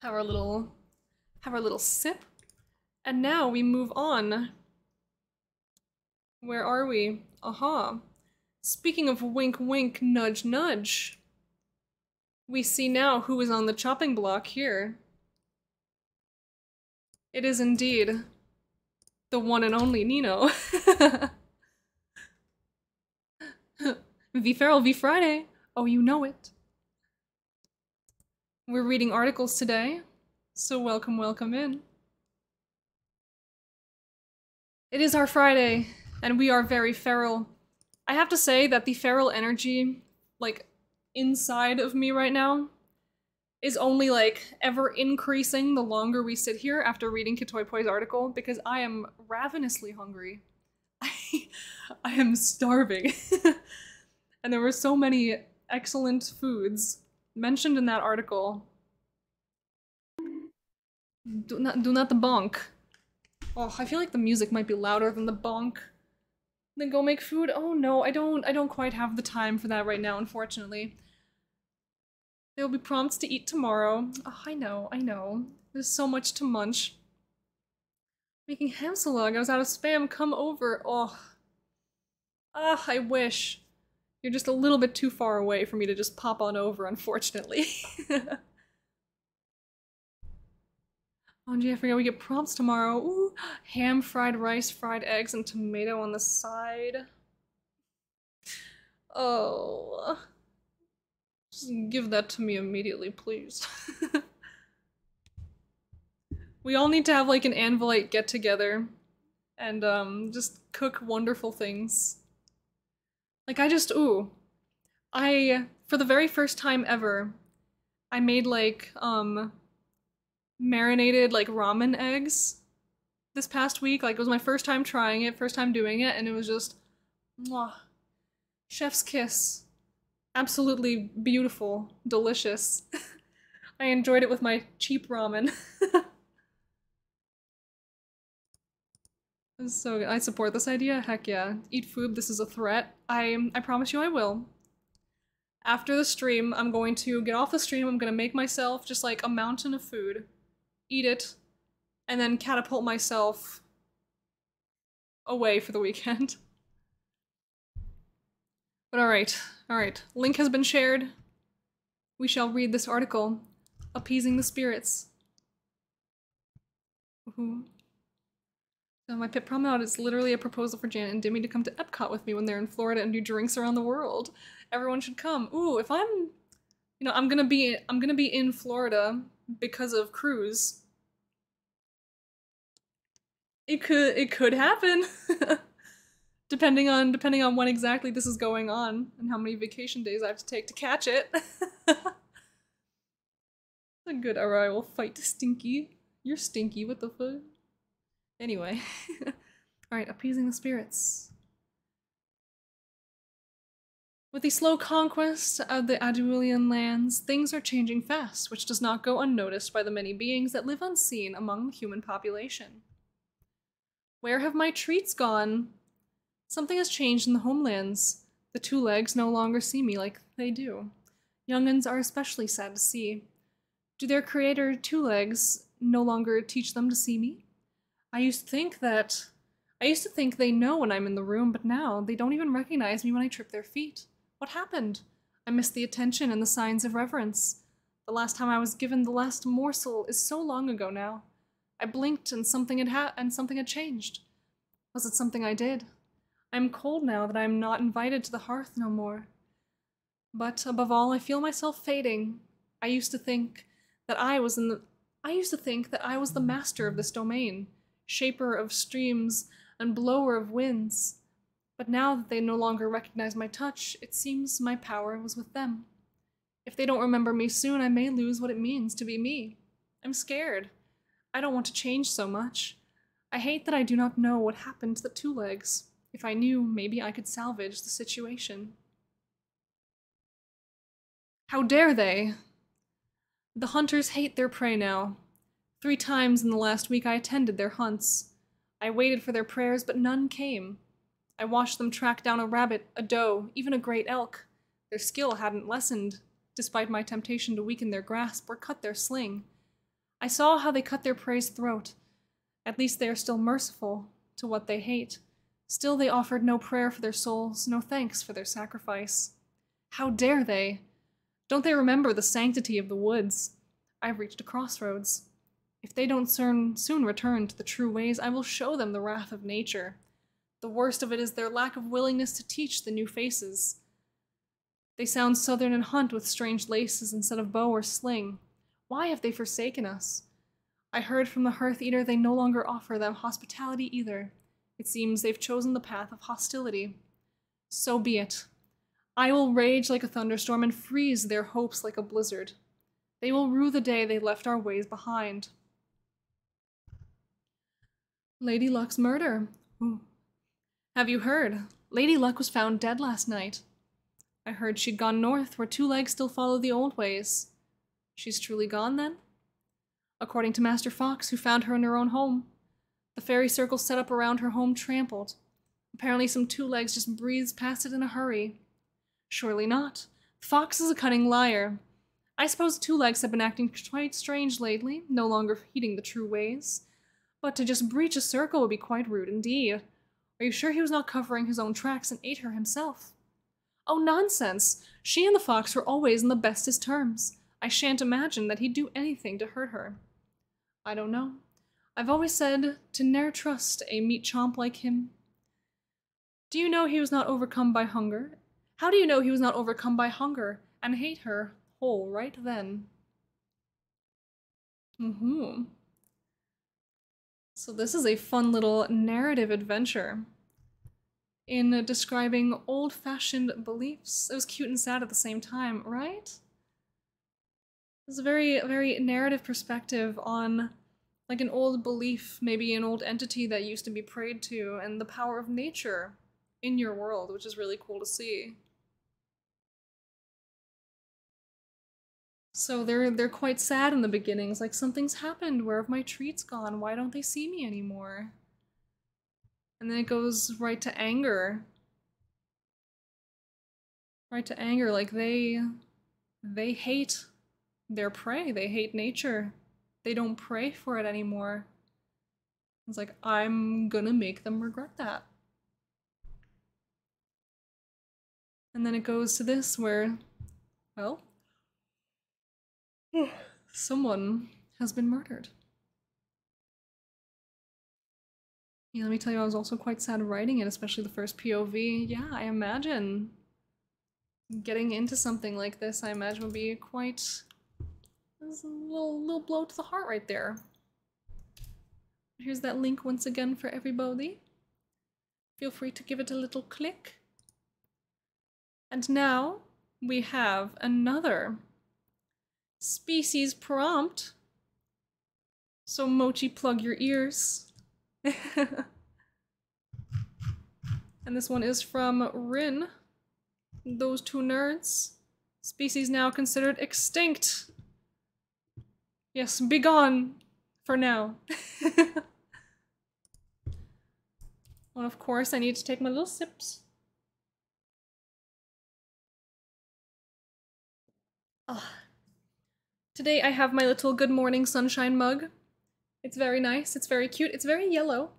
Speaker 1: Have our little sip. And now we move on. Where are we? Aha. Speaking of wink wink nudge nudge, we see now who is on the chopping block here. It is indeed the one and only Nino. V Feral V Friday. Oh, you know it. We're reading articles today, so welcome, welcome in. It is our Friday, and we are very feral. I have to say that the feral energy, like, inside of me right now, is only, like, ever increasing the longer we sit here after reading Kitoipoi's article, because I am ravenously hungry. I am starving. And there were so many excellent foods mentioned in that article. Do not the bonk. Oh, I feel like the music might be louder than the bonk. Then go make food? Oh no, I don't quite have the time for that right now, unfortunately. There will be prompts to eat tomorrow. Oh, I know. There's so much to munch. Making Hamsalug, I was out of spam, come over. Oh. Ah, I wish. You're just a little bit too far away for me to just pop on over, unfortunately. Oh gee, I forgot we get prompts tomorrow. Ooh, ham, fried rice, fried eggs, and tomato on the side. Oh. Just give that to me immediately, please. We all need to have like an Anvilite get-together and just cook wonderful things. Like for the very first time ever, I made like, marinated like ramen eggs this past week. Like, it was my first time trying it, first time doing it, and it was just, mwah, chef's kiss. Absolutely beautiful, delicious. I enjoyed it with my cheap ramen. This is so good. I support this idea. Heck yeah. Eat food. This is a threat. I promise you I will. After the stream, I'm going to get off the stream. I'm going to make myself just like a mountain of food, eat it, and then catapult myself away for the weekend. But alright. Link has been shared. We shall read this article. Appeasing the spirits. Ooh. My pit promenade is literally a proposal for Janet and Dimmy to come to Epcot with me when they're in Florida and do drinks around the world. Everyone should come. Ooh, if I'm, you know, I'm gonna be in Florida because of Cruise. It could happen. depending on when exactly this is going on and how many vacation days I have to take to catch it. A good arrival fight to Stinky. You're stinky, what the fuck? Anyway. Alright, appeasing the spirits. With the slow conquest of the Adulian lands, things are changing fast, which does not go unnoticed by the many beings that live unseen among the human population. Where have my treats gone? Something has changed in the homelands. The two legs no longer see me like they do. Young'uns are especially sad to see. Do their creator two legs no longer teach them to see me? I used to think they know when I'm in the room, but now they don't even recognize me when I trip their feet. What happened? I missed the attention and the signs of reverence. The last time I was given the last morsel is so long ago now. I blinked and something had changed. Was it something I did? I am cold now that I am not invited to the hearth no more. But above all, I feel myself fading. I used to think that I was the master of this domain, shaper of streams and blower of winds. But now that they no longer recognize my touch, it seems my power was with them. If they don't remember me soon, I may lose what it means to be me. I'm scared. I don't want to change so much. I hate that I do not know what happened to the two legs. If I knew, maybe I could salvage the situation. How dare they? The hunters hate their prey now. 3 times in the last week I attended their hunts. I waited for their prayers, but none came. I watched them track down a rabbit, a doe, even a great elk. Their skill hadn't lessened, despite my temptation to weaken their grasp or cut their sling. I saw how they cut their prey's throat. At least they are still merciful to what they hate. Still they offered no prayer for their souls, no thanks for their sacrifice. How dare they? Don't they remember the sanctity of the woods? I've reached a crossroads. If they don't soon return to the true ways, I will show them the wrath of nature. The worst of it is their lack of willingness to teach the new faces. They sound southern and hunt with strange laces instead of bow or sling. Why have they forsaken us? I heard from the Hearth Eater they no longer offer them hospitality either. It seems they've chosen the path of hostility. So be it. I will rage like a thunderstorm and freeze their hopes like a blizzard. They will rue the day they left our ways behind. Lady Luck's murder. Ooh. Have you heard? Lady Luck was found dead last night. I heard she'd gone north, where two legs still follow the old ways. She's truly gone, then? According to Master Fox, who found her in her own home. The fairy circle set up around her home trampled. Apparently some two legs just breezed past it in a hurry. Surely not. Fox is a cunning liar. I suppose two legs have been acting quite strange lately, no longer heeding the true ways. But to just breach a circle would be quite rude indeed. Are you sure he was not covering his own tracks and ate her himself? Oh, nonsense! She and the fox were always in the bestest terms. I shan't imagine that he'd do anything to hurt her. I don't know. I've always said to ne'er trust a meat chomp like him. Do you know he was not overcome by hunger? How do you know he was not overcome by hunger and hate her whole right then? So this is a fun little narrative adventure in describing old-fashioned beliefs. It was cute and sad at the same time, right? It's a very, very narrative perspective on like an old belief, maybe an old entity that used to be prayed to, and the power of nature in your world, which is really cool to see. So they're quite sad in the beginnings, like something's happened, where have my treats gone? Why don't they see me anymore? And then it goes right to anger. Right to anger, like they hate their prey, they hate nature. They don't pray for it anymore. It's like, I'm gonna make them regret that. And then it goes to this where, well, someone has been murdered. Yeah, let me tell you, I was also quite sad writing it, especially the first POV. Yeah, I imagine getting into something like this, I imagine would be quite... There's a little blow to the heart right there. Here's that link once again for everybody. Feel free to give it a little click. And now we have another species prompt. So Mochi, plug your ears. And this one is from Rin. Those two nerds. Species now considered extinct. Yes, be gone for now. Well, of course, I need to take my little sips. Today I have my little Good Morning Sunshine mug. It's very nice, it's very cute, it's very yellow,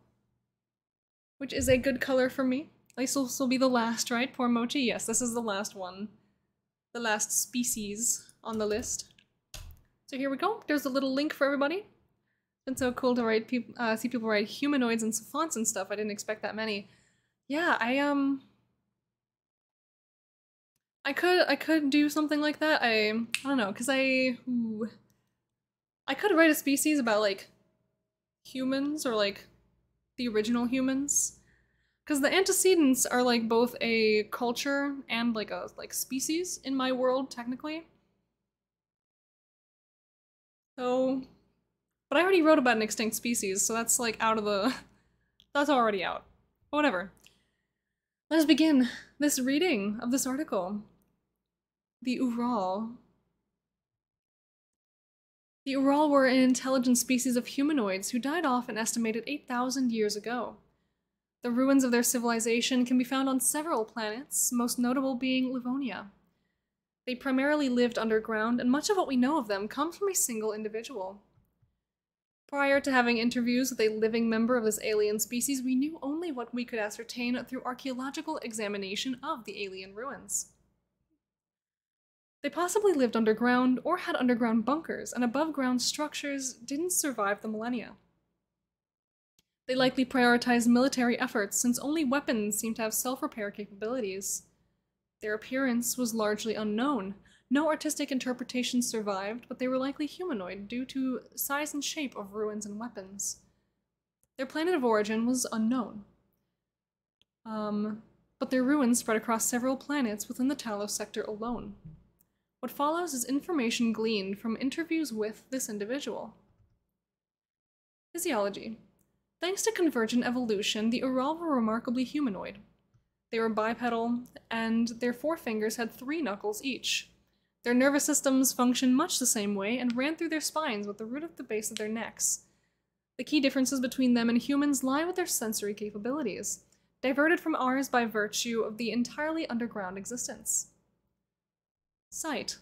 Speaker 1: which is a good color for me. At least this will be the last, right? Poor Mochi? Yes, this is the last one. The last species on the list. So here we go. There's a little link for everybody. It's been so cool to write see people write humanoids and savants and stuff. I didn't expect that many. Yeah, I could do something like that. I don't know, cause I could write a species about like humans or like the original humans. Because the antecedents are like both a culture and like a species in my world, technically. So, but I already wrote about an extinct species, so that's like out of the... that's already out. But whatever. Let us begin this reading of this article. The Ural. The Ural were an intelligent species of humanoids who died off an estimated 8,000 years ago. The ruins of their civilization can be found on several planets, most notable being Livonia. They primarily lived underground, and much of what we know of them comes from a single individual. Prior to having interviews with a living member of this alien species, we knew only what we could ascertain through archaeological examination of the alien ruins. They possibly lived underground or had underground bunkers, and above-ground structures didn't survive the millennia. They likely prioritized military efforts, since only weapons seem to have self-repair capabilities. Their appearance was largely unknown. No artistic interpretations survived, but they were likely humanoid due to size and shape of ruins and weapons. Their planet of origin was unknown. But their ruins spread across several planets within the Talos sector alone. What follows is information gleaned from interviews with this individual. Physiology. Thanks to convergent evolution, the Ural were remarkably humanoid. They were bipedal, and their forefingers had 3 knuckles each. Their nervous systems functioned much the same way and ran through their spines with the root at the base of their necks. The key differences between them and humans lie with their sensory capabilities, diverted from ours by virtue of the entirely underground existence. Sight.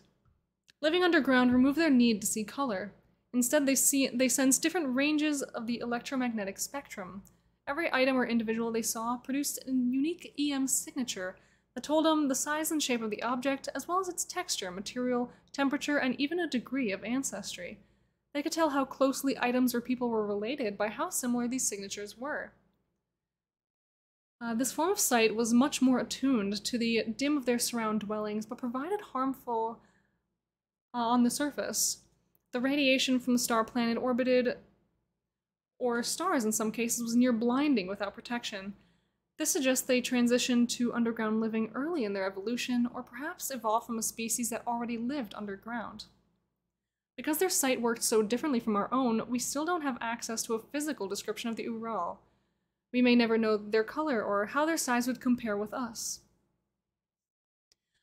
Speaker 1: Living underground removed their need to see color. Instead, they sense different ranges of the electromagnetic spectrum. Every item or individual they saw produced a unique EM signature that told them the size and shape of the object, as well as its texture, material, temperature, and even a degree of ancestry. They could tell how closely items or people were related by how similar these signatures were. This form of sight was much more attuned to the dim of their surround dwellings, but provided harmful on the surface. The radiation from the star planet orbited, or stars in some cases, was near blinding without protection. This suggests they transitioned to underground living early in their evolution, or perhaps evolved from a species that already lived underground. Because their sight worked so differently from our own, we still don't have access to a physical description of the Ural. We may never know their color or how their size would compare with us.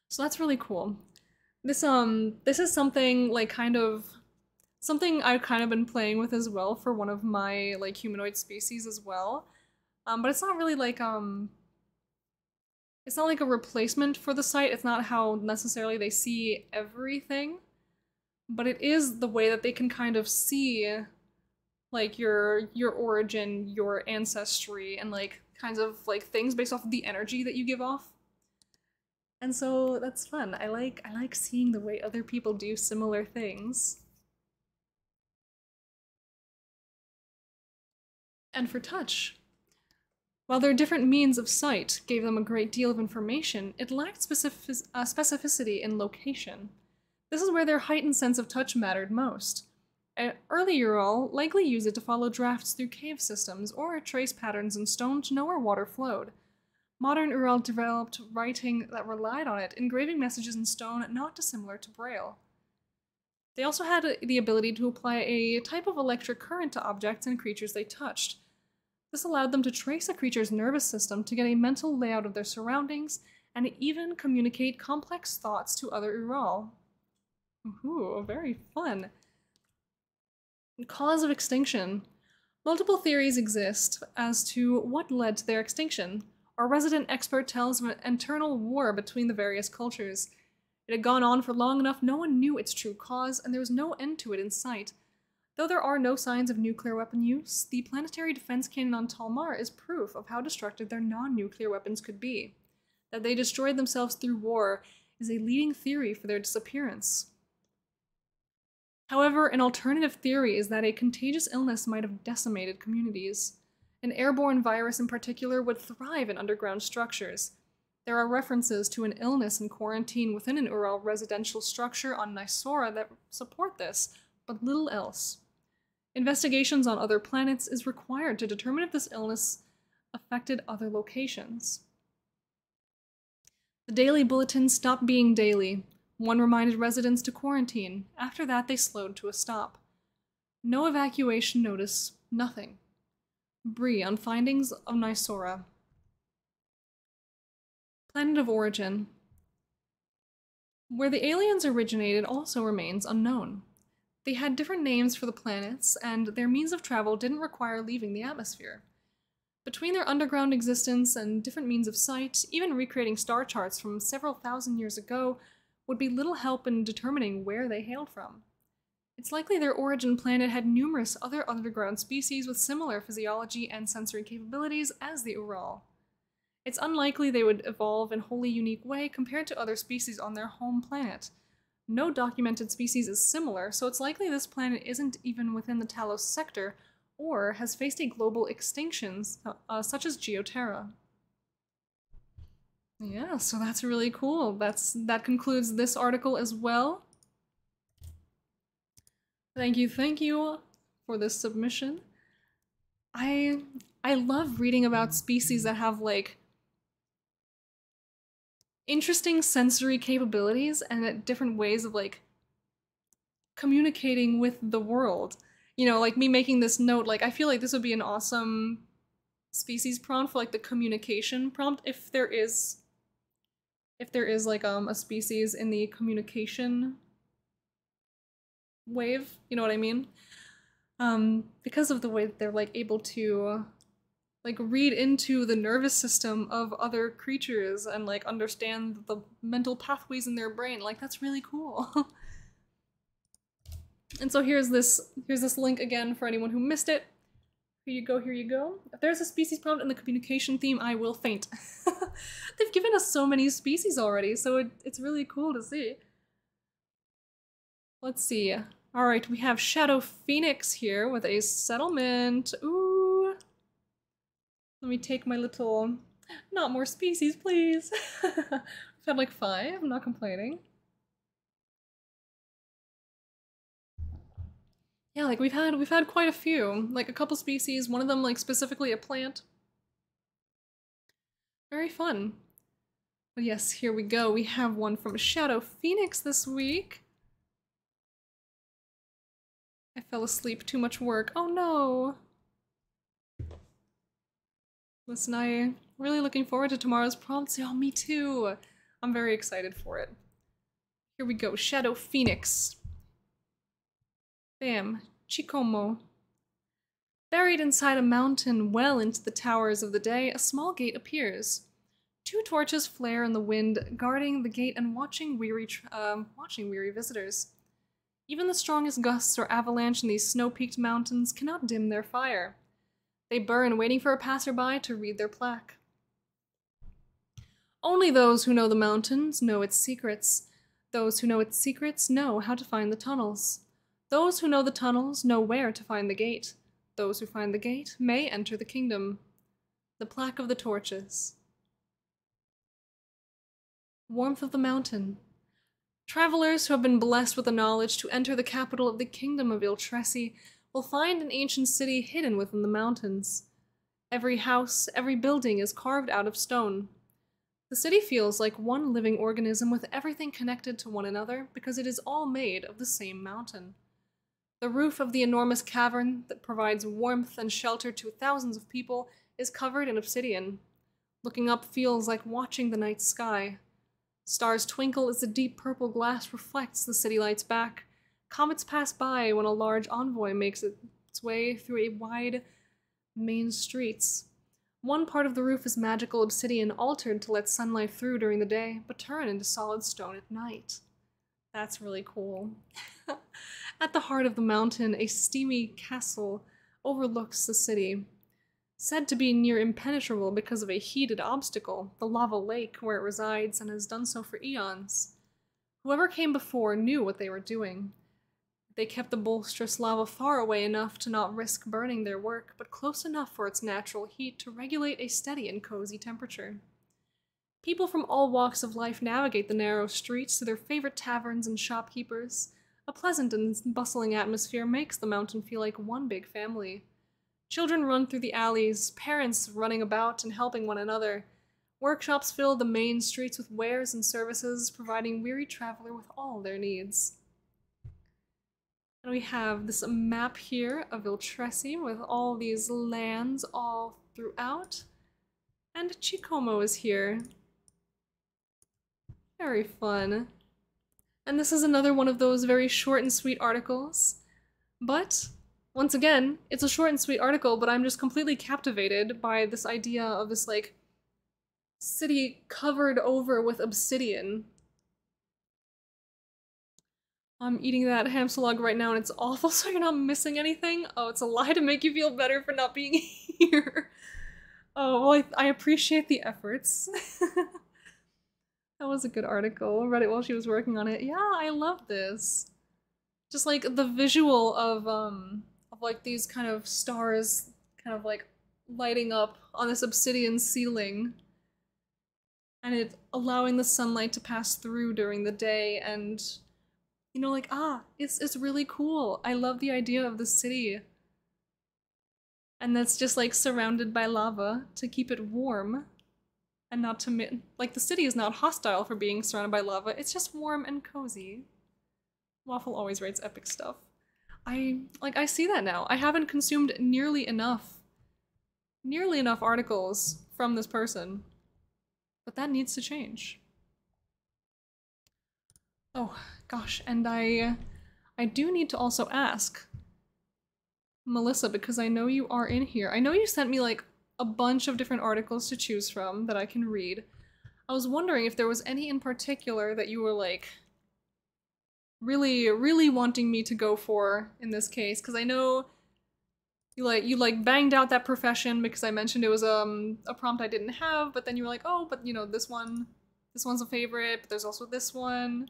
Speaker 1: So that's really cool. This is something like something I've kind of been playing with as well for one of my like humanoid species as well. But it's not really like it's not like a replacement for the sight. It's not how necessarily they see everything, but it is the way that they can kind of see like your origin, your ancestry, and like kinds of like things based off of the energy that you give off. And so that's fun. I like seeing the way other people do similar things. And for touch, While their different means of sight gave them a great deal of information, it lacked specificity in location. This is where their heightened sense of touch mattered most. Early Ural likely used it to follow drafts through cave systems or trace patterns in stone to know where water flowed. Modern Ural developed writing that relied on it, engraving messages in stone not dissimilar to Braille. They also had the ability to apply a type of electric current to objects and creatures they touched. This allowed them to trace a creature's nervous system to get a mental layout of their surroundings and even communicate complex thoughts to other Ural. Ooh, very fun. Cause of extinction. Multiple theories exist as to what led to their extinction. Our resident expert tells of an internal war between the various cultures. It had gone on for long enough no one knew its true cause, and there was no end to it in sight. Though there are no signs of nuclear weapon use, the planetary defense cannon on Talmar is proof of how destructive their non-nuclear weapons could be. That they destroyed themselves through war is a leading theory for their disappearance. However, an alternative theory is that a contagious illness might have decimated communities. An airborne virus in particular would thrive in underground structures. There are references to an illness in quarantine within an Ural residential structure on Nysora that support this, but little else. Investigations on other planets is required to determine if this illness affected other locations. The daily bulletin stopped being daily. One reminded residents to quarantine. After that, they slowed to a stop. No evacuation notice, nothing. Bree on findings of Nysora. Planet of origin. Where the aliens originated also remains unknown. They had different names for the planets, and their means of travel didn't require leaving the atmosphere. Between their underground existence and different means of sight, even recreating star charts from several thousand years ago would be little help in determining where they hailed from. It's likely their origin planet had numerous other underground species with similar physiology and sensory capabilities as the Ural. It's unlikely they would evolve in a wholly unique way compared to other species on their home planet. No documented species is similar, so it's likely this planet isn't even within the Talos sector or has faced a global extinction, such as Geoterra. Yeah, so that's really cool. That concludes this article as well. Thank you for this submission. I love reading about species that have like interesting sensory capabilities and different ways of like communicating with the world. You know, like me making this note, like I feel like this would be an awesome species prompt for like the communication prompt if there is like a species in the communication wave, you know what I mean? Because of the way that they're like able to like read into the nervous system of other creatures and like understand the mental pathways in their brain. Like that's really cool. And so here's this link again for anyone who missed it. Here you go. If there's a species prompt in the communication theme, I will faint. They've given us so many species already, so it's really cool to see. Let's see. Alright, we have Shadow Phoenix here with a settlement. Ooh. Let me take my little... Not more species, please. We've had like 5, I'm not complaining. Yeah, like we've had quite a few. Like a couple species, one of them like specifically a plant. Very fun. But yes, here we go. We have one from Shadow Phoenix this week. I fell asleep, too much work. Oh no! Listen, I'm really looking forward to tomorrow's prompt. Oh, me too! I'm very excited for it. Here we go, Shadow Phoenix. Bam, Chikomo. Buried inside a mountain well into the towers of the day, a small gate appears. 2 torches flare in the wind, guarding the gate and watching weary visitors. Even the strongest gusts or avalanche in these snow-peaked mountains cannot dim their fire. They burn, waiting for a passerby to read their plaque. Only those who know the mountains know its secrets. Those who know its secrets know how to find the tunnels. Those who know the tunnels know where to find the gate. Those who find the gate may enter the kingdom. The plaque of the torches. Warmth of the mountain. Travelers who have been blessed with the knowledge to enter the capital of the kingdom of Iltresi will find an ancient city hidden within the mountains. Every house, every building is carved out of stone. The city feels like one living organism with everything connected to one another because it is all made of the same mountain. The roof of the enormous cavern that provides warmth and shelter to thousands of people is covered in obsidian. Looking up feels like watching the night sky. Stars twinkle as the deep purple glass reflects the city lights back. Comets pass by when a large envoy makes its way through a wide main streets. One part of the roof is magical obsidian altered to let sunlight through during the day, but turn into solid stone at night. That's really cool. At the heart of the mountain, a steamy castle overlooks the city. Said to be near impenetrable because of a heated obstacle, the lava lake where it resides and has done so for eons. Whoever came before knew what they were doing. They kept the boisterous lava far away enough to not risk burning their work, but close enough for its natural heat to regulate a steady and cozy temperature. People from all walks of life navigate the narrow streets to their favorite taverns and shopkeepers. A pleasant and bustling atmosphere makes the mountain feel like one big family. Children run through the alleys, parents running about and helping one another. Workshops fill the main streets with wares and services, providing weary traveler with all their needs. And we have this map here of Iltresi with all these lands all throughout. And Chikomo is here. Very fun. And this is another one of those very short and sweet articles. But, once again, it's a short and sweet article, but I'm just completely captivated by this idea of this, like, city covered over with obsidian. I'm eating that hamsalog right now and it's awful, so you're not missing anything? Oh, it's a lie to make you feel better for not being here. Oh, well, I appreciate the efforts. That was a good article. I read it while she was working on it. Yeah, I love this. Just like the visual of like these kind of stars kind of like lighting up on this obsidian ceiling. And it allowing the sunlight to pass through during the day and you know, like, it's really cool. I love the idea of the city. And that's just like surrounded by lava to keep it warm. And not to like, the city is not hostile for being surrounded by lava, it's just warm and cozy. Waffle always writes epic stuff. I see that now. I haven't consumed nearly enough articles from this person. But that needs to change. Oh, gosh, and I do need to also ask Melissa, because I know you are in here. I know you sent me like a bunch of different articles to choose from that I can read. I was wondering if there was any in particular that you were like really, really wanting me to go for in this case, because I know you like banged out that profession because I mentioned it was a prompt I didn't have, but then you were like, oh, but you know, this one's a favorite, but there's also this one.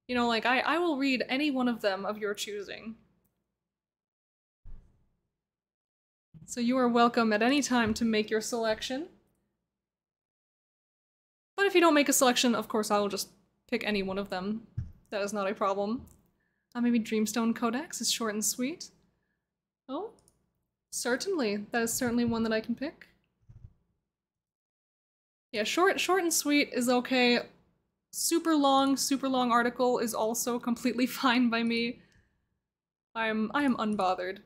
Speaker 1: You know, like, I will read any one of them of your choosing. So you are welcome at any time to make your selection. But if you don't make a selection, of course I will just pick any one of them. That is not a problem. Maybe Dreamstone Codex is short and sweet. Oh, certainly. That is certainly one that I can pick. Yeah, short and sweet is okay. Super long article is also completely fine by me. I am unbothered.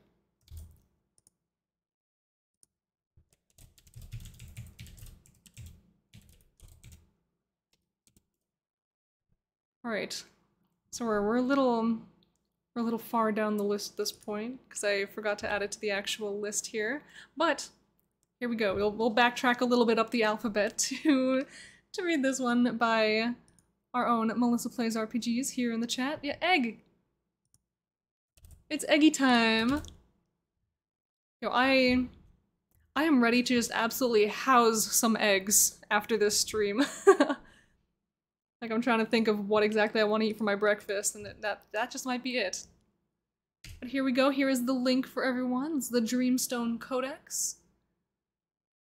Speaker 1: Alright. So we're a little far down the list at this point, because I forgot to add it to the actual list here. But here we go. We'll backtrack a little bit up the alphabet to read this one by our own Melissa Plays RPGs here in the chat. Yeah, egg! It's eggy time! Yo, I am ready to just absolutely house some eggs after this stream. Like, I'm trying to think of what exactly I want to eat for my breakfast, and that just might be it. But here we go. Here is the link for everyone. It's the Dreamstone Codex.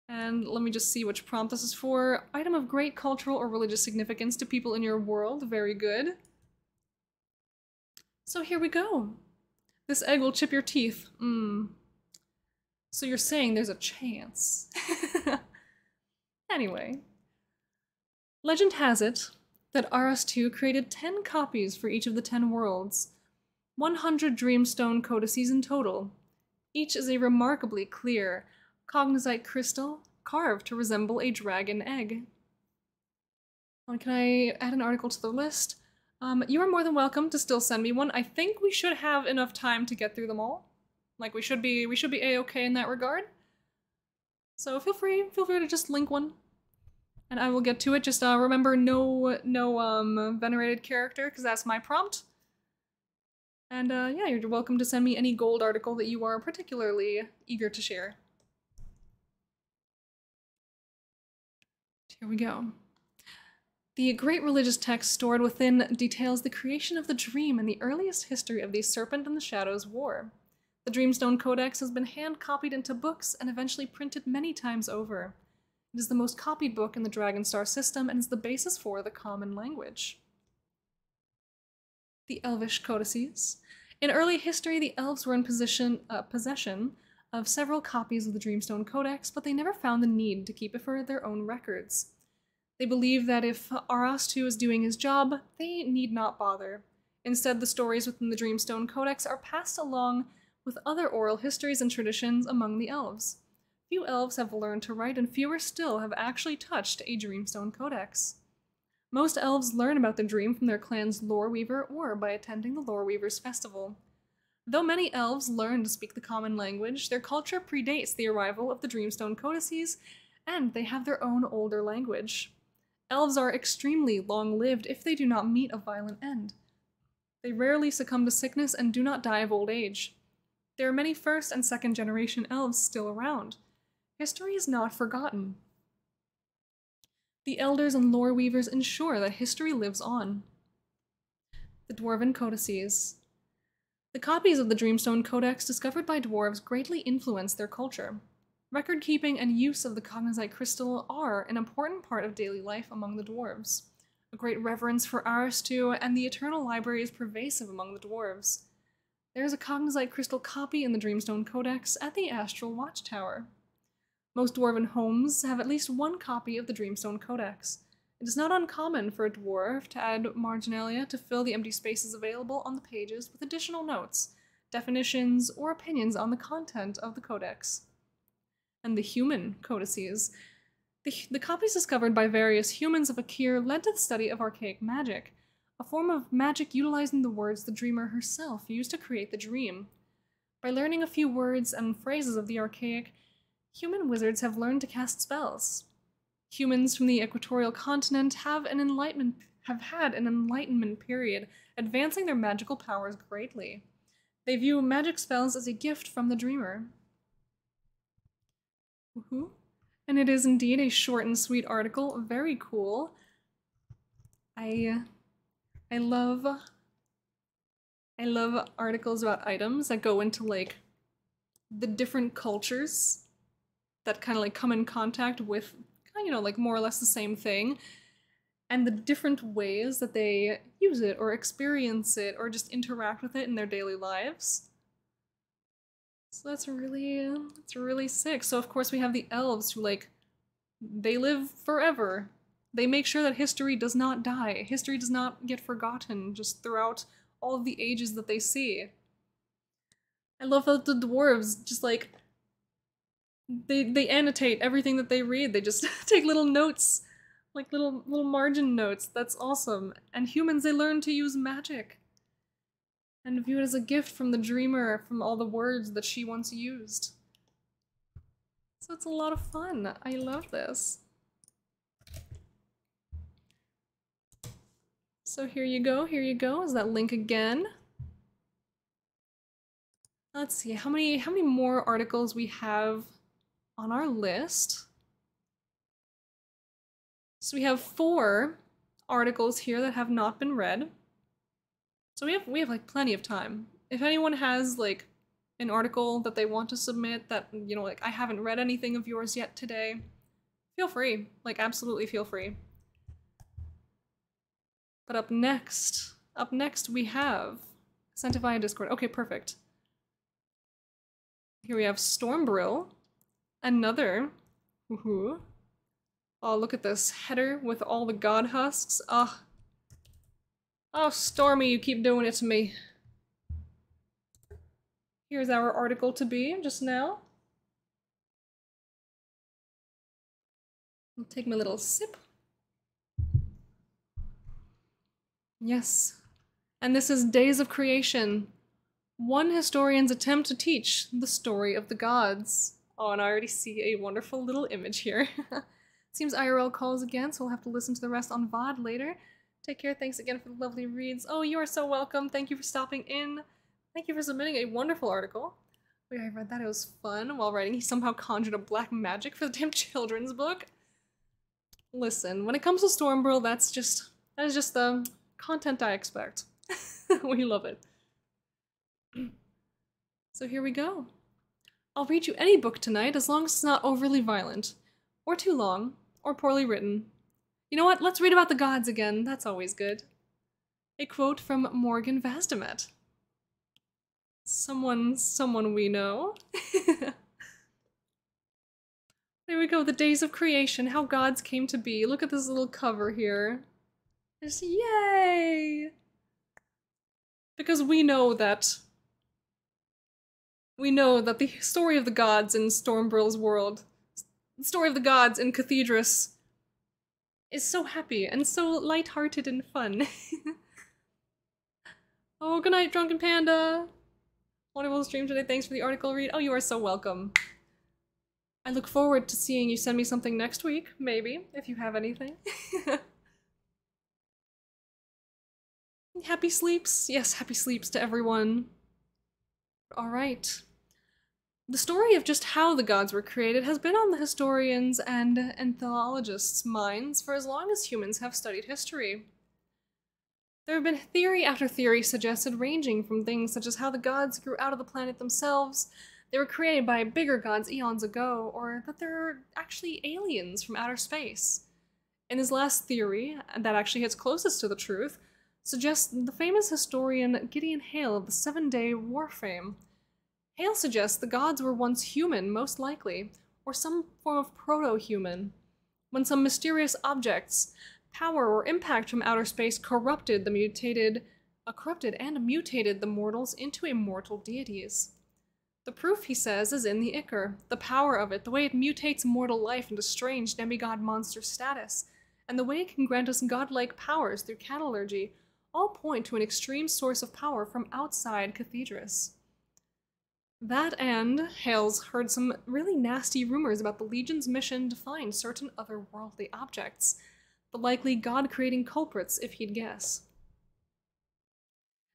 Speaker 1: And let me just see which prompt this is for. Item of great cultural or religious significance to people in your world. Very good. So here we go. This egg will chip your teeth. So you're saying there's a chance. Anyway. Legend has it that RS2 created 10 copies for each of the 10 worlds. 100 Dreamstone codices in total. Each is a remarkably clear cognizite crystal carved to resemble a dragon egg. Can I add an article to the list? You are more than welcome to still send me one. I think we should have enough time to get through them all. Like we should be a-okay in that regard. So feel free to just link one. And I will get to it. Just remember no venerated character, because that's my prompt. And yeah, you're welcome to send me any gold article that you are particularly eager to share. Here we go. The great religious text stored within details the creation of the dream and the earliest history of the Serpent and the Shadows War. The Dreamstone Codex has been hand-copied into books and eventually printed many times over. It is the most copied book in the Dragonstar system and is the basis for the common language. The Elvish Codices. In early history, the elves were in possession of several copies of the Dreamstone Codex, but they never found the need to keep it for their own records. They believe that if Arastu is doing his job, they need not bother. Instead, the stories within the Dreamstone Codex are passed along with other oral histories and traditions among the elves. Few elves have learned to write, and fewer still have actually touched a Dreamstone Codex. Most elves learn about the dream from their clan's Loreweaver or by attending the Loreweaver's festival. Though many elves learn to speak the common language, their culture predates the arrival of the Dreamstone Codices, and they have their own older language. Elves are extremely long-lived if they do not meet a violent end. They rarely succumb to sickness and do not die of old age. There are many first and second generation elves still around. History is not forgotten. The Elders and Loreweavers ensure that history lives on. The Dwarven Codices. The copies of the Dreamstone Codex discovered by dwarves greatly influenced their culture. Record-keeping and use of the cognizite crystal are an important part of daily life among the dwarves. A great reverence for Arastu and the Eternal Library is pervasive among the dwarves. There is a cognizite crystal copy in the Dreamstone Codex at the Astral Watchtower. Most dwarven homes have at least one copy of the Dreamstone Codex. It is not uncommon for a dwarf to add marginalia to fill the empty spaces available on the pages with additional notes, definitions, or opinions on the content of the codex. And the human codices. The copies discovered by various humans of Akir led to the study of archaic magic, a form of magic utilizing the words the dreamer herself used to create the dream. By learning a few words and phrases of the archaic, human wizards have learned to cast spells. Humans from the equatorial continent have had an enlightenment period, advancing their magical powers greatly. They view magic spells as a gift from the dreamer. Woohoo! And it is indeed a short and sweet article. Very cool. I love articles about items that go into like the different cultures that kind of like come in contact with, you know, like more or less the same thing, and the different ways that they use it or experience it or just interact with it in their daily lives. So that's really sick. So of course we have the elves who like, they live forever. They make sure that history does not die. History does not get forgotten just throughout all of the ages that they see. I love that the dwarves just like, they annotate everything that they read. They just take little notes, like little margin notes. That's awesome. And humans, they learn to use magic and view it as a gift from the dreamer, from all the words that she once used. So it's a lot of fun. I love this. So here you go, is that link again. Let's see, how many more articles we have on our list. So we have 4 articles here that have not been read. So we have like plenty of time. If anyone has like an article that they want to submit that, you know, like, I haven't read anything of yours yet today, feel free. Like, absolutely feel free. But up next we have sent it via Discord. Okay, perfect. Here we have Stormbrill, another. Woohoo. Oh, look at this header with all the god husks. Ugh. Oh, Stormy, you keep doing it to me. Here's our article to be just now. I'll take my little sip. Yes. And this is Days of Creation. One historian's attempt to teach the story of the gods. Oh, and I already see a wonderful little image here. Seems IRL calls again, so we'll have to listen to the rest on VOD later. Take care, thanks again for the lovely reads. Oh, you are so welcome. Thank you for stopping in. Thank you for submitting a wonderful article. Wait, I read that, it was fun. While writing, he somehow conjured a black magic for the damn children's book. Listen, when it comes to Stormbrill, that is just the content I expect. We love it. So here we go. I'll read you any book tonight as long as it's not overly violent, or too long, or poorly written. You know what? Let's read about the gods again. That's always good. A quote from Morgan Vasdemet. Someone we know. There we go, the days of creation, how gods came to be. Look at this little cover here. Just yay! Because we know that the story of the gods in Stormbrill's world, the story of the gods in Cathedrus, is so happy and so lighthearted and fun. Oh, good night, Drunken Panda! Wonderful stream today, thanks for the article read. Oh, you are so welcome. I look forward to seeing you send me something next week, maybe, if you have anything. Happy sleeps? Yes, happy sleeps to everyone. Alright. The story of just how the gods were created has been on the historians' and anthologists' minds for as long as humans have studied history. There have been theory after theory suggested, ranging from things such as how the gods grew out of the planet themselves, they were created by bigger gods eons ago, or that they're actually aliens from outer space. And his last theory, and that actually hits closest to the truth, suggests the famous historian Gideon Hale of the 7-Day War fame. Hale suggests the gods were once human, most likely, or some form of proto-human, when some mysterious objects, power or impact from outer space corrupted and mutated the mortals into immortal deities. The proof, he says, is in the Ichor, the power of it, the way it mutates mortal life into strange demigod monster status, and the way it can grant us godlike powers through catallurgy, all point to an extreme source of power from outside Cathedrus. That and Hale's heard some really nasty rumors about the Legion's mission to find certain otherworldly objects, the likely god-creating culprits if he'd guess.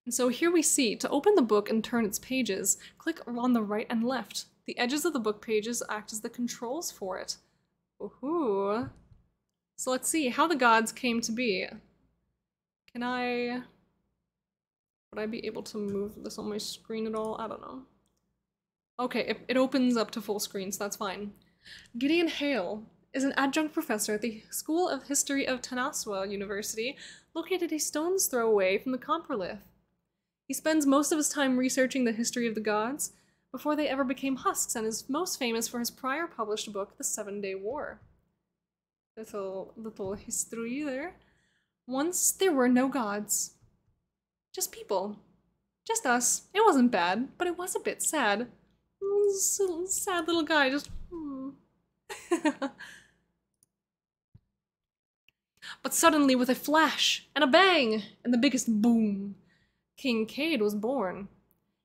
Speaker 1: And so here we see, to open the book and turn its pages, click on the right and left. The edges of the book pages act as the controls for it. Ooh. So let's see how the gods came to be. Would I be able to move this on my screen at all? I don't know. Okay, it opens up to full screen, so that's fine. Gideon Hale is an adjunct professor at the School of History of Tanaswa University, located a stone's throw away from the Comprolith. He spends most of his time researching the history of the gods before they ever became husks, and is most famous for his prior published book, The 7-Day War. Little history there. Once there were no gods. Just people. Just us. It wasn't bad, but it was a bit sad. Sad little guy, just But suddenly, with a flash, and a bang, and the biggest boom, King Cade was born.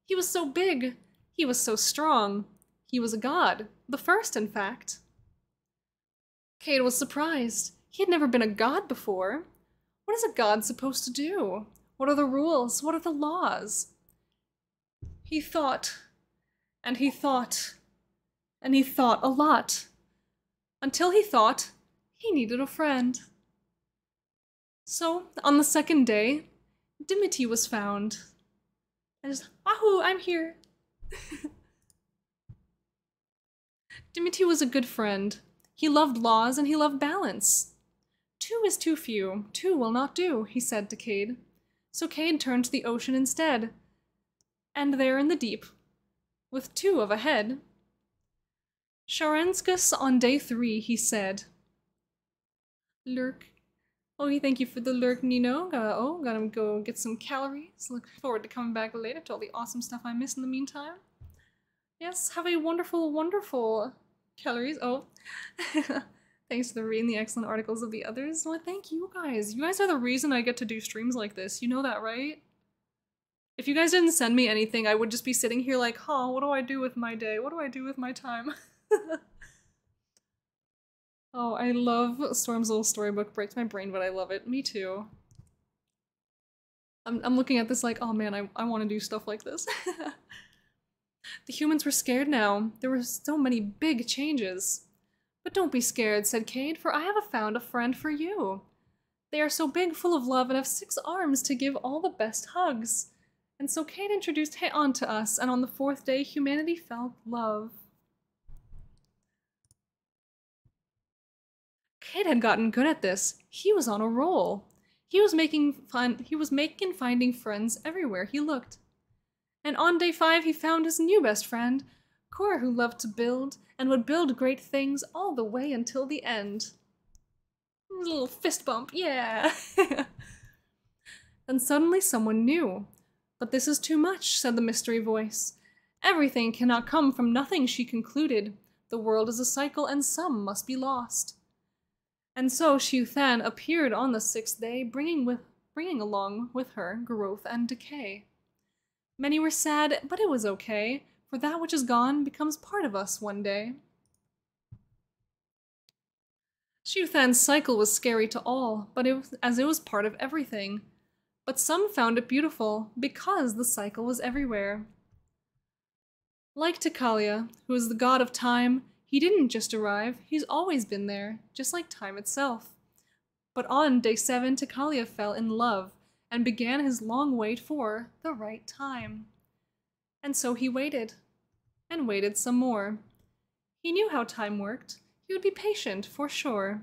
Speaker 1: He was so big, he was so strong, he was a god, the first in fact. Cade was surprised. He had never been a god before. What is a god supposed to do? What are the rules? What are the laws? He thought, and he thought, and he thought a lot. Until he thought he needed a friend. So, on the second day, Dimity was found. And just, Wahoo, I'm here. Dimity was a good friend. He loved laws and he loved balance. 2 is too few. 2 will not do, he said to Cade. So Cade turned to the ocean instead. And there in the deep, with 2 of a head, Sharenskus on day 3, he said. Lurk. Oh, thank you for the lurk, Nino. Gotta go get some calories. Look forward to coming back later to all the awesome stuff I missed in the meantime. Yes, have a wonderful, wonderful calories. Oh, thanks for reading the excellent articles of the others. Well, thank you guys. You guys are the reason I get to do streams like this. You know that, right? If you guys didn't send me anything, I would just be sitting here like, huh, what do I do with my day? What do I do with my time? Oh, I love Storm's little storybook. Breaks my brain, but I love it. Me too. I'm looking at this like, oh man, I want to do stuff like this. The humans were scared now. There were so many big changes. But don't be scared, said Cade, for I have found a friend for you. They are so big, full of love, and have 6 arms to give all the best hugs. And so Cade introduced Heian to us, and on the 4th day, humanity felt love. Cade had gotten good at this. He was on a roll. He was making finding friends everywhere he looked. And on day 5 he found his new best friend, Cora, who loved to build and would build great things all the way until the end. A little fist bump, yeah. Then suddenly someone knew. But this is too much, said the mystery voice. Everything cannot come from nothing, she concluded. The world is a cycle and some must be lost. And so Xiu Than appeared on the 6th day, bringing along with her growth and decay. Many were sad, but it was okay, for that which is gone becomes part of us one day. Xiu Than's cycle was scary to all, but it was part of everything. But some found it beautiful, because the cycle was everywhere. Like Takalia, who is the god of time, he didn't just arrive, he's always been there, just like time itself. But on day 7, Takalia fell in love, and began his long wait for the right time. And so he waited, and waited some more. He knew how time worked. He would be patient, for sure.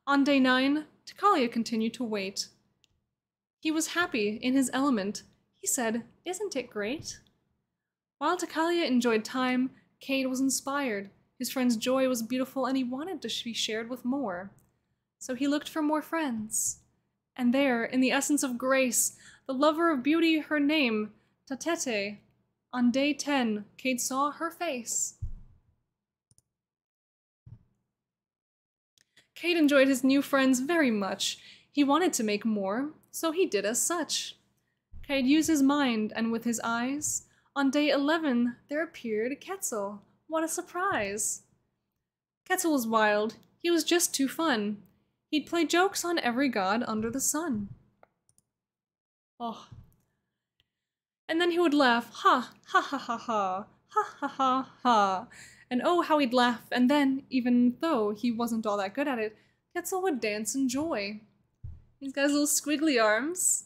Speaker 1: On day 9, Takalia continued to wait. He was happy, in his element. He said, "Isn't it great?" While Takalia enjoyed time, Cade was inspired. His friend's joy was beautiful, and he wanted to be shared with more. So he looked for more friends. And there, in the essence of grace, the lover of beauty, her name, Tatete. On day 10, Cade saw her face. Cade enjoyed his new friends very much. He wanted to make more, so he did as such. Cade used his mind, and with his eyes, on day 11, there appeared Quetzal. What a surprise! Quetzal was wild. He was just too fun. He'd play jokes on every god under the sun. Oh. And then he would laugh, ha, ha ha ha ha, ha ha ha ha. And oh, how he'd laugh, and then, even though he wasn't all that good at it, Quetzal would dance in joy. He's got his little squiggly arms.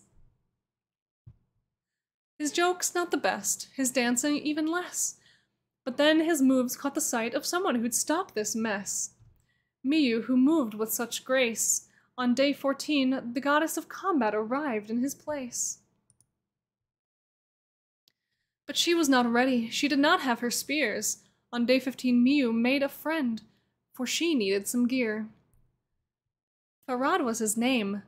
Speaker 1: His jokes, not the best. His dancing, even less. But then his moves caught the sight of someone who'd stop this mess. Miyu, who moved with such grace. On day 14, the goddess of combat arrived in his place. But she was not ready. She did not have her spears. On day 15, Miyu made a friend, for she needed some gear. Farad was his name,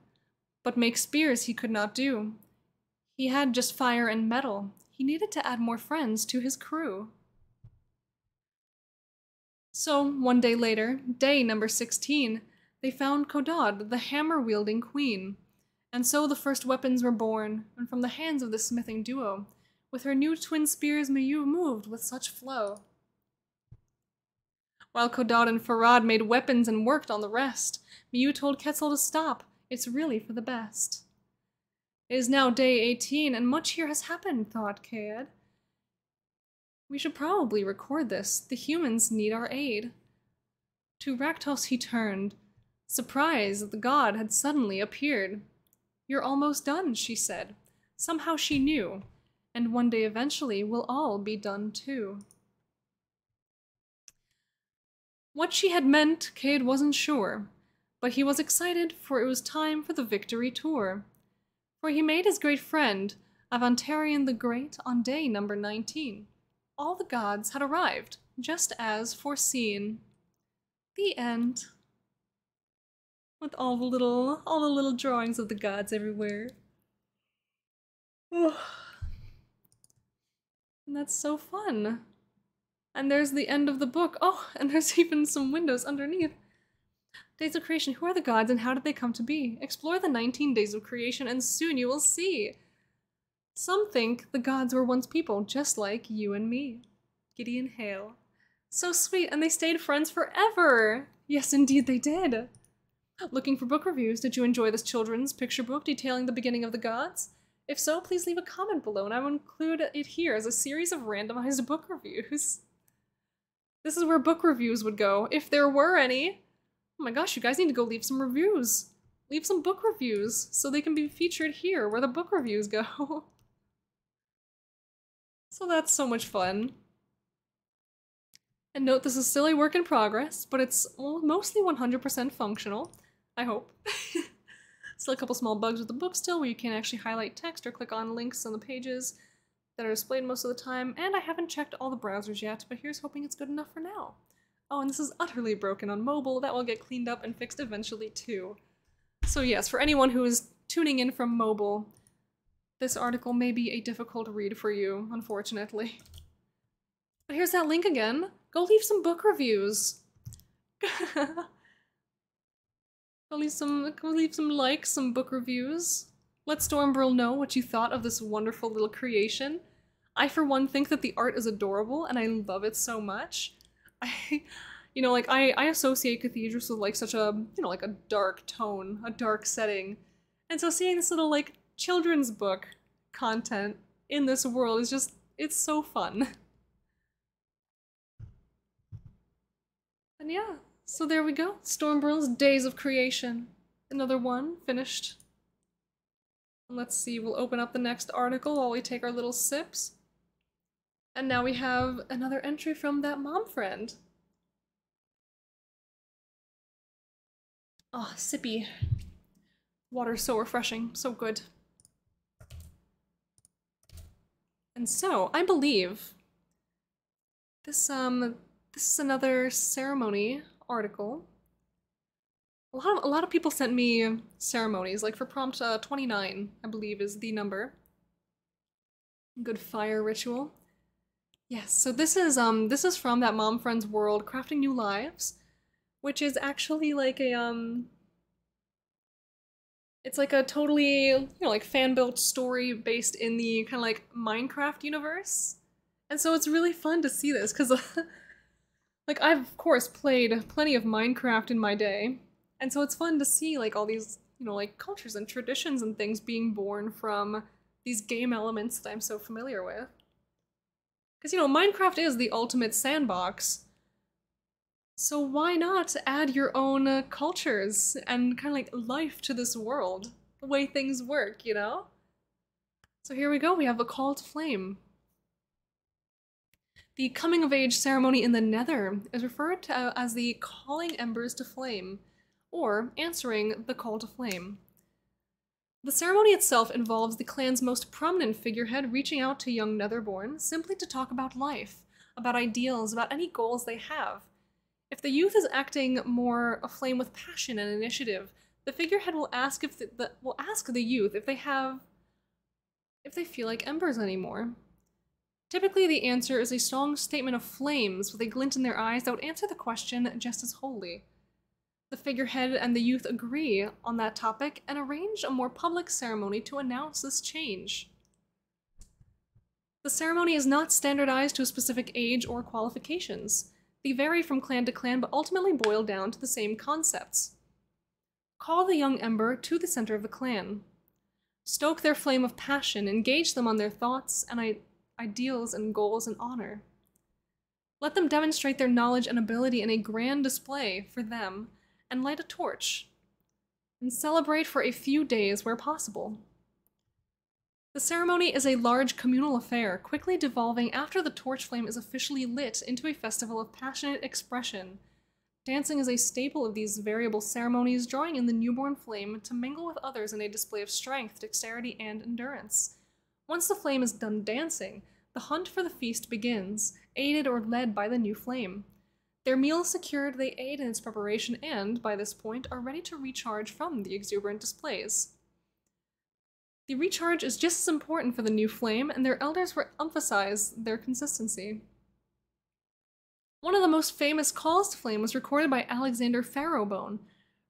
Speaker 1: but make spears he could not do. He had just fire and metal. He needed to add more friends to his crew. So, one day later, day number 16, they found Kodad, the hammer-wielding queen. And so the first weapons were born, and from the hands of the smithing duo, with her new twin spears, Miyu moved with such flow. While Kodad and Farad made weapons and worked on the rest, Miyu told Quetzal to stop. It's really for the best. It is now day 18, and much here has happened, thought Cade. We should probably record this. The humans need our aid. To Raktos he turned, surprised that the god had suddenly appeared. You're almost done, she said. Somehow she knew, and one day eventually we'll all be done too. What she had meant, Cade wasn't sure, but he was excited, for it was time for the victory tour. For he made his great friend, Avantarian the Great, on day number 19. All the gods had arrived, just as foreseen. The end. With all the little drawings of the gods everywhere. And that's so fun. And there's the end of the book. Oh, and there's even some windows underneath. Days of creation. Who are the gods and how did they come to be? Explore the 19 days of creation and soon you will see. Some think the gods were once people, just like you and me. Gideon Hale. So sweet, and they stayed friends forever! Yes, indeed they did. Looking for book reviews, did you enjoy this children's picture book detailing the beginning of the gods? If so, please leave a comment below and I will include it here as a series of randomized book reviews. This is where book reviews would go, if there were any. Oh my gosh, you guys need to go leave some reviews. Leave some book reviews so they can be featured here where the book reviews go. So that's so much fun. And note, this is still a work in progress, but it's mostly 100% functional, I hope. Still a couple small bugs with the book still, where you can't actually highlight text or click on links on the pages that are displayed most of the time, and I haven't checked all the browsers yet, but here's hoping it's good enough for now. Oh, and this is utterly broken on mobile. That will get cleaned up and fixed eventually too. So yes, for anyone who is tuning in from mobile, this article may be a difficult read for you, unfortunately. But here's that link again. Go leave some book reviews. Go leave some likes, some book reviews. Let Stormbrill know what you thought of this wonderful little creation. I, for one, think that the art is adorable, and I love it so much. I associate cathedrals with like such a, like a dark tone, a dark setting. And so seeing this little like children's book content in this world is just, it's so fun. And yeah, so there we go. Stormbrill's Days of Creation. Another one finished. Let's see, we'll open up the next article while we take our little sips. And now we have another entry from that mom friend. Oh, sippy. Water's so refreshing, so good. And so, I believe this is another ceremony article. A lot of people sent me ceremonies, like for prompt 29, I believe is the number. Good fire ritual. Yes, so this is from that Mom Friends World, Crafting New Lives, which is actually like a it's like a totally, like fan-built story based in the kind of like Minecraft universe. And so it's really fun to see this, because like I've of course played plenty of Minecraft in my day, and so it's fun to see like all these, like cultures and traditions and things being born from these game elements that I'm so familiar with. Because, Minecraft is the ultimate sandbox. So why not add your own cultures and kind of like life to this world? The way things work, So here we go, we have a call to flame. The coming of age ceremony in the Nether is referred to as the calling embers to flame, or answering the call to flame. The ceremony itself involves the clan's most prominent figurehead reaching out to young Netherborn simply to talk about life, about ideals, about any goals they have. If the youth is acting more aflame with passion and initiative, the figurehead will ask the youth if they feel like embers anymore. Typically, the answer is a strong statement of flames with a glint in their eyes that would answer the question just as wholly. The figurehead and the youth agree on that topic and arrange a more public ceremony to announce this change. The ceremony is not standardized to a specific age or qualifications. They vary from clan to clan, but ultimately boil down to the same concepts. Call the young ember to the center of the clan. Stoke their flame of passion, engage them on their thoughts and ideals and goals and honor. Let them demonstrate their knowledge and ability in a grand display for them, and light a torch, and celebrate for a few days where possible. The ceremony is a large communal affair, quickly devolving after the torch flame is officially lit into a festival of passionate expression, Dancing is a staple of these variable ceremonies, drawing in the newborn flame to mingle with others in a display of strength, dexterity, and endurance. Once the flame is done dancing, the hunt for the feast begins, aided or led by the new flame. Their meal secured, they aid in its preparation and, by this point, are ready to recharge from the exuberant displays. The recharge is just as important for the new flame, and their elders will emphasize their consistency. One of the most famous calls to flame was recorded by Alexander Farrowbone,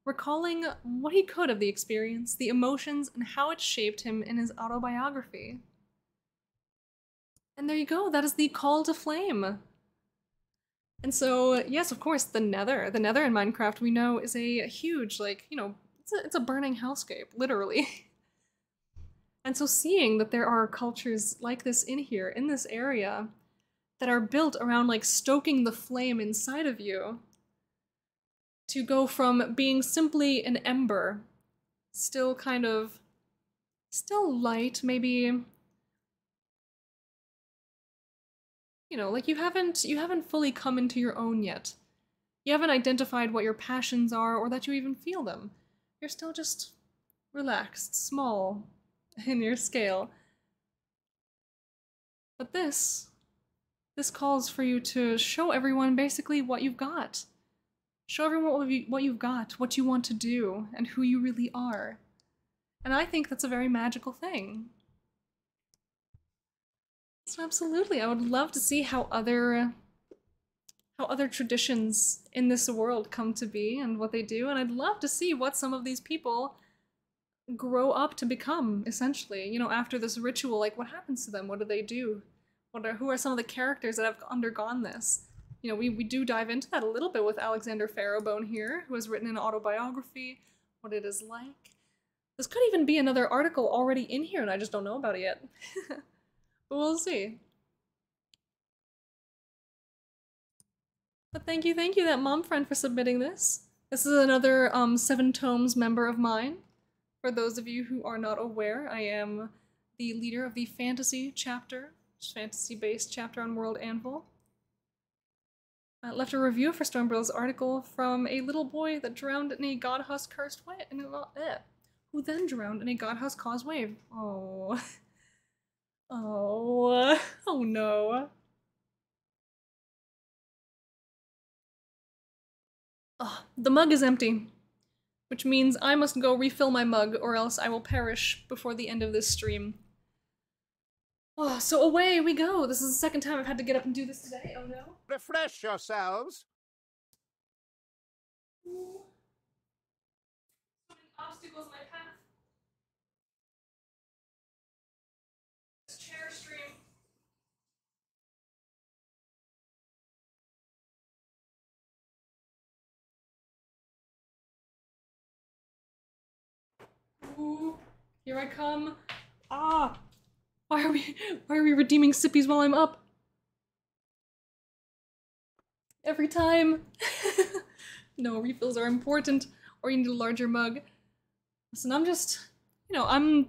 Speaker 1: recalling what he could of the experience, the emotions, and how it shaped him in his autobiography. And there you go, that is the call to flame. And so, yes, of course, the Nether. The Nether in Minecraft, we know, is a huge, it's a burning hellscape, literally. And so seeing that there are cultures like this in here, in this area, that are built around, stoking the flame inside of you, to go from being simply an ember, still light, maybe, you haven't fully come into your own yet. You haven't identified what your passions are, or that you even feel them. You're still just relaxed, small in your scale. But this calls for you to show everyone basically what you've got. Show everyone what you've got, what you want to do, and who you really are. And I think that's a very magical thing. So absolutely, I would love to see how other traditions in this world come to be and what they do, and I'd love to see what some of these people grow up to become, essentially. After this ritual, what happens to them? What do they do? Who are some of the characters that have undergone this? We do dive into that a little bit with Alexander Farrowbone here, who has written an autobiography, what it is like. This could even be another article already in here, and I just don't know about it yet. But we'll see. But thank you, that mom friend, for submitting this. This is another 7 Tomes member of mine. For those of you who are not aware, I am the leader of the fantasy chapter, fantasy-based chapter on WorldAnvil. I left a review for Stormbrill's article from a little boy that drowned in a godhouse cursed way, who then drowned in a godhouse caused wave. Oh. Oh. Oh no. Oh, the mug is empty, which means I must go refill my mug, or else I will perish before the end of this stream. Oh, so away we go! This is the second time I've had to get up and do this today, oh no.
Speaker 2: Refresh yourselves.
Speaker 1: Ooh. So many obstacles in my path. This chair stream. Ooh, here I come. Ah! Why are we redeeming sippies while I'm up? Every time. No, refills are important, or you need a larger mug. Listen, I'm just, when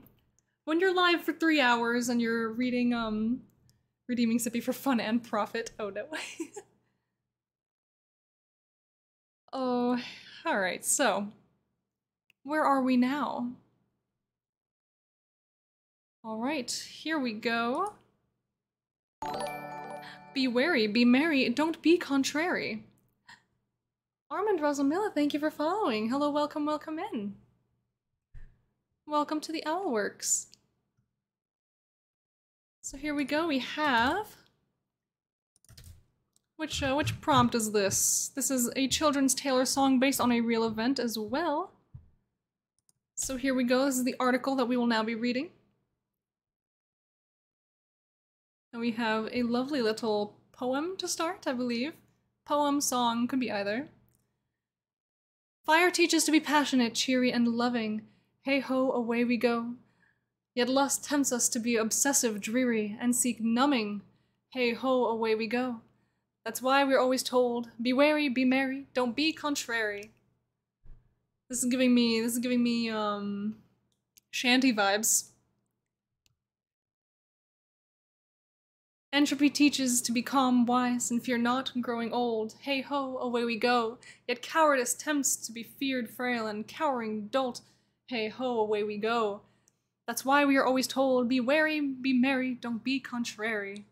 Speaker 1: you're live for 3 hours and you're reading, redeeming sippy for fun and profit. Oh no. Oh, alright, so, where are we now? Alright, here we go. Be wary, be merry, don't be contrary. Armand Rosamilla, thank you for following. Hello, welcome in. Welcome to the Owlworks. So here we go, we have... Which prompt is this? This is a children's tale or song based on a real event as well. So here we go, this is the article that we will now be reading. And we have a lovely little poem to start, I believe. Poem, song, could be either. Fire teaches to be passionate, cheery, and loving. Hey-ho, away we go. Yet lust tempts us to be obsessive, dreary, and seek numbing. Hey-ho, away we go. That's why we're always told, be wary, be merry, don't be contrary. This is giving me, shanty vibes. Entropy teaches to be calm, wise, and fear not growing old. Hey ho, away we go. Yet cowardice tempts to be feared, frail, and cowering dolt. Hey ho, away we go. That's why we are always told, be wary, be merry, don't be contrary.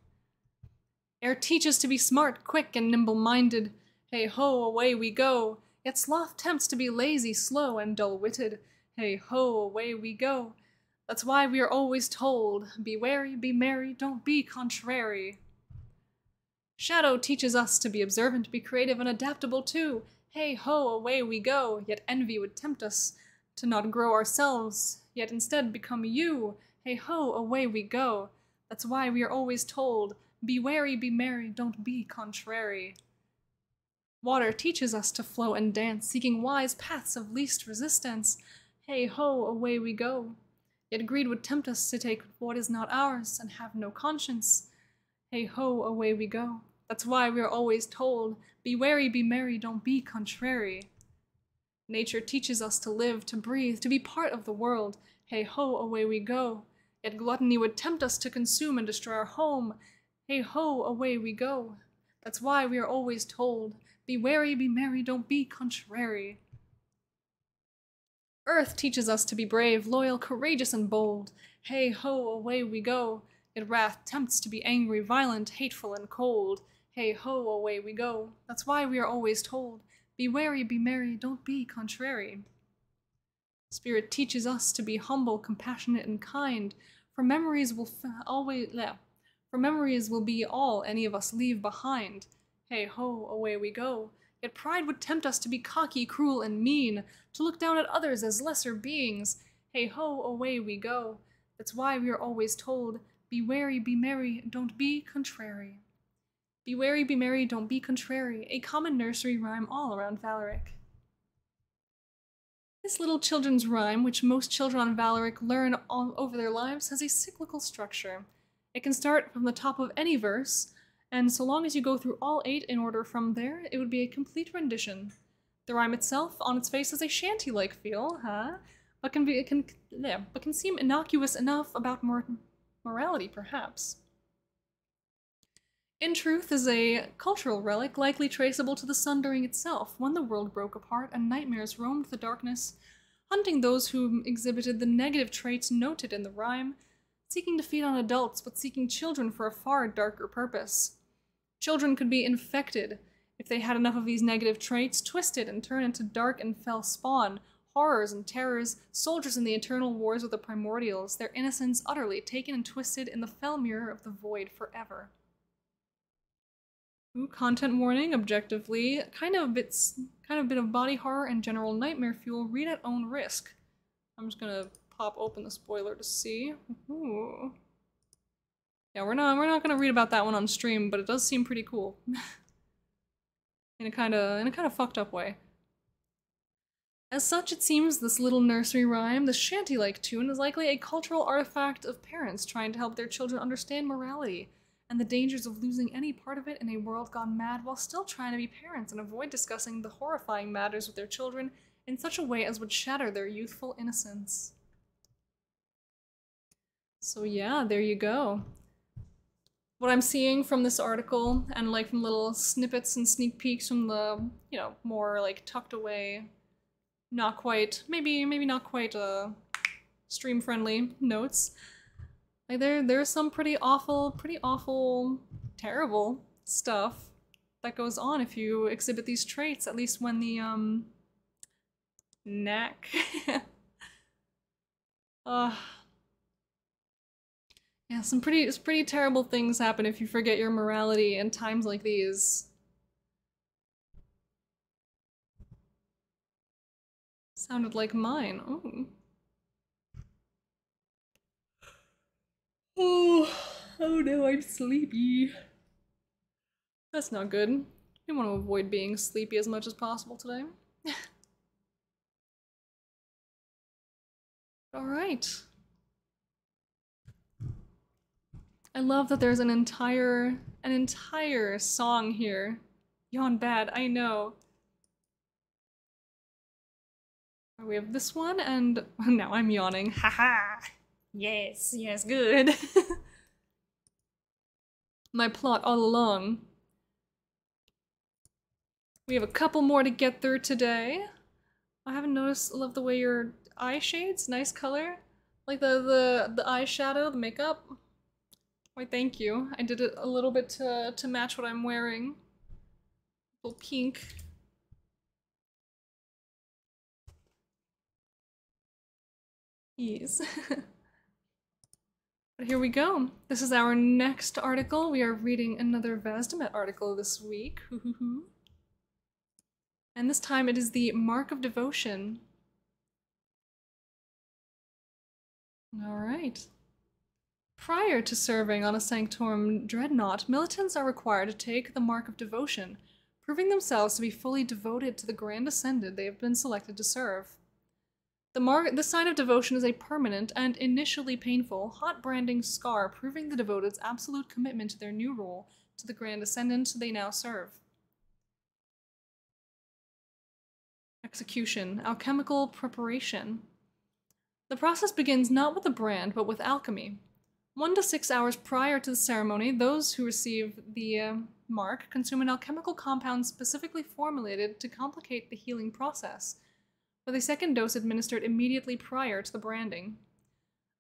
Speaker 1: Air teaches to be smart, quick, and nimble-minded. Hey ho, away we go. Yet sloth tempts to be lazy, slow, and dull-witted. Hey ho, away we go. That's why we are always told, be wary, be merry, don't be contrary. Shadow teaches us to be observant, be creative, and adaptable too. Hey ho, away we go. Yet envy would tempt us to not grow ourselves, yet instead become you. Hey ho, away we go. That's why we are always told, be wary, be merry, don't be contrary. Water teaches us to flow and dance, seeking wise paths of least resistance. Hey ho, away we go. Yet greed would tempt us to take what is not ours and have no conscience. Hey ho, away we go. That's why we are always told, be wary, be merry, don't be contrary. Nature teaches us to live, to breathe, to be part of the world. Hey ho, away we go. Yet gluttony would tempt us to consume and destroy our home. Hey ho, away we go. That's why we are always told, be wary, be merry, don't be contrary. Earth teaches us to be brave, loyal, courageous, and bold. Hey ho, away we go. Yet wrath tempts to be angry, violent, hateful, and cold. Hey ho, away we go. That's why we are always told, be wary, be merry, don't be contrary. Spirit teaches us to be humble, compassionate, and kind, for memories will be all any of us leave behind. Hey ho, away we go. Yet pride would tempt us to be cocky, cruel, and mean, to look down at others as lesser beings. Hey ho, away we go. That's why we are always told, be wary, be merry, don't be contrary. Be wary, be merry, don't be contrary, a common nursery rhyme all around Valeric. This little children's rhyme, which most children on Valeric learn all over their lives, has a cyclical structure. It can start from the top of any verse, and so long as you go through all 8 in order from there, it would be a complete rendition. The rhyme itself, on its face, has a shanty-like feel, but can seem innocuous enough about morality, perhaps. In truth, is a cultural relic likely traceable to the sundering itself, when the world broke apart and nightmares roamed the darkness, hunting those who exhibited the negative traits noted in the rhyme, seeking to feed on adults but seeking children for a far darker purpose. Children could be infected if they had enough of these negative traits, twisted and turned into dark and fell spawn, horrors and terrors, soldiers in the eternal wars of the primordials, their innocence utterly taken and twisted in the fell mirror of the void forever. Ooh, content warning, objectively, kind of a bit of body horror and general nightmare fuel, read at own risk. I'm just gonna pop open the spoiler to see. Ooh. Yeah, we're not gonna read about that one on stream, but it does seem pretty cool. in a kinda fucked up way. As such, it seems this little nursery rhyme, this shanty-like tune, is likely a cultural artifact of parents trying to help their children understand morality and the dangers of losing any part of it in a world gone mad while still trying to be parents and avoid discussing the horrifying matters with their children in such a way as would shatter their youthful innocence. So yeah, there you go. What I'm seeing from this article, and like from little snippets and sneak peeks from the, more like tucked away, not quite, maybe not quite stream-friendly notes, like there's some pretty awful, terrible stuff that goes on if you exhibit these traits, at least when the, knack. Yeah, some pretty terrible things happen if you forget your morality in times like these. Sounded like mine. Oh. Oh no, I'm sleepy. That's not good. We want to avoid being sleepy as much as possible today. Alright. I love that there's an entire song here. Yawn bad, I know. We have this one, and now I'm yawning. Haha! Yes, good. My plot all along. We have a couple more to get through today. I haven't noticed, I love the way your eye shades, nice color. Like the eyeshadow, the makeup. Why, thank you. I did it a little bit to match what I'm wearing. A little pink. Yes. But here we go. This is our next article. We are reading another Vazdamet article this week. And this time it is the Mark of Devotion. Alright. Prior to serving on a Sanctorum Dreadnought, militants are required to take the Mark of Devotion, proving themselves to be fully devoted to the Grand Ascended they have been selected to serve. The sign of devotion is a permanent and initially painful, hot branding scar proving the devoted's absolute commitment to their new role to the Grand Ascendant they now serve. Execution. Alchemical preparation. The process begins not with the brand, but with alchemy. 1 to 6 hours prior to the ceremony, those who receive the mark consume an alchemical compound specifically formulated to complicate the healing process, with a second dose administered immediately prior to the branding.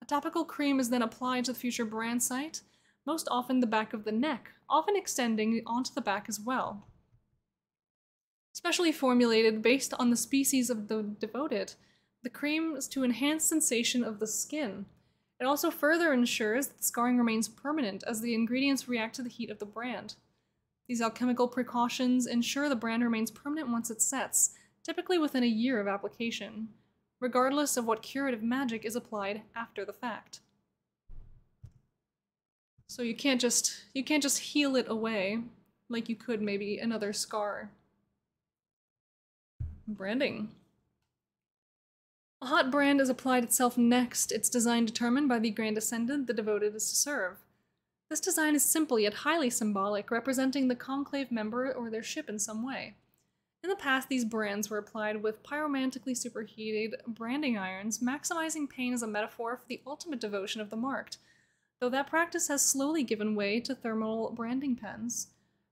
Speaker 1: A topical cream is then applied to the future brand site, most often the back of the neck, often extending onto the back as well. Specially formulated based on the species of the devoted, the cream is to enhance sensation of the skin. It also further ensures that the scarring remains permanent as the ingredients react to the heat of the brand. These alchemical precautions ensure the brand remains permanent once it sets, typically within a year of application, regardless of what curative magic is applied after the fact. So you can't just heal it away like you could maybe another scar. Branding. A hot brand is applied itself next, its design determined by the Grand Ascendant the devoted is to serve. This design is simple yet highly symbolic, representing the conclave member or their ship in some way. In the past, these brands were applied with pyromantically superheated branding irons, maximizing pain as a metaphor for the ultimate devotion of the marked, though that practice has slowly given way to thermal branding pens.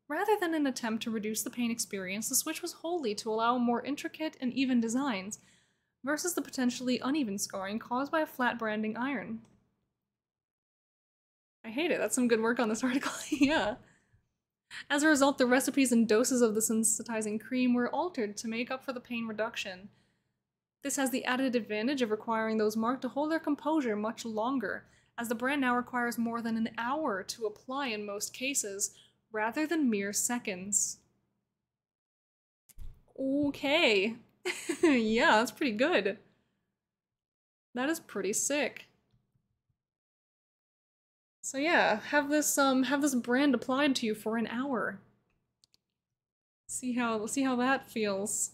Speaker 1: Rather than an attempt to reduce the pain experience, the switch was wholly to allow more intricate and even designs, versus the potentially uneven scarring caused by a flat branding iron. I hate it. That's some good work on this article. Yeah. As a result, the recipes and doses of the sensitizing cream were altered to make up for the pain reduction. This has the added advantage of requiring those marked to hold their composure much longer, as the brand now requires more than an hour to apply in most cases, rather than mere seconds. Okay. Yeah, that's pretty good. That is pretty sick. So yeah, have this brand applied to you for an hour. See how that feels.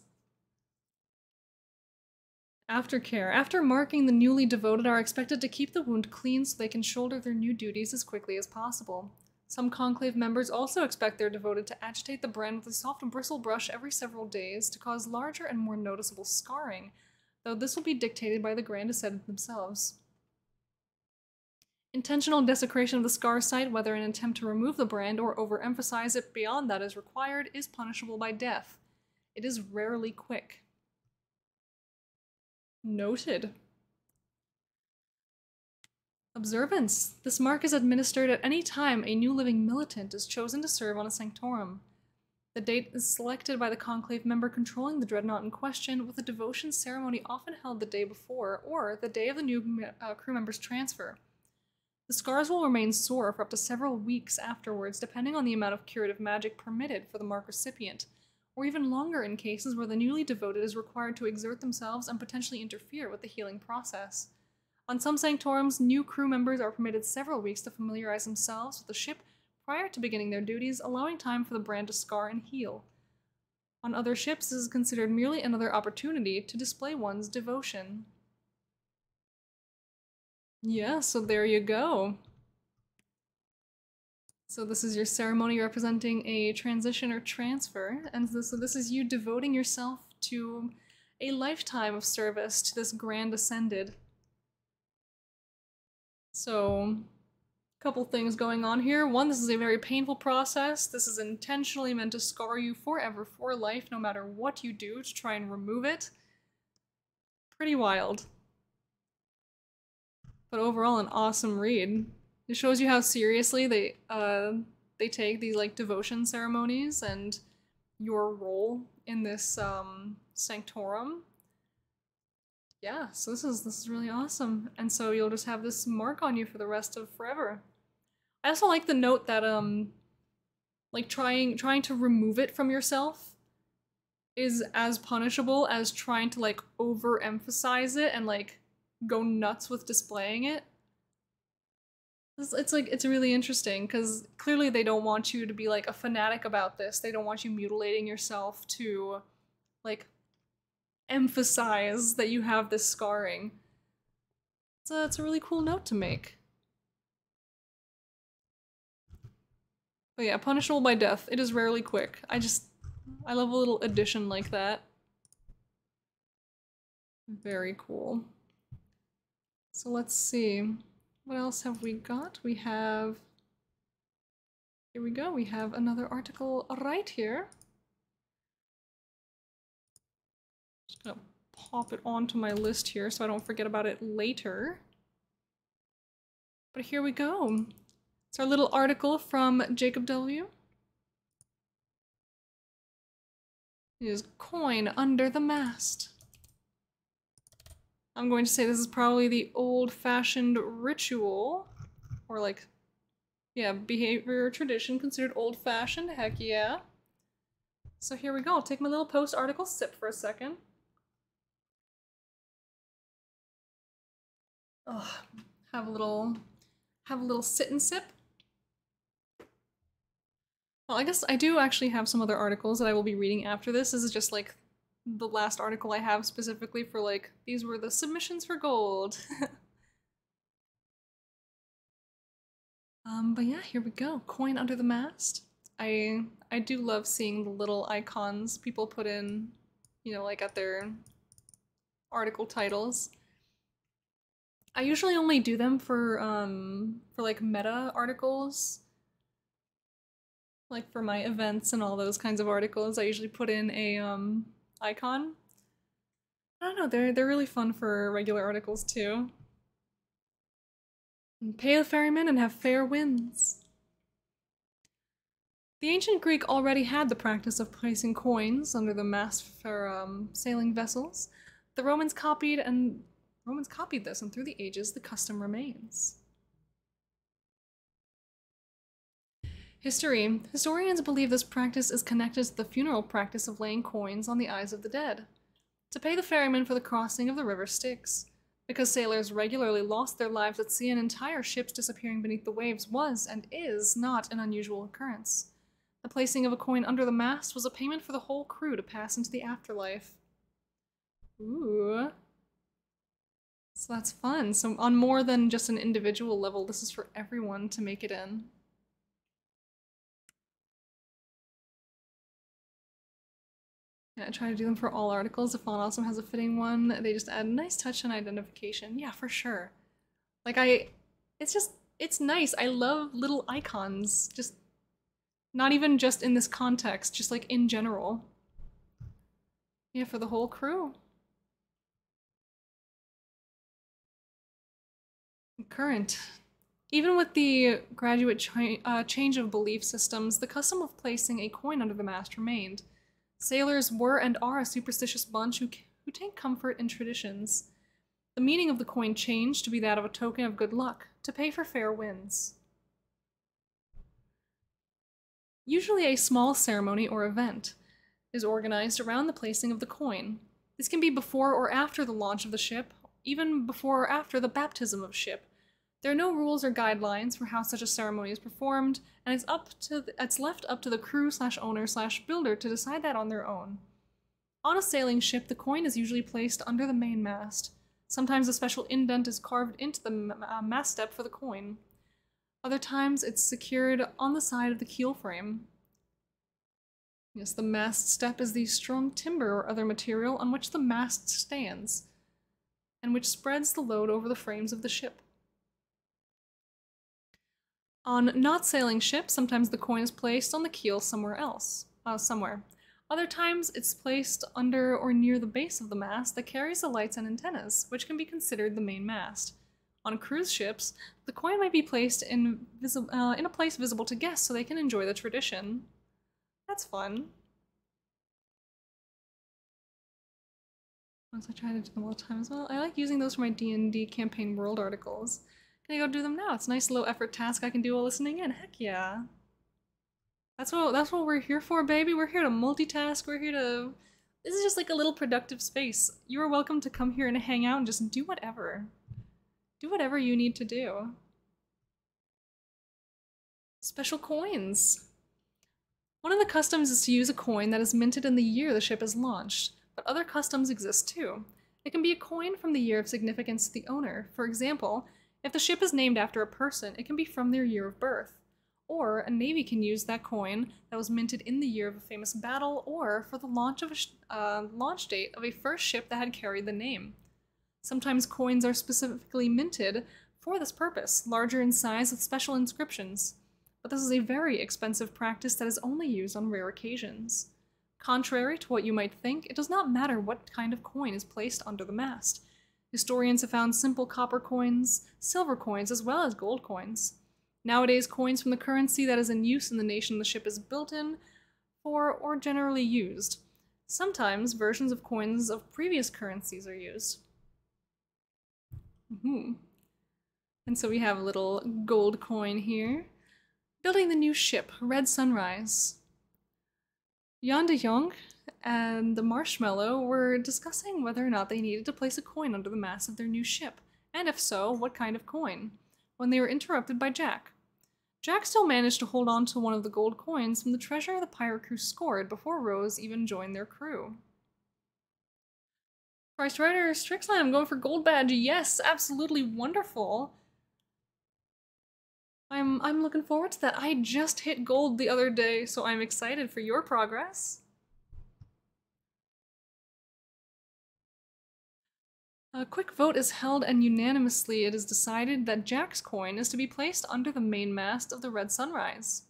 Speaker 1: Aftercare. After marking, the newly devoted are expected to keep the wound clean so they can shoulder their new duties as quickly as possible. Some conclave members also expect their devoted to agitate the brand with a soft bristle brush every several days to cause larger and more noticeable scarring, though this will be dictated by the Grand Ascendant themselves. Intentional desecration of the scar site, whether an attempt to remove the brand or overemphasize it beyond that is required, is punishable by death. It is rarely quick. Noted. Observance. This mark is administered at any time a new living militant is chosen to serve on a sanctorum. The date is selected by the conclave member controlling the dreadnought in question, with a devotion ceremony often held the day before or the day of the new crew member's transfer. The scars will remain sore for up to several weeks afterwards, depending on the amount of curative magic permitted for the mark recipient, or even longer in cases where the newly devoted is required to exert themselves and potentially interfere with the healing process. On some sanctorums, new crew members are permitted several weeks to familiarize themselves with the ship prior to beginning their duties, allowing time for the brand to scar and heal. On other ships, this is considered merely another opportunity to display one's devotion. Yeah, so there you go. So this is your ceremony representing a transition or transfer, and so this is you devoting yourself to a lifetime of service to this Grand Ascended. So, Couple things going on here. One, this is a very painful process. This is intentionally meant to scar you forever for life, no matter what you do to try and remove it. Pretty wild. But overall, an awesome read. It shows you how seriously they take these like devotion ceremonies and your role in this sanctorum. Yeah, so this is really awesome. And so you'll just have this mark on you for the rest of forever. I also like the note that like trying to remove it from yourself is as punishable as trying to like overemphasize it and like go nuts with displaying it. It's really interesting because clearly they don't want you to be like a fanatic about this. They don't want you mutilating yourself to like emphasize that you have this scarring. It's a really cool note to make. But yeah, punishable by death. It is rarely quick. I love a little addition like that. Very cool. So let's see. What else have we got? We have... Here we go. We have another article right here. Just gonna pop it onto my list here so I don't forget about it later. But here we go. It's our little article from Jacob W. It is coin under the mast. I'm going to say this is probably the old-fashioned ritual, or like, yeah, behavior or tradition considered old-fashioned, heck yeah. So here we go, I'll take my little post-article sip for a second. Ugh, have a little sit and sip. Well, I guess I do actually have some other articles that I will be reading after this. This is just like the last article I have specifically for like, these were the submissions for gold. But yeah, here we go. Coin under the mast. I do love seeing the little icons people put in, you know, like at their article titles. I usually only do them for like meta articles. Like for my events and all those kinds of articles, I usually put in a icon. I don't know, they're really fun for regular articles too. And pay the ferryman and have fair winds. The ancient Greek already had the practice of placing coins under the mast for sailing vessels. The Romans copied this, and through the ages the custom remains. History. Historians believe this practice is connected to the funeral practice of laying coins on the eyes of the dead, to pay the ferryman for the crossing of the river Styx. Because sailors regularly lost their lives at sea and entire ships disappearing beneath the waves was, and is, not an unusual occurrence. The placing of a coin under the mast was a payment for the whole crew to pass into the afterlife. Ooh. So that's fun. So on more than just an individual level, this is for everyone to make it in. Yeah, I try to do them for all articles. If Font Awesome has a fitting one, they just add a nice touch on identification. Yeah, for sure. Like it's nice. I love little icons. Just, not even just in this context, just like in general. Yeah, for the whole crew. Current. Even with the graduate change of belief systems, the custom of placing a coin under the mast remained. Sailors were and are a superstitious bunch who take comfort in traditions. The meaning of the coin changed to be that of a token of good luck, to pay for fair winds. Usually a small ceremony or event is organized around the placing of the coin. This can be before or after the launch of the ship, even before or after the baptism of ship. There are no rules or guidelines for how such a ceremony is performed, and it's left up to the crew/owner/builder to decide that on their own. On a sailing ship, the coin is usually placed under the mainmast. Sometimes a special indent is carved into the mast step for the coin. Other times it's secured on the side of the keel frame. Yes, the mast step is the strong timber or other material on which the mast stands, and which spreads the load over the frames of the ship. On not sailing ships, sometimes the coin is placed on the keel somewhere else, somewhere. Other times, it's placed under or near the base of the mast that carries the lights and antennas, which can be considered the main mast. On cruise ships, the coin might be placed in a place visible to guests so they can enjoy the tradition. That's fun. Once I try to do them all the time as well. I like using those for my D&D campaign world articles. Can I go do them now? It's a nice low effort task I can do while listening in. Heck yeah. That's what we're here for, baby. We're here to multitask. We're here to... This is just like a little productive space. You are welcome to come here and hang out and just do whatever. Do whatever you need to do. Special coins. One of the customs is to use a coin that is minted in the year the ship is launched, but other customs exist too. It can be a coin from the year of significance to the owner. For example, if the ship is named after a person, it can be from their year of birth. Or a navy can use that coin that was minted in the year of a famous battle, or for the launch date of a first ship that had carried the name. Sometimes coins are specifically minted for this purpose, larger in size with special inscriptions. But this is a very expensive practice that is only used on rare occasions. Contrary to what you might think, it does not matter what kind of coin is placed under the mast. Historians have found simple copper coins, silver coins, as well as gold coins. Nowadays, coins from the currency that is in use in the nation the ship is built in for or generally used. Sometimes versions of coins of previous currencies are used. And so we have a little gold coin here. Building the new ship, Red Sunrise. Jan de Jong and the Marshmallow were discussing whether or not they needed to place a coin under the mast of their new ship, and if so, what kind of coin, when they were interrupted by Jack. Jack still managed to hold on to one of the gold coins from the treasure the pirate crew scored before Rose even joined their crew. Christ Rider, Strixline, I'm going for gold badge. Yes, absolutely wonderful. I'm looking forward to that. I just hit gold the other day, so I'm excited for your progress. A quick vote is held and unanimously it is decided that Jack's coin is to be placed under the main mast of the Red Sunrise.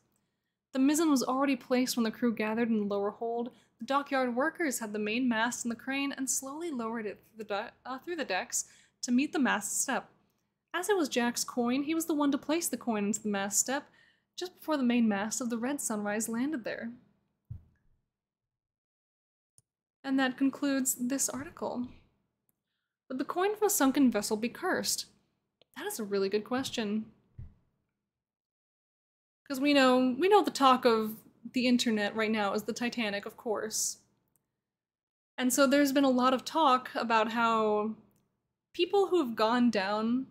Speaker 1: The mizzen was already placed when the crew gathered in the lower hold. The dockyard workers had the main mast in the crane and slowly lowered it through the decks to meet the mast step. As it was Jack's coin, he was the one to place the coin into the mast step just before the main mast of the Red Sunrise landed there. And that concludes this article. Would the coin from a sunken vessel be cursed? That is a really good question. Because we know the talk of the internet right now is the Titanic, of course. And so there's been a lot of talk about how people who have gone down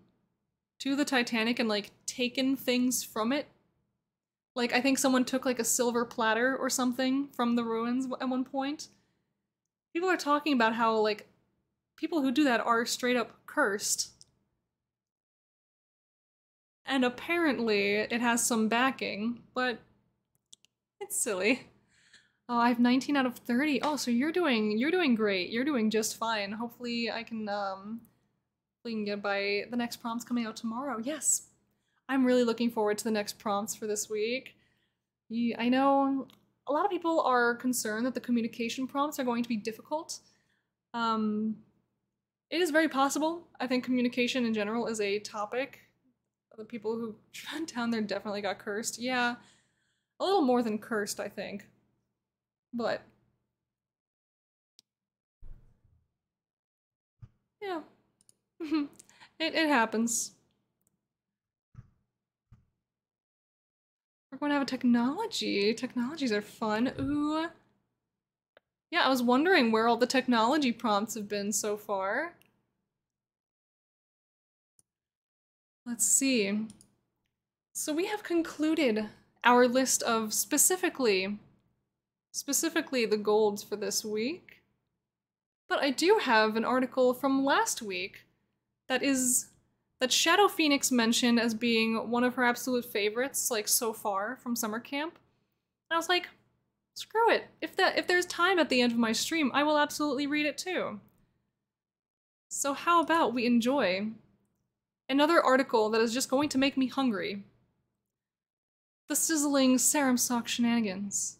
Speaker 1: to the Titanic and like taken things from it. Like I think someone took like a silver platter or something from the ruins at one point. People are talking about how like people who do that are straight up cursed. And apparently it has some backing, but it's silly. Oh, I have 19 out of 30. Oh, so you're doing great. You're doing just fine. Hopefully I can we can get by the next prompts coming out tomorrow. Yes. I'm really looking forward to the next prompts for this week. I know a lot of people are concerned that the communication prompts are going to be difficult. It is very possible. I think communication in general is a topic. The people who went down there definitely got cursed. Yeah, a little more than cursed, I think. But yeah, it happens. We're going to have a technology. Technologies are fun. Ooh. Yeah, I was wondering where all the technology prompts have been so far. Let's see. So we have concluded our list of specifically the golds for this week. But I do have an article from last week that Shadow Phoenix mentioned as being one of her absolute favorites, like so far from SummerCamp. And I was like, screw it. If there's time at the end of my stream, I will absolutely read it too. So how about we enjoy another article that is just going to make me hungry. The sizzling Sarum Sock shenanigans.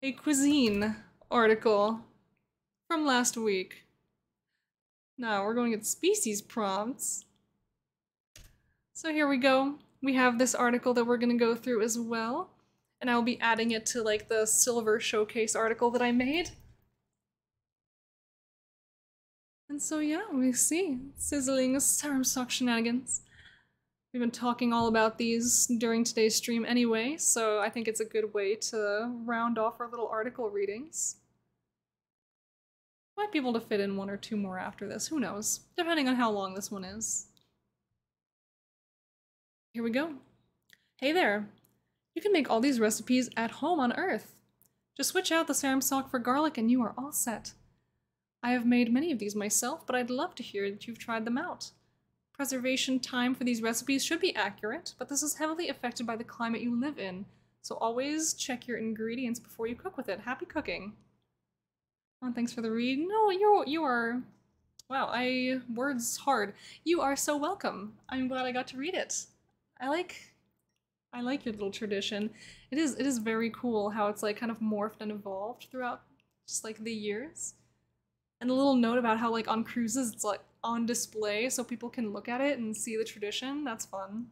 Speaker 1: A cuisine article from last week. Now we're going to get species prompts. So here we go. We have this article that we're going to go through as well. And I'll be adding it to like the silver showcase article that I made. And so yeah, we see sizzling Sarum Sock shenanigans. We've been talking all about these during today's stream anyway, so I think it's a good way to round off our little article readings. Might be able to fit in one or two more after this, who knows, depending on how long this one is. Here we go. Hey there! You can make all these recipes at home on Earth. Just switch out the Sarum Sock for garlic and you are all set. I have made many of these myself, but I'd love to hear that you've tried them out. Preservation time for these recipes should be accurate, but this is heavily affected by the climate you live in, so always check your ingredients before you cook with it. Happy cooking! Oh, thanks for the read. No, you are... Wow, words hard. You are so welcome. I'm glad I got to read it. I like your little tradition. It is very cool how it's like kind of morphed and evolved throughout just like the years. And a little note about how like on cruises it's like on display so people can look at it and see the tradition. That's fun.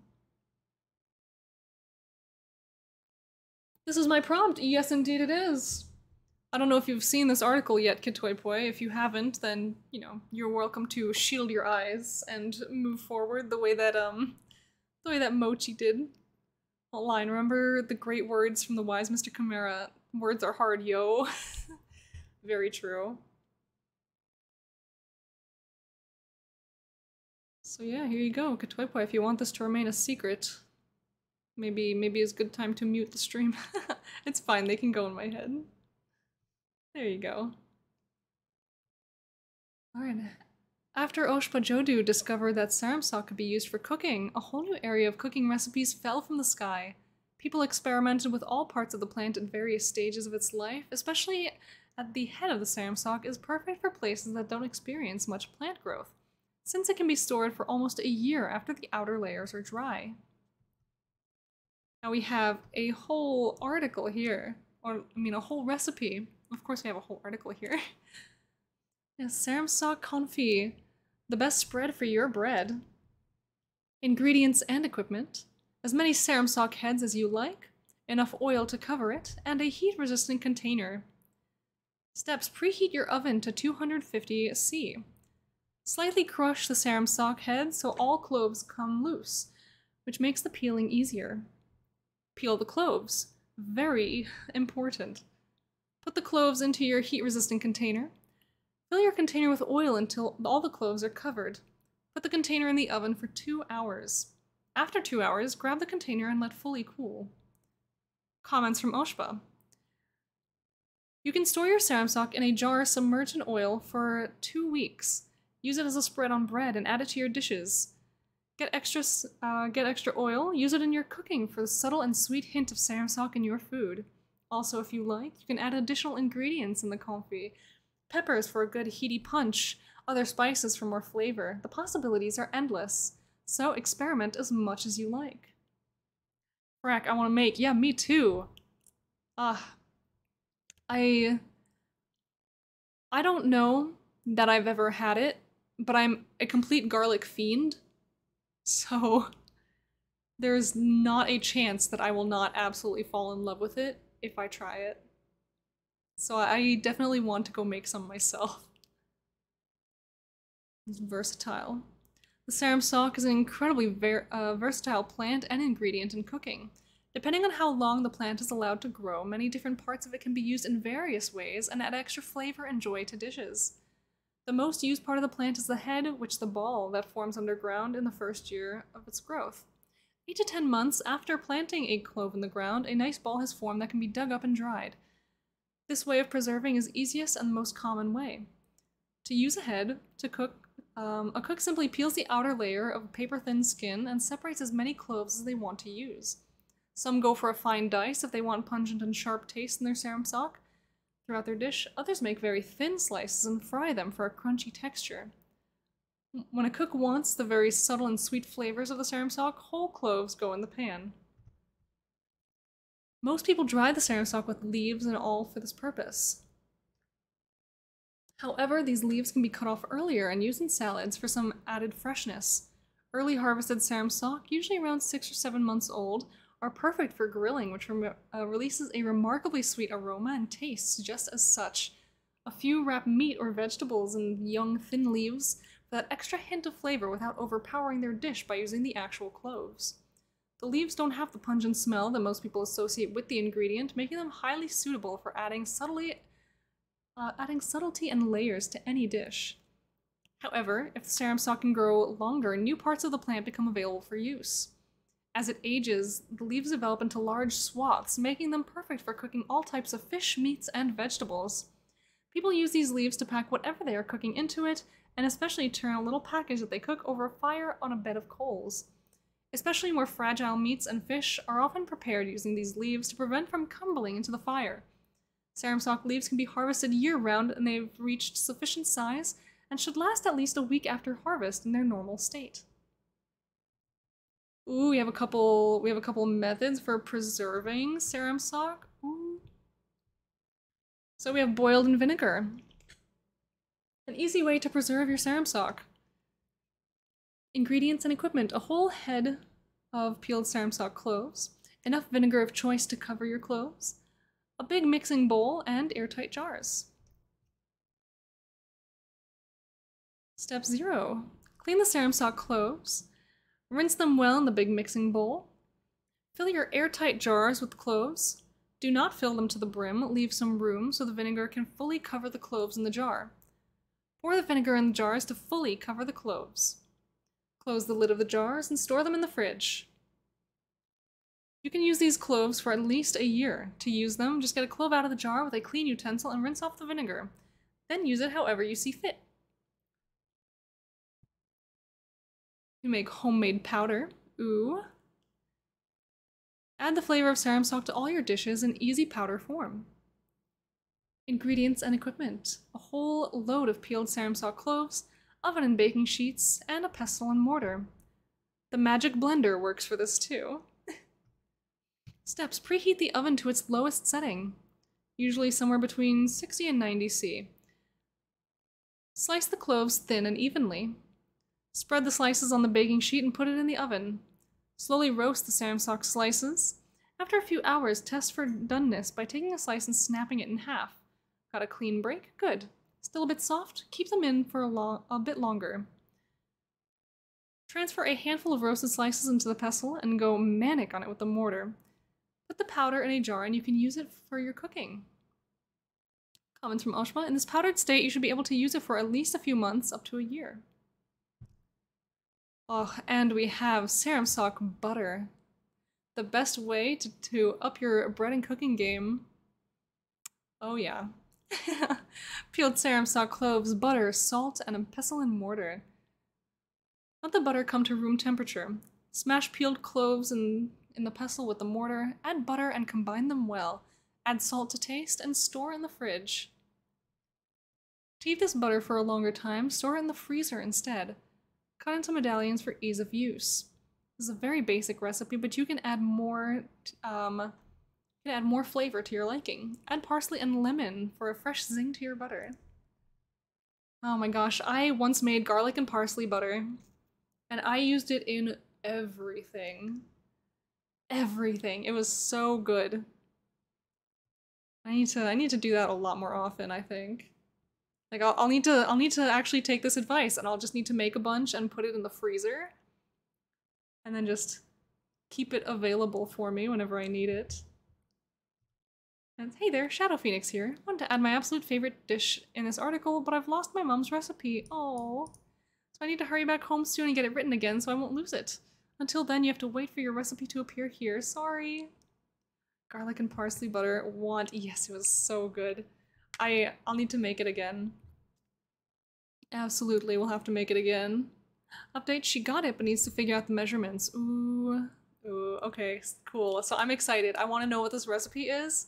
Speaker 1: This is my prompt. Yes, indeed it is. I don't know if you've seen this article yet, Kitoipoi. If you haven't, then, you know, you're welcome to shield your eyes and move forward the way that Mochi did. That line, remember the great words from the wise Mr. Chimera? Words are hard, yo. Very true. So yeah, here you go, Kitoipoi. If you want this to remain a secret, maybe it's a good time to mute the stream. It's fine, they can go in my head. There you go. Alright. After Oshpa Jodu discovered that Sarum Sock could be used for cooking, a whole new area of cooking recipes fell from the sky. People experimented with all parts of the plant at various stages of its life, especially at the head of the Sarum Sock is perfect for places that don't experience much plant growth, since it can be stored for almost a year after the outer layers are dry. Now we have a whole article here, or I mean a whole recipe. Of course we have a whole article here. Yeah, Sarum Sock confit, the best spread for your bread. Ingredients and equipment. As many Sarum Sock heads as you like, enough oil to cover it, and a heat-resistant container. Steps: preheat your oven to 250 C. Slightly crush the Sarum Sock head so all cloves come loose, which makes the peeling easier. Peel the cloves. Very important. Put the cloves into your heat-resistant container. Fill your container with oil until all the cloves are covered. Put the container in the oven for 2 hours. After 2 hours, grab the container and let fully cool. Comments from Oshpa. You can store your Sarum Sock in a jar submerged in oil for 2 weeks. Use it as a spread on bread and add it to your dishes. Get extra oil, use it in your cooking for the subtle and sweet hint of Sarum Sock in your food. Also, if you like, you can add additional ingredients in the confit. Peppers for a good heaty punch, other spices for more flavor. The possibilities are endless, so experiment as much as you like. Frack, I want to make. Yeah, me too. I don't know that I've ever had it, but I'm a complete garlic fiend, so there's not a chance that I will not absolutely fall in love with it if I try it. So I definitely want to go make some myself. It's versatile. The Sarum Sock is an incredibly versatile plant and ingredient in cooking. Depending on how long the plant is allowed to grow, many different parts of it can be used in various ways and add extra flavor and joy to dishes. The most used part of the plant is the head, which is the ball that forms underground in the first year of its growth. 8 to 10 months after planting a clove in the ground, a nice ball has formed that can be dug up and dried. This way of preserving is easiest and most common way. To use a head to cook, a cook simply peels the outer layer of a paper-thin skin and separates as many cloves as they want to use. Some go for a fine dice if they want pungent and sharp taste in their Sarum Sock throughout their dish. Others make very thin slices and fry them for a crunchy texture. When a cook wants the very subtle and sweet flavors of the sarum stock, whole cloves go in the pan. Most people dry the sarum stock with leaves and all for this purpose. However, these leaves can be cut off earlier and used in salads for some added freshness. Early harvested sarum stock, usually around 6 or 7 months old, are perfect for grilling, which releases a remarkably sweet aroma and tastes just as such. A few wrap meat or vegetables in young, thin leaves for that extra hint of flavor without overpowering their dish by using the actual cloves. The leaves don't have the pungent smell that most people associate with the ingredient, making them highly suitable for adding subtlety and layers to any dish. However, if the sarum stock can grow longer, new parts of the plant become available for use. As it ages, the leaves develop into large swaths, making them perfect for cooking all types of fish, meats, and vegetables. People use these leaves to pack whatever they are cooking into it, and especially turn a little package that they cook over a fire on a bed of coals. Especially more fragile meats and fish are often prepared using these leaves to prevent from crumbling into the fire. Sarum stock leaves can be harvested year-round, and they've reached sufficient size and should last at least a week after harvest in their normal state. Ooh, we have a couple methods for preserving sarum stock. Ooh. So we have boiled in vinegar. An easy way to preserve your sarum stock. Ingredients and equipment: a whole head of peeled sarum stock cloves, enough vinegar of choice to cover your cloves, a big mixing bowl, and airtight jars. Step 0. Clean the sarum stock cloves. Rinse them well in the big mixing bowl. Fill your airtight jars with cloves. Do not fill them to the brim, leave some room so the vinegar can fully cover the cloves in the jar. Pour the vinegar in the jars to fully cover the cloves. Close the lid of the jars and store them in the fridge. You can use these cloves for at least a year. To use them, just get a clove out of the jar with a clean utensil and rinse off the vinegar. Then use it however you see fit. You make homemade powder. Ooh. Add the flavor of sarum stock to all your dishes in easy powder form. Ingredients and equipment: a whole load of peeled sarum stock cloves, oven and baking sheets, and a pestle and mortar. The magic blender works for this too. Steps: preheat the oven to its lowest setting, usually somewhere between 60 and 90 C. Slice the cloves thin and evenly. Spread the slices on the baking sheet and put it in the oven. Slowly roast the sarum stock slices. After a few hours, test for doneness by taking a slice and snapping it in half. Got a clean break? Good. Still a bit soft? Keep them in for a bit longer. Transfer a handful of roasted slices into the pestle and go manic on it with the mortar. Put the powder in a jar and you can use it for your cooking. Comments from Oshma: in this powdered state, you should be able to use it for at least a few months, up to a year. Oh, and we have sarum stock butter. The best way to up your bread and cooking game. Oh yeah. Peeled sarum stock cloves, butter, salt, and a pestle and mortar. Let the butter come to room temperature. Smash peeled cloves in the pestle with the mortar, add butter and combine them well. Add salt to taste and store in the fridge. To eat this butter for a longer time, store it in the freezer instead. Cut into medallions for ease of use. This is a very basic recipe, but you can add more flavor to your liking. Add parsley and lemon for a fresh zing to your butter. Oh my gosh, I once made garlic and parsley butter, and I used it in everything. Everything. It was so good. I need to do that a lot more often, I think. Like I'll need to actually take this advice, and I'll just need to make a bunch and put it in the freezer. And then just keep it available for me whenever I need it. And hey there, Shadow Phoenix here. I wanted to add my absolute favorite dish in this article, but I've lost my mom's recipe. Oh. So I need to hurry back home soon and get it written again so I won't lose it. Until then, you have to wait for your recipe to appear here. Sorry. Garlic and parsley butter. Yes, it was so good. I'll need to make it again. Absolutely, we'll have to make it again. Update: she got it, but needs to figure out the measurements. Ooh, okay, cool. So I'm excited. I want to know what this recipe is,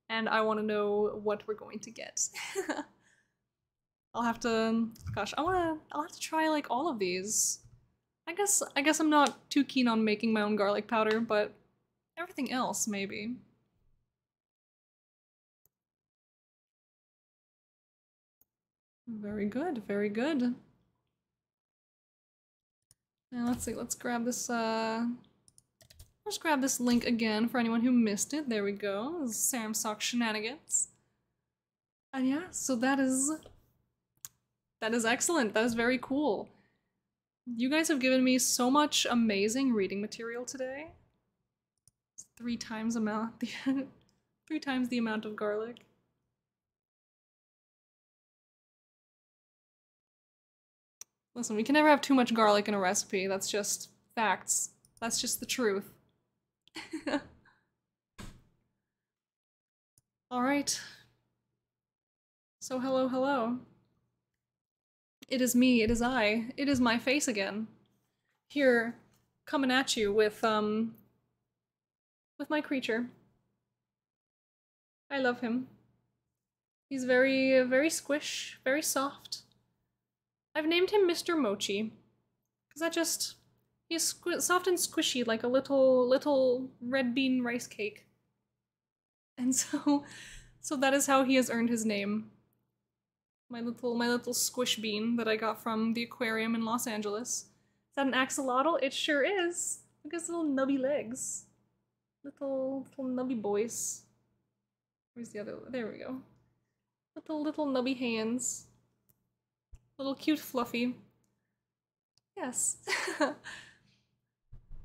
Speaker 1: and I want to know what we're going to get. I'll have to, gosh, I'll have to try like all of these. I guess I'm not too keen on making my own garlic powder, but everything else maybe. Very good, very good. Now let's see, let's grab this let's grab this link again for anyone who missed it. There we go. Samsock Shenanigans. And yeah, so that is excellent. That is very cool. You guys have given me so much amazing reading material today. It's 3 times amount 3 times the amount of garlic. Listen, we can never have too much garlic in a recipe. That's just facts. That's just the truth. Alright. So hello, hello. It is me, it is I, it is my face again. Here, coming at you with my creature. I love him. He's very, very squish, very soft. I've named him Mr. Mochi, because he's soft and squishy like a little red bean rice cake. And so that is how he has earned his name. My little squish bean that I got from the aquarium in Los Angeles. Is that an axolotl? It sure is. Look at his little nubby legs. Little nubby boys. Where's the other? There we go. Little nubby hands. Little cute fluffy. Yes.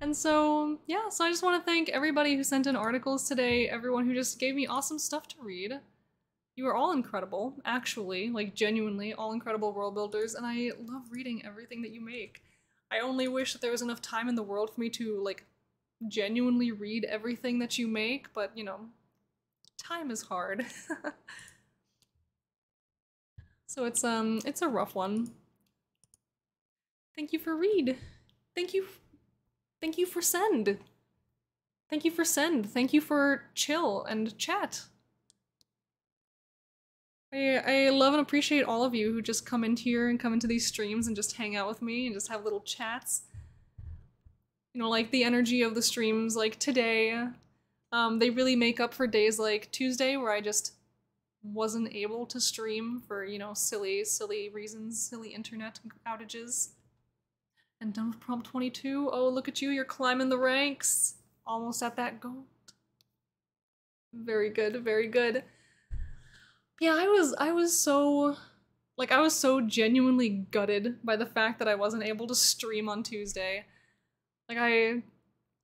Speaker 1: And so, yeah, so I just want to thank everybody who sent in articles today, everyone who just gave me awesome stuff to read. You are all incredible, actually, like genuinely, all incredible world builders, and I love reading everything that you make. I only wish that there was enough time in the world for me to, like, genuinely read everything that you make, but, you know, time is hard. So it's a rough one. Thank you for read. Thank you for send. Thank you for send. Thank you for chill and chat. I love and appreciate all of you who just come into here and come into these streams and just hang out with me and just have little chats. You know, like the energy of the streams like today. They really make up for days like Tuesday where I just wasn't able to stream for, you know, silly reasons, silly internet outages. And done with prompt 22. Oh, look at you, you're climbing the ranks. Almost at that gold. Very good, very good. Yeah, I was so genuinely gutted by the fact that I wasn't able to stream on Tuesday. Like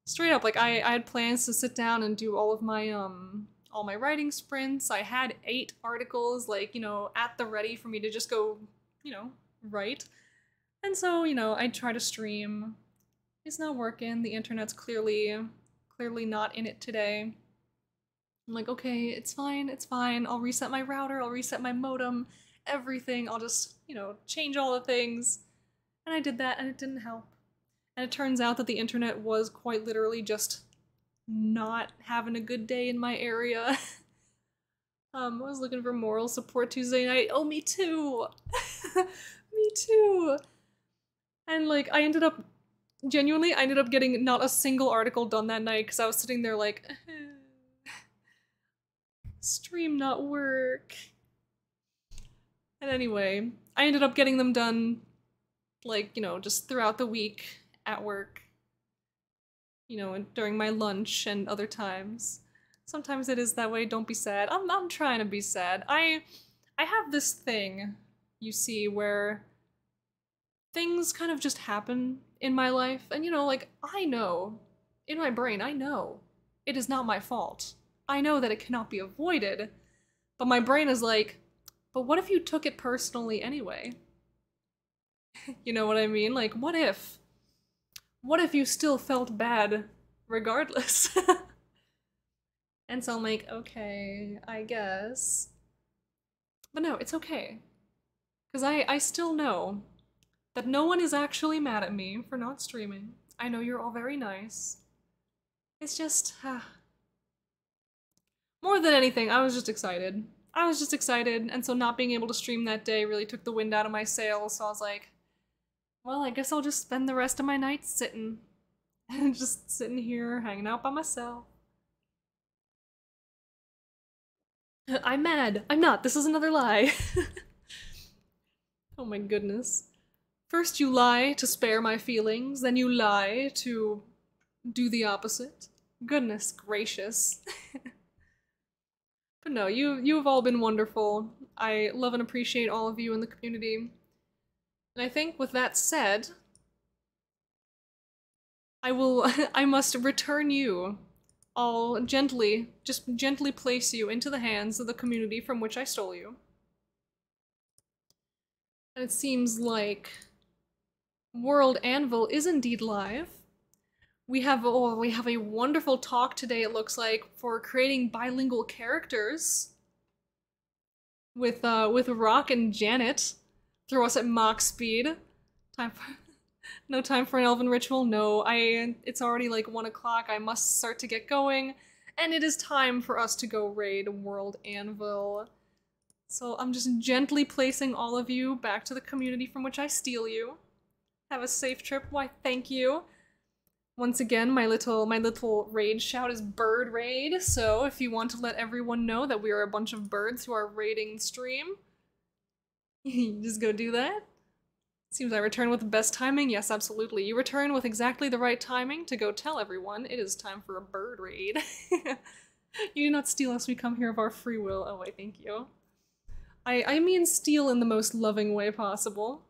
Speaker 1: straight up, like I had plans to sit down and do all my writing sprints. I had 8 articles, like, you know, at the ready for me to just go, you know, write. And so, you know, I try to stream. It's not working. The internet's clearly not in it today. I'm like, okay, it's fine, it's fine. I'll reset my router, I'll reset my modem, everything. I'll just, you know, change all the things. And I did that and it didn't help. And it turns out that the internet was quite literally just not having a good day in my area. I was looking for moral support Tuesday night. Oh, me too! Me too! And like, I ended up getting not a single article done that night because I was sitting there like, stream not work. And anyway, I ended up getting them done, like, you know, just throughout the week at work. You know, and during my lunch and other times. Sometimes it is that way, don't be sad. I'm trying to be sad. I have this thing, you see, where things kind of just happen in my life, and you know, like, I know, in my brain, I know it is not my fault. I know that it cannot be avoided, but my brain is like, but what if you took it personally anyway? You know what I mean? Like, what if you still felt bad regardless? And so I'm like, okay, I guess. But no, it's okay. Because I still know that no one is actually mad at me for not streaming. I know you're all very nice. It's just, more than anything, I was just excited. I was just excited, and so not being able to stream that day really took the wind out of my sails, so I was like, well, I guess I'll just spend the rest of my night sitting. And just sitting here, hanging out by myself. I'm mad. I'm not. This is another lie. Oh my goodness. First you lie to spare my feelings, then you lie to do the opposite. Goodness gracious. But no, you have all been wonderful. I love and appreciate all of you in the community. And I think with that said, I must return you all gently, just gently place you into the hands of the community from which I stole you. And it seems like World Anvil is indeed live. We have a wonderful talk today, it looks like, for creating bilingual characters with Rock and Janet. Throw us at Mach speed. No time for an elven ritual. No, it's already like 1 o'clock. I must start to get going, and it is time for us to go raid World Anvil. So I'm just gently placing all of you back to the community from which I steal you. Have a safe trip. Why, thank you. Once again, my little raid shout is bird raid, so if you want to let everyone know that we are a bunch of birds who are raiding the stream, you just go do that. Seems I return with the best timing. Yes, absolutely. You return with exactly the right timing to go tell everyone it is time for a bird raid. You do not steal us, we come here of our free will. Oh, wait, thank you. I mean steal in the most loving way possible.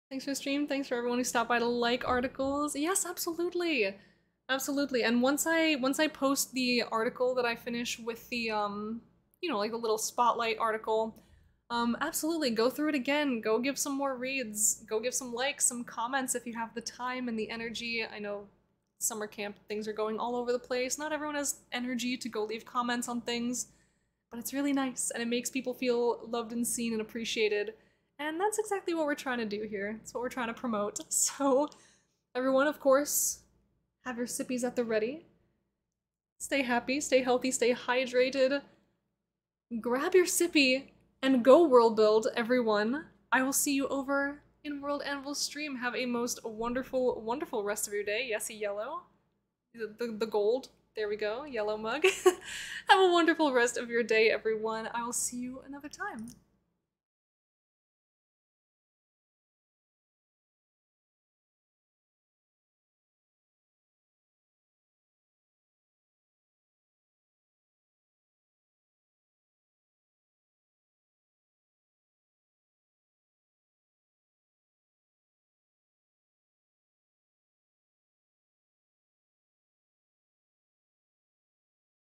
Speaker 1: Thanks for the stream. Thanks for everyone who stopped by to like articles. Yes, absolutely. Absolutely. And once I post the article that I finish with the, you know, like the little spotlight article, absolutely, go through it again. Go give some more reads. Go give some likes, some comments if you have the time and the energy. I know summer camp things are going all over the place. Not everyone has energy to go leave comments on things, but it's really nice and it makes people feel loved and seen and appreciated. And that's exactly what we're trying to do here. It's what we're trying to promote. So everyone, of course, have your sippies at the ready. Stay happy, stay healthy, stay hydrated. Grab your sippy and go world build, everyone. I will see you over in World Anvil's stream. Have a most wonderful, wonderful rest of your day. Yes, yellow. The gold. There we go. Yellow mug. Have a wonderful rest of your day, everyone. I will see you another time.